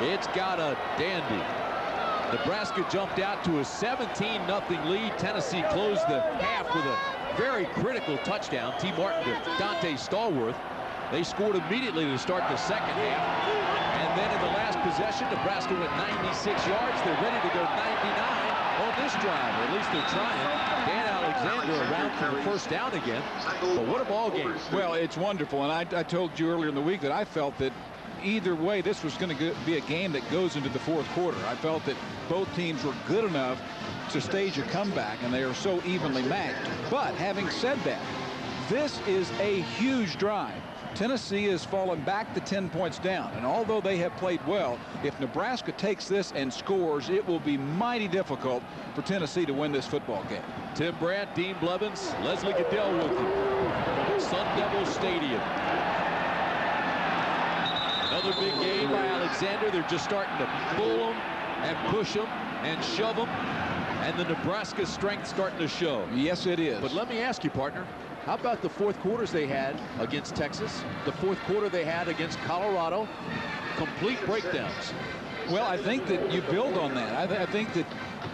it's got a dandy. Nebraska jumped out to a 17-0 lead. Tennessee closed the half with a very critical touchdown. T. Martin to Dante Stallworth. They scored immediately to start the second half. And then in the last possession, Nebraska went 96 yards. They're ready to go 99 on this drive. Or at least they're trying. Dan Alexander around for the first down again. But what a ball game. Well, it's wonderful. And I told you earlier in the week that I felt that either way, this was going to be a game that goes into the fourth quarter. I felt that both teams were good enough to stage a comeback, and they are so evenly matched. But having said that, this is a huge drive. Tennessee has fallen back to 10 points down, and although they have played well, if Nebraska takes this and scores, it will be mighty difficult for Tennessee to win this football game. Tim Brandt, Dean Blevins, Leslie Goodell with you. Sun Devil Stadium. Another big game by Alexander. They're just starting to pull them and push them and shove them. And the Nebraska strength starting to show. Yes, it is. But let me ask you, partner, how about the fourth quarters they had against Texas? The fourth quarter they had against Colorado? Complete breakdowns. Well, I think that you build on that. I think that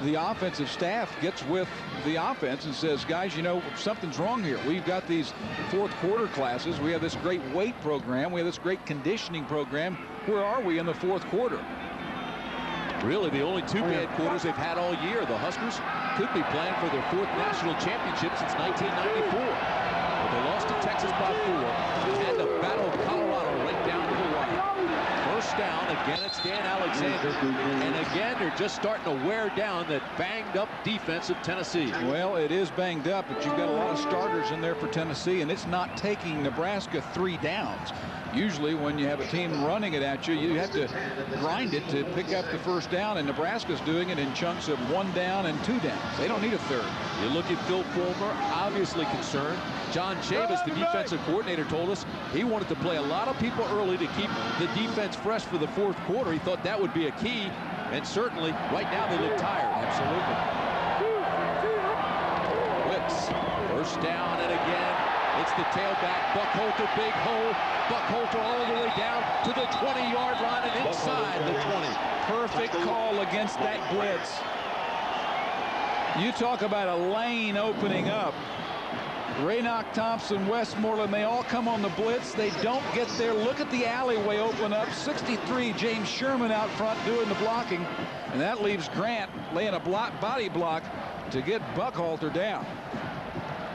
the offensive staff gets with the offense and says, guys, you know, something's wrong here. We've got these fourth quarter classes. We have this great weight program. We have this great conditioning program. Where are we in the fourth quarter? Really, the only 2 bad quarters they've had all year. The Huskers could be playing for their 4th national championship since 1994. But they lost to Texas by 4 and had to battle Colorado right down to the wire. First down, again, it's Dan Alexander. And again, they're just starting to wear down that banged-up defense of Tennessee. Well, it is banged up, but you've got a lot of starters in there for Tennessee, and it's not taking Nebraska 3 downs. Usually when you have a team running it at you, you have to grind it to pick up the first down, and Nebraska's doing it in chunks of 1 down and 2 downs. They don't need a third. You look at Phil Fulmer, obviously concerned. John Chavis, the defensive coordinator, told us he wanted to play a lot of people early to keep the defense fresh for the fourth quarter. He thought that would be a key, and certainly right now they look tired. Absolutely. Wicks, first down, and again, it's the tailback, Buckholter, big hole. Buckholter all the way down to the 20-yard line and inside the 20. Perfect call against that blitz. You talk about a lane opening up. Raynoch, Thompson, Westmoreland, they all come on the blitz. They don't get there. Look at the alleyway open up. 63, James Sherman out front doing the blocking. And that leaves Grant laying a body block to get Buckholter down.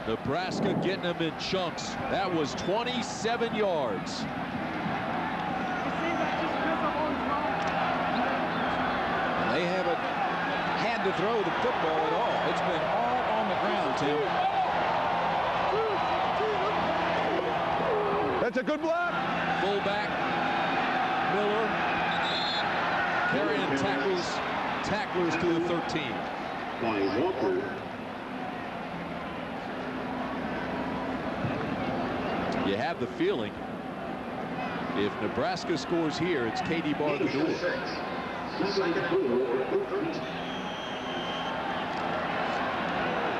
Nebraska getting them in chunks. That was 27 yards. They haven't had to throw the football at all. It's been all on the ground, Tim. That's a good block. Fullback, Miller, carrying tacklers to the 13. By Walker. You have the feeling if Nebraska scores here, it's Katie bar the door.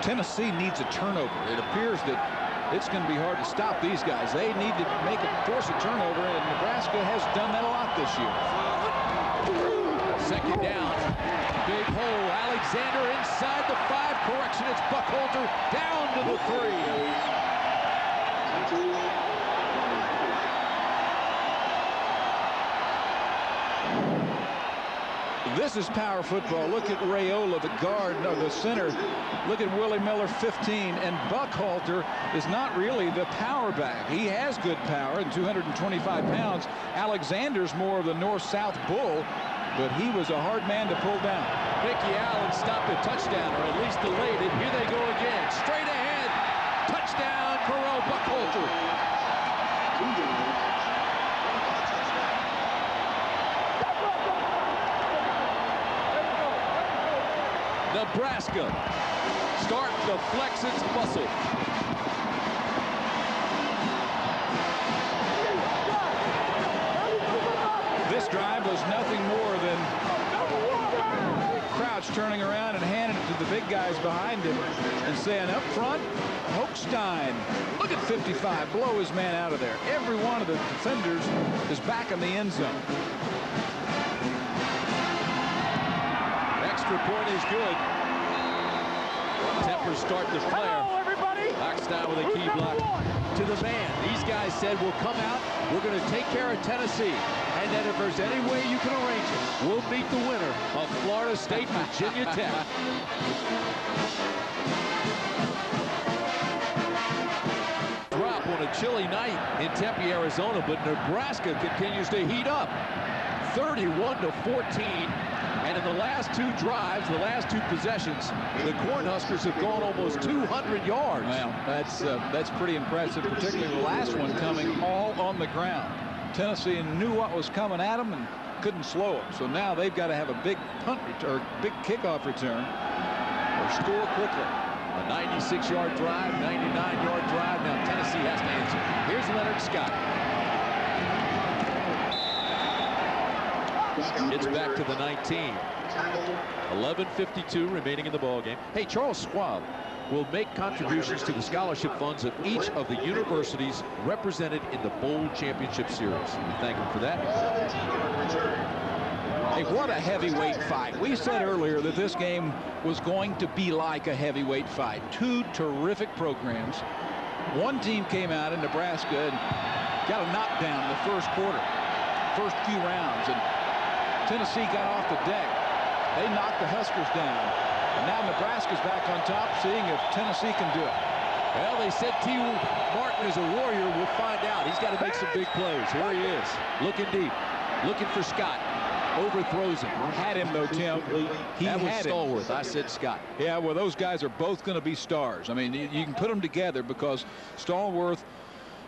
Tennessee needs a turnover. It appears that it's going to be hard to stop these guys. They need to force a turnover, and Nebraska has done that a lot this year. Second down, big hole. Alexander inside the 5. Correction, it's Buckholter down to the 3. This is power football. Look at Rayola, the guard, no, the center. Look at Willie Miller, 15. And Buckhalter is not really the power back. He has good power at 225 pounds. Alexander's more of the north-south bull, but he was a hard man to pull down. Mickey Allen stopped a touchdown, or at least delayed it. Here they go again. Straight ahead. Touchdown, Corral Buckhalter. Nebraska start to flex its muscle. This drive was nothing more than Crouch turning around and handing it to the big guys behind him and saying, up front, Hochstein, look at 55, blow his man out of there. Every one of the defenders is back in the end zone. Extra point is good. Tempe start to flare. Knocks down with a key block to the man. These guys said, we'll come out, we're going to take care of Tennessee, and then if there's any way you can arrange it, we'll beat the winner of Florida State, Virginia Tech. Drop on a chilly night in Tempe, Arizona, but Nebraska continues to heat up. 31-14. And in the last two drives, the last two possessions, the Cornhuskers have gone almost 200 yards. Well, that's pretty impressive, particularly the last one coming all on the ground. Tennessee knew what was coming at them and couldn't slow them. So now they've got to have a big punt or big kickoff return or score quickly. A 96-yard drive, 99-yard drive. Now Tennessee has to answer. Here's Leonard Scott. It's back to the 19. 11:52 remaining in the ball game. Hey, Charles Schwab will make contributions to the scholarship funds of each of the universities represented in the Bowl Championship Series. We thank him for that. Hey, what a heavyweight fight. We said earlier that this game was going to be like a heavyweight fight. Two terrific programs. One team came out in Nebraska and got a knockdown in the first quarter, first few rounds, and Tennessee got off the deck. They knocked the Huskers down. And now Nebraska's back on top, seeing if Tennessee can do it. Well, they said T. Martin is a warrior. We'll find out. He's got to make some big plays. Here he is, looking deep, looking for Scott. Overthrows him. Had him, though, Tim. That was Stallworth. I said Scott. Yeah, well, those guys are both going to be stars. I mean, you can put them together because Stallworth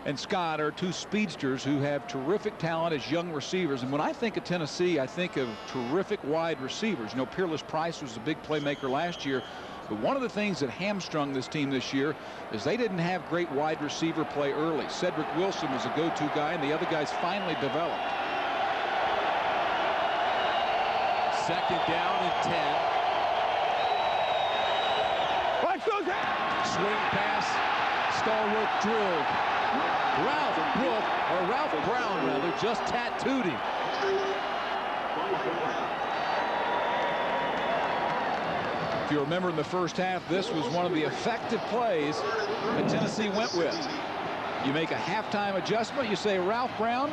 and Scott are two speedsters who have terrific talent as young receivers. And when I think of Tennessee, I think of terrific wide receivers. You know, Peerless Price was a big playmaker last year. But one of the things that hamstrung this team this year is they didn't have great wide receiver play early. Cedric Wilson was a go-to guy, and the other guys finally developed. Second down and 10. Swing pass. Stallworth drilled. Ralph Brown rather, just tattooed him. If you remember in the first half, this was one of the effective plays that Tennessee went with. You make a halftime adjustment, you say, Ralph Brown,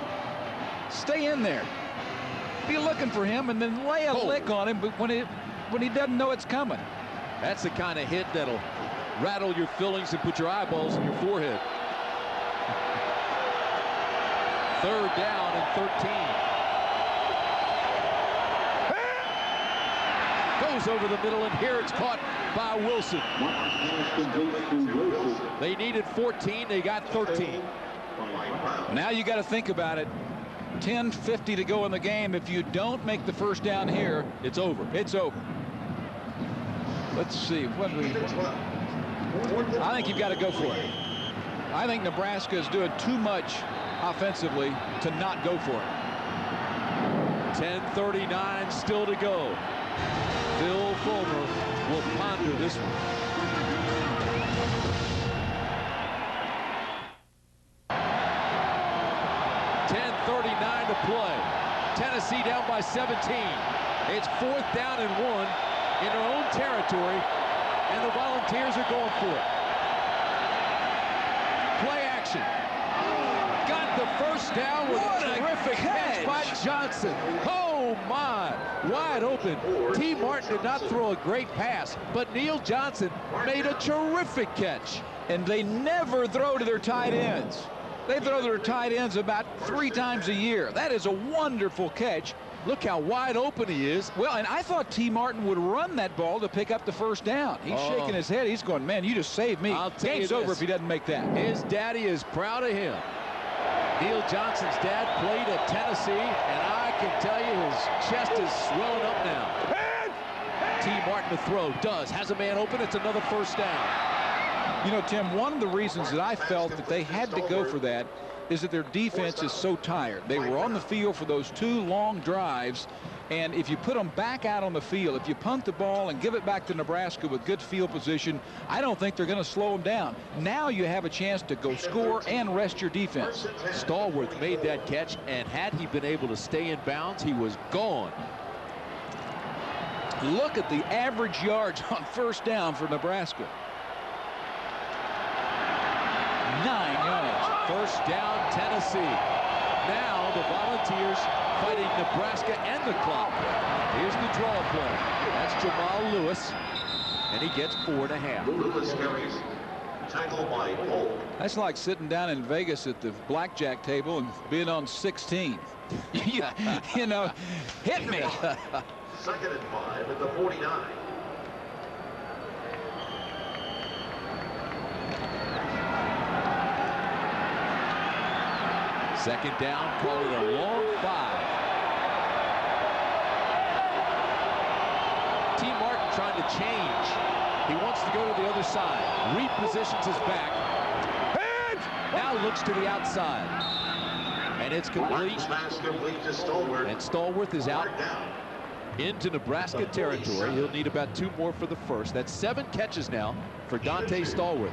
stay in there. Be looking for him and then lay a lick on him, but when he doesn't know it's coming. That's the kind of hit that'll rattle your fillings and put your eyeballs in your forehead. Third down and 13. Goes over the middle, and here it's caught by Wilson. They needed 14. They got 13. Now you got to think about it. 10:50 to go in the game. If you don't make the first down here, it's over. It's over. Let's see. I think you've got to go for it. I think Nebraska is doing too much offensively to not go for it. 10:39 still to go. Phil Fulmer will ponder this one. 10:39 to play. Tennessee down by 17. It's fourth down and 1 in their own territory, and the Volunteers are going for it. Play action. Got the first down with a terrific catch by Johnson. Oh, Oh, my. Wide open. T. Martin did not throw a great pass, but Neil Johnson made a terrific catch. And they never throw to their tight ends. They throw to their tight ends about 3 times a year. That is a wonderful catch. Look how wide open he is. Well, and I thought T. Martin would run that ball to pick up the first down. He's shaking his head. He's going, man, you just saved me. Game's over if he doesn't make that. His daddy is proud of him. Neil Johnson's dad played at Tennessee, and I can tell you his chest is swelling up now. T. Martin to throw. Has a man open. It's another first down. You know, Tim, one of the reasons that I felt that they had to go for that is that their defense is so tired. They were on the field for those 2 long drives, and if you put them back out on the field, if you punt the ball and give it back to Nebraska with good field position, I don't think they're going to slow them down. Now you have a chance to go score and rest your defense. Stallworth made that catch, and had he been able to stay in bounds, he was gone. Look at the average yards on first down for Nebraska. 9 yards. First down, Tennessee. Now the Volunteers fighting Nebraska and the clock. Here's the draw play. That's Jamal Lewis, and he gets 4.5. Lewis carries. Tackle by Polk. That's like sitting down in Vegas at the blackjack table and being on 16. you know, hit me. 2nd and 5 at the 49. Second down, call it a long 5. T. Martin trying to change. He wants to go to the other side. Repositions his back. Now looks to the outside. And it's complete. And Stallworth is out into Nebraska territory. He'll need about 2 more for the first. That's 7 catches now for Dante Stallworth.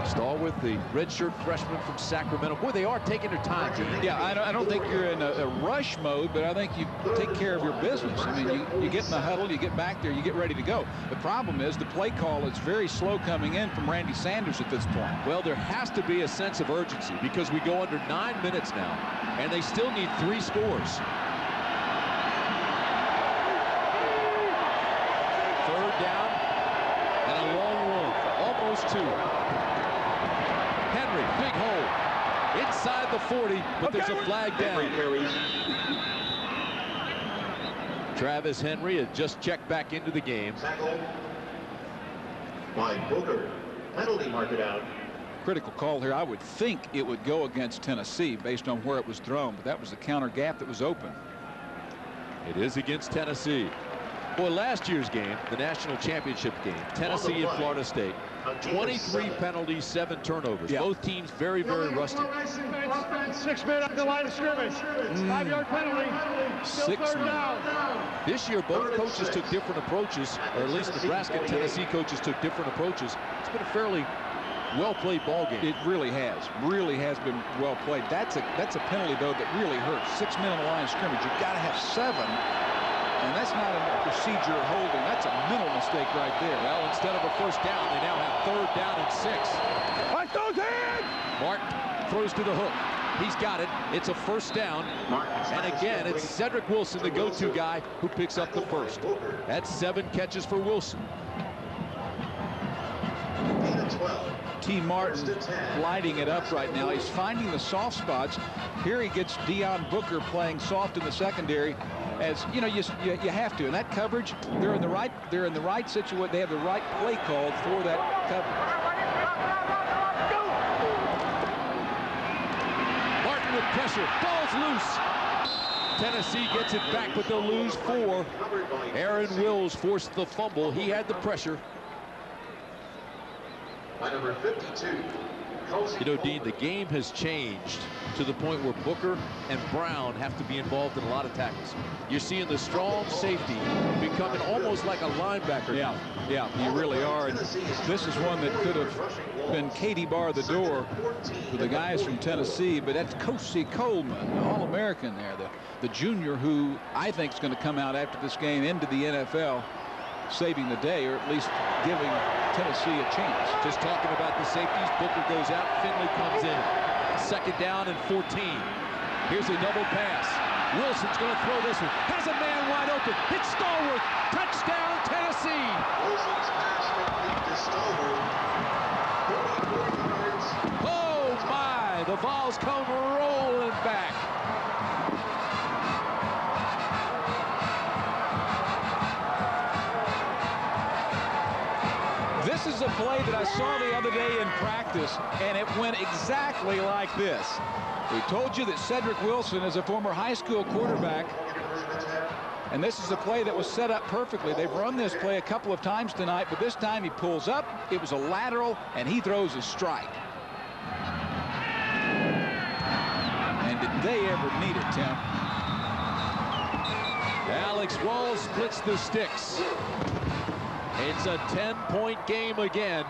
Stallworth, the redshirt freshman from Sacramento. Boy, they are taking their time. Yeah, I don't think you're in a rush mode, but I think you take care of your business. I mean, you get in the huddle, you get back there, you get ready to go. The problem is the play call is very slow coming in from Randy Sanders at this point. Well, there has to be a sense of urgency because we go under 9 minutes now, and they still need 3 scores. 3rd down and a long one, almost 2. Henry, big hole inside the 40, but there's a flag down. Travis Henry had just checked back into the game. Tackle by Booker. Penalty marked out. Critical call here. I would think it would go against Tennessee based on where it was thrown, but that was the counter gap that was open. It is against Tennessee. Boy, last year's game, the national championship game, Tennessee and Florida State, 23 penalties, 7 turnovers. Yeah. Both teams very, very rusty. 6 men up the line of scrimmage. 5-yard penalty. Still 6 3rd down. This year, both coaches took different approaches, or at least Nebraska and Tennessee coaches took different approaches. It's been a fairly well-played ball game. It really has been well played. That's a penalty, though, that really hurts. 6 men on the line of scrimmage. You've got to have 7. And that's not a procedure holding. That's a mental mistake right there. Well, instead of a first down, they now have 3rd down and 6. Watch those hands! Martin throws to the hook. He's got it. It's a first down. And again, it's Cedric Wilson, the go-to guy, who picks up the first. That's 7 catches for Wilson. T. Martin lighting it up right now. He's finding the soft spots. Here he gets Deion Booker playing soft in the secondary. As you know, you have to. In that coverage, they're in the right situation. They have the right play called for that coverage. Martin with pressure. Ball's loose. Tennessee gets it back, but they'll lose 4. Aaron Wills forced the fumble. He had the pressure. By number 52. You know, Dean, the game has changed to the point where Booker and Brown have to be involved in a lot of tackles. You're seeing the strong safety becoming almost like a linebacker. Yeah, you really are. And this is one that could have been Katie bar the door for the guys from Tennessee, but that's Coach C. Coleman, the All-American there, the junior who I think is going to come out after this game into the NFL, saving the day, or at least giving Tennessee a chance. Just talking about the safeties, Booker goes out, Finley comes in. 2nd down and 14. Here's a double pass. Wilson's going to throw this one. Has a man wide open. Hits Stallworth. Touchdown, Tennessee. Wilson's pass complete to Stallworth. 44 yards. Oh, my. The Vols come rolling back. This is a play that I saw the other day in practice, and it went exactly like this. We told you that Cedric Wilson is a former high school quarterback, and this is a play that was set up perfectly. They've run this play a couple of times tonight, but this time he pulls up. It was a lateral, and he throws a strike. And did they ever need it, Tim? Alex Walls splits the sticks. It's a 10-point game again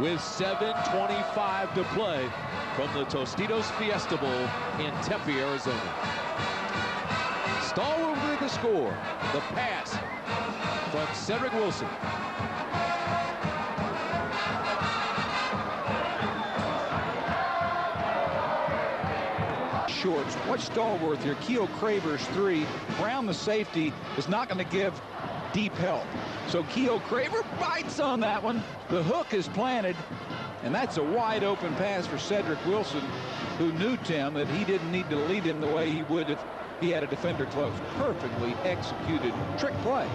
with 7:25 to play from the Tostitos Fiesta Bowl in Tempe, Arizona. Stallworth with the score. The pass from Cedric Wilson. Shorts. Watch Stallworth here. Keo Craver's 3. Brown, the safety, is not going to give deep help. So Keo Craver bites on that one. The hook is planted, and that's a wide open pass for Cedric Wilson, who knew, Tim, that he didn't need to lead him the way he would if he had a defender close. Perfectly executed trick play.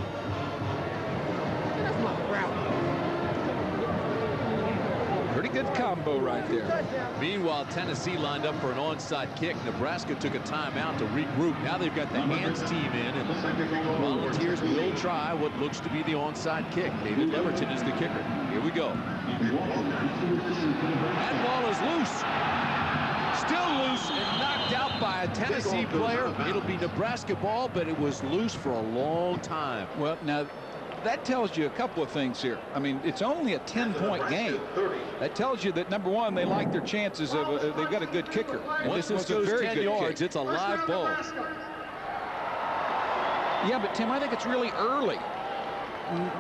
Pretty good combo right there. Meanwhile, Tennessee lined up for an onside kick. Nebraska took a timeout to regroup. Now they've got the hands team in, and Volunteers will try what looks to be the onside kick. David Leverton is the kicker. Here we go. That ball is loose. Still loose and knocked out by a Tennessee player. It'll be Nebraska ball, but it was loose for a long time. Well, now, that tells you a couple of things here. I mean, it's only a 10-point game. That tells you that, number one, they like their chances of they've got a good kicker. And once this goes 10 yards, it's a live ball. Yeah, but Tim, I think it's really early.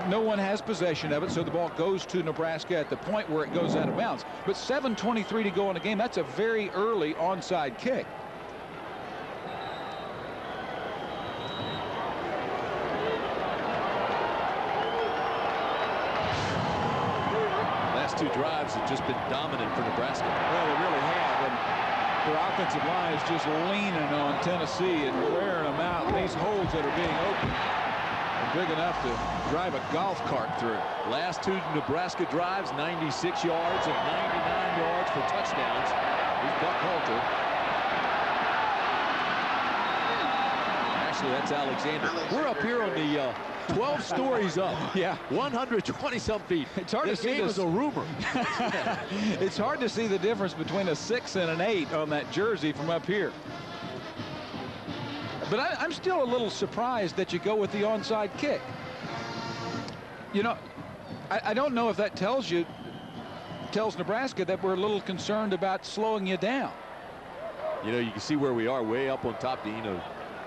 No one has possession of it, so the ball goes to Nebraska at the point where it goes out of bounds. But 7:23 to go in the game, that's a very early onside kick. Last two drives have just been dominant for Nebraska. Well, they really have, and their offensive line is just leaning on Tennessee and wearing them out. These holes that are being opened are big enough to drive a golf cart through. Last two Nebraska drives, 96 yards and 99 yards for touchdowns. Here's Buck Halter. Actually, that's Alexander. We're up here on the 12 stories up. Yeah. 120-some feet. It's hard to see this. This game is a rumor. It's hard to see the difference between a 6 and an 8 on that jersey from up here. But I'm still a little surprised that you go with the onside kick. You know, I don't know if that tells Nebraska that we're a little concerned about slowing you down. You know, you can see where we are, way up on top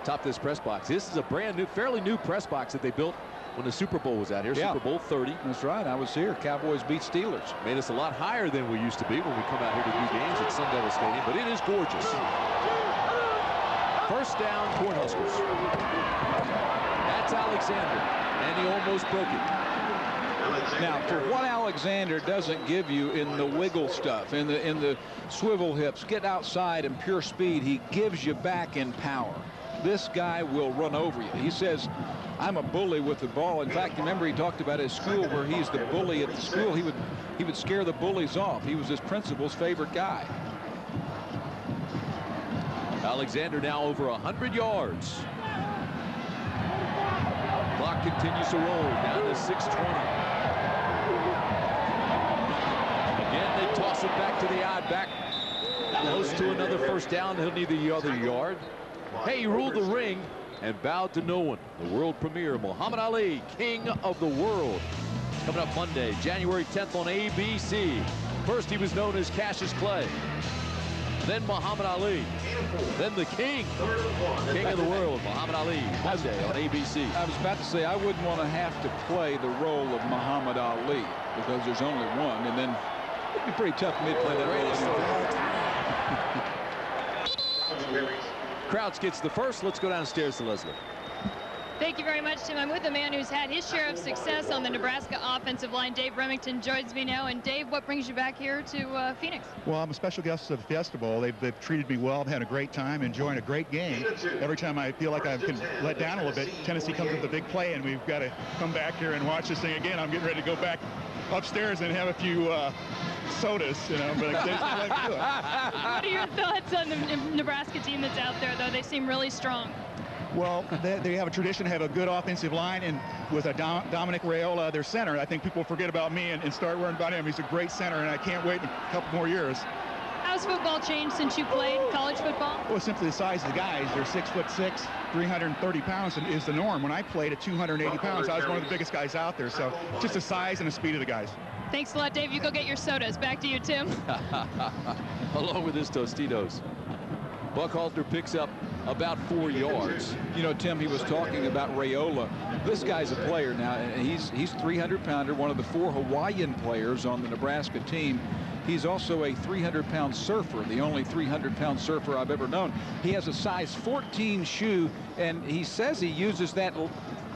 top of this press box. This is a brand new, fairly new press box that they built when the Super Bowl was out here. Yeah. Super Bowl 30. That's right. I was here. Cowboys beat Steelers. Made us a lot higher than we used to be when we come out here to do games at Sun Devil Stadium, but it is gorgeous. First down, Cornhuskers. That's Alexander, and he almost broke it. Now, for what Alexander doesn't give you in the wiggle stuff, in the swivel hips, get outside and pure speed, he gives you back in power. This guy will run over you. He says, I'm a bully with the ball. In fact, remember he talked about his school where he's the bully at the school. He would scare the bullies off. He was his principal's favorite guy. Alexander now over 100 yards. Clock continues to roll down to 6:20. Again, they toss it back to the odd back. Close to another first down. He'll need the other yard. Hey, he ruled the ring and bowed to no one. The world premiere, Muhammad Ali, King of the World. Coming up Monday, January 10th on ABC. First, he was known as Cassius Clay. Then Muhammad Ali. Then the King of the World, Muhammad Ali, Monday on ABC. I was about to say, I wouldn't want to have to play the role of Muhammad Ali because there's only one, and then it'd be pretty tough for me to play that role. Crouch gets the first. Let's go downstairs to Leslie. Thank you very much, Tim. I'm with a man who's had his share of success on the Nebraska offensive line. Dave Remington joins me now. And Dave, what brings you back here to Phoenix? Well, I'm a special guest of the Fiesta Bowl. They've treated me well. I've had a great time, enjoying a great game. Every time I feel like I've been let down a little bit, Tennessee comes with a big play, and we've got to come back here and watch this thing again. I'm getting ready to go back upstairs and have a few sodas, you know, but they just let me do it. What are your thoughts on the Nebraska team that's out there, though? They seem really strong. Well, they have a tradition to have a good offensive line, and with a Dominic Raiola, their center, I think people forget about me and start worrying about him. He's a great center, and I can't wait a couple more years. How's football changed since you played college football? Well, simply the size of the guys. They're 6'6", 330 pounds is the norm. When I played at 280 pounds, I was one of the biggest guys out there. So just the size and the speed of the guys. Thanks a lot, Dave. You go get your sodas. Back to you, Tim. Along with his Tostitos. Buckhalter picks up about 4 yards. You know, Tim, he was talking about Raiola. This guy's a player now, and he's 300-pounder, one of the 4 Hawaiian players on the Nebraska team. He's also a 300-pound surfer, the only 300-pound surfer I've ever known. He has a size 14 shoe, and he says he uses that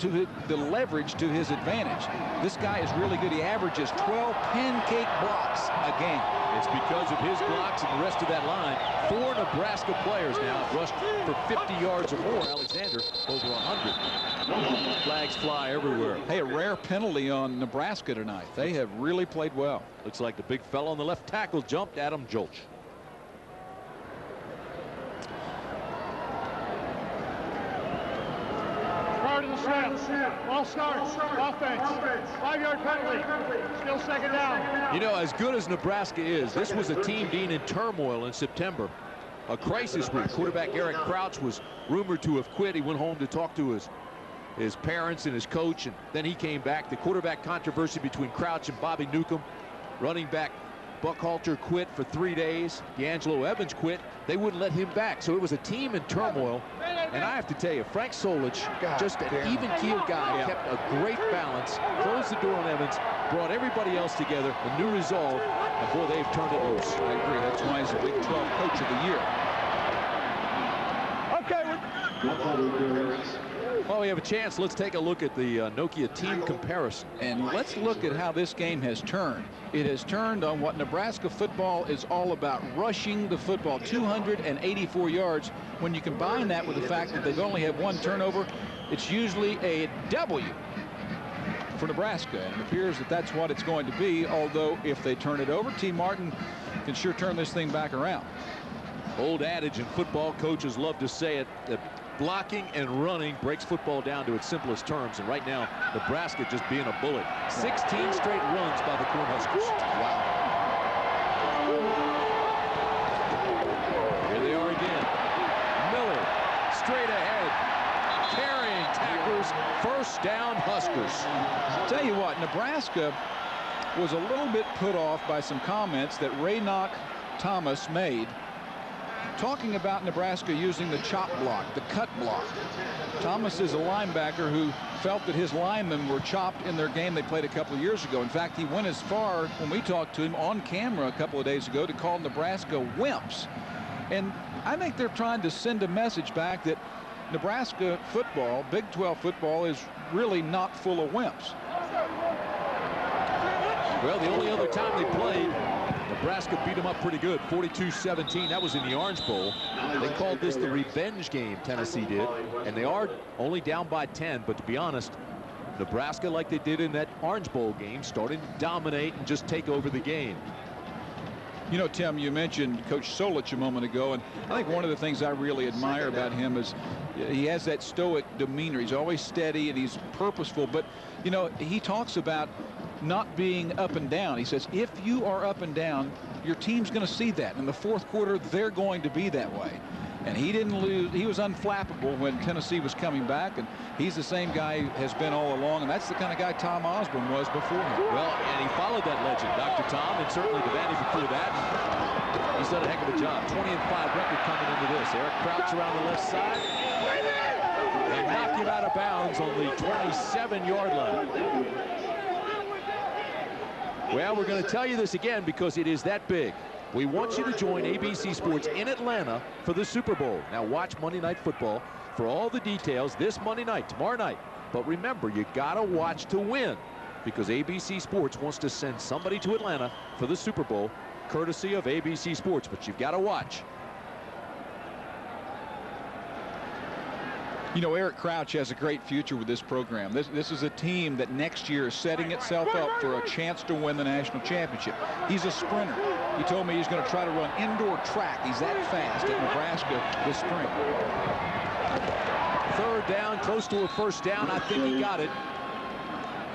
to the leverage to his advantage. This guy is really good. He averages 12 pancake blocks a game. It's because of his blocks and the rest of that line. 4 Nebraska players now have rushed for 50 yards or more. Alexander over 100. Flags fly everywhere. Hey, a rare penalty on Nebraska tonight. They have really played well. Looks like the big fella on the left tackle jumped, Adam Jolch. Prior to the snap, ball starts, offense, 5-yard penalty, still second down. You know, as good as Nebraska is, this was a team being in turmoil in September. A crisis week. Quarterback Eric Crouch was rumored to have quit. He went home to talk to his parents and his coach, and then he came back. The quarterback controversy between Crouch and Bobby Newcomb. Running back Buckhalter quit for 3 days. D'Angelo Evans quit. They wouldn't let him back. So it was a team in turmoil. And I have to tell you, Frank Solich, just an even-keeled guy, kept a great balance, closed the door on Evans, brought everybody else together, a new resolve, and boy, they've turned it loose. I agree. That's why he's a Big 12 Coach of the Year. Okay. While we have a chance, let's take a look at the Nokia team comparison. And let's look at how this game has turned. It has turned on what Nebraska football is all about, rushing the football, 284 yards. When you combine that with the fact that they've only had 1 turnover, it's usually a W for Nebraska. And it appears that that's what it's going to be, although if they turn it over, T. Martin can sure turn this thing back around. Old adage in football, coaches love to say it, that blocking and running breaks football down to its simplest terms, and right now Nebraska just being a bullet. 16 straight runs by the Cornhuskers. Wow. Here they are again. Miller straight ahead, carrying tacklers. First down, Huskers. Tell you what, Nebraska was a little bit put off by some comments that Raynoch Thomas made, talking about Nebraska using the chop block, the cut block. Thomas is a linebacker who felt that his linemen were chopped in their game they played a couple of years ago. In fact, he went as far, when we talked to him on camera a couple of days ago, to call Nebraska wimps. And I think they're trying to send a message back that Nebraska football, Big 12 football, is really not full of wimps. Well, the only other time they played, Nebraska beat them up pretty good, 42-17. That was in the Orange Bowl. They called this the revenge game, Tennessee did, and they are only down by 10. But to be honest, Nebraska, like they did in that Orange Bowl game, starting to dominate and just take over the game. You know, Tim, you mentioned Coach Solich a moment ago, and I think one of the things I really admire about him is he has that stoic demeanor. He's always steady and he's purposeful, but, you know, he talks about not being up and down. He says, if you are up and down, your team's going to see that. In the fourth quarter, they're going to be that way. And he didn't lose. He was unflappable when Tennessee was coming back, and he's the same guy has been all along, and that's the kind of guy Tom Osborne was before him. Well, and he followed that legend, Dr. Tom, and certainly Devaney before that. He's done a heck of a job. 20-5 record coming into this. Eric Crouch around the left side. They knocked him out of bounds on the 27-yard line. Well, we're going to tell you this again because it is that big. We want you to join ABC Sports in Atlanta for the Super Bowl. Now watch Monday Night Football for all the details this Monday night, tomorrow night. But remember, you got to watch to win because ABC Sports wants to send somebody to Atlanta for the Super Bowl, courtesy of ABC Sports. But you've got to watch. You know, Eric Crouch has a great future with this program. This is a team that next year is setting itself up for a chance to win the national championship. He's a sprinter. He told me he's going to try to run indoor track. He's that fast at Nebraska this spring. Third down, close to a first down. I think he got it.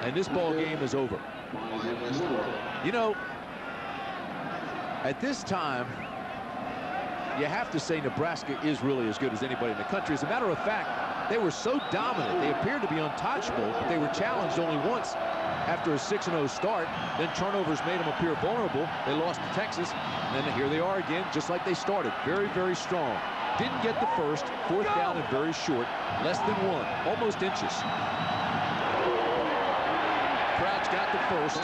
And this ball game is over. You know, at this time, you have to say Nebraska is really as good as anybody in the country. As a matter of fact, they were so dominant. They appeared to be untouchable, but they were challenged only once after a 6-0 start. Then turnovers made them appear vulnerable. They lost to Texas, and then here they are again, just like they started. Very, very strong. Didn't get the first. Fourth down and very short. Less than one. Almost inches. Crouch got the first.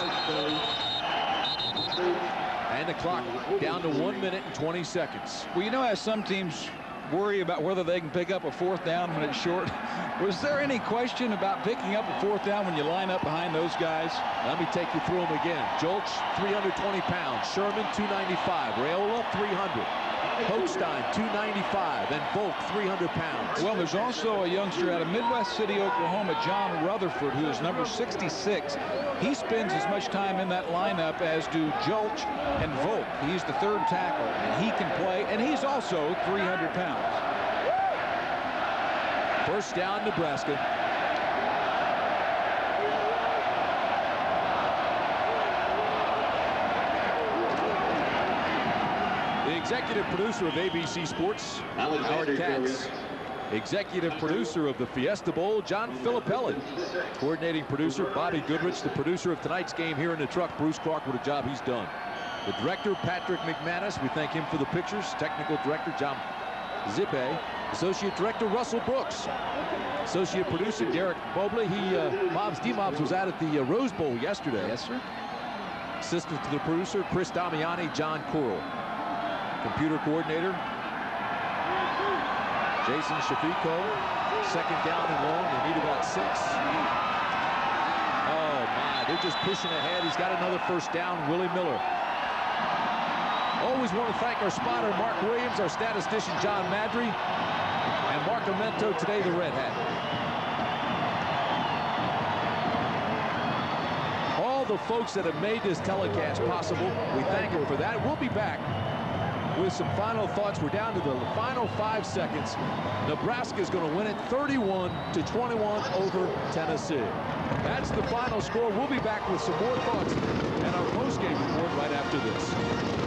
And the clock down to 1 minute and 20 seconds. Well, you know how some teams worry about whether they can pick up a fourth down when it's short? Was there any question about picking up a fourth down when you line up behind those guys? Let me take you through them again. Jolch, 320 pounds. Sherman, 295. Raiola, 300. Holstein, 295, and Volk, 300 pounds. Well, there's also a youngster out of Midwest City, Oklahoma, John Rutherford, who is number 66. He spends as much time in that lineup as do Jolch and Volk. He's the third tackle, and he can play, and he's also 300 pounds. First down, Nebraska. Executive producer of ABC Sports, Howard Katz. Executive producer of the Fiesta Bowl, John Filippelli. Coordinating producer, Bobby Goodrich. The producer of tonight's game here in the truck, Bruce Clark. What a job he's done. The director, Patrick McManus. We thank him for the pictures. Technical director, John Zippe. Associate director, Russell Brooks. Associate producer, Derek Mobley. D-Mobs was out at the Rose Bowl yesterday. Yes, sir. Assistant to the producer, Chris Damiani, John Coral. Computer coordinator, Jason Shafico. Second down and long. They need about 6. Oh, my. They're just pushing ahead. He's got another first down. Willie Miller. Always want to thank our spotter, Mark Williams, our statistician, John Madry, and Mark Amento, today the Red Hat. All the folks that have made this telecast possible, we thank them for that. We'll be back with some final thoughts. We're down to the final 5 seconds. Nebraska is going to win it 31-21 over Tennessee. That's the final score. We'll be back with some more thoughts and our post-game report right after this.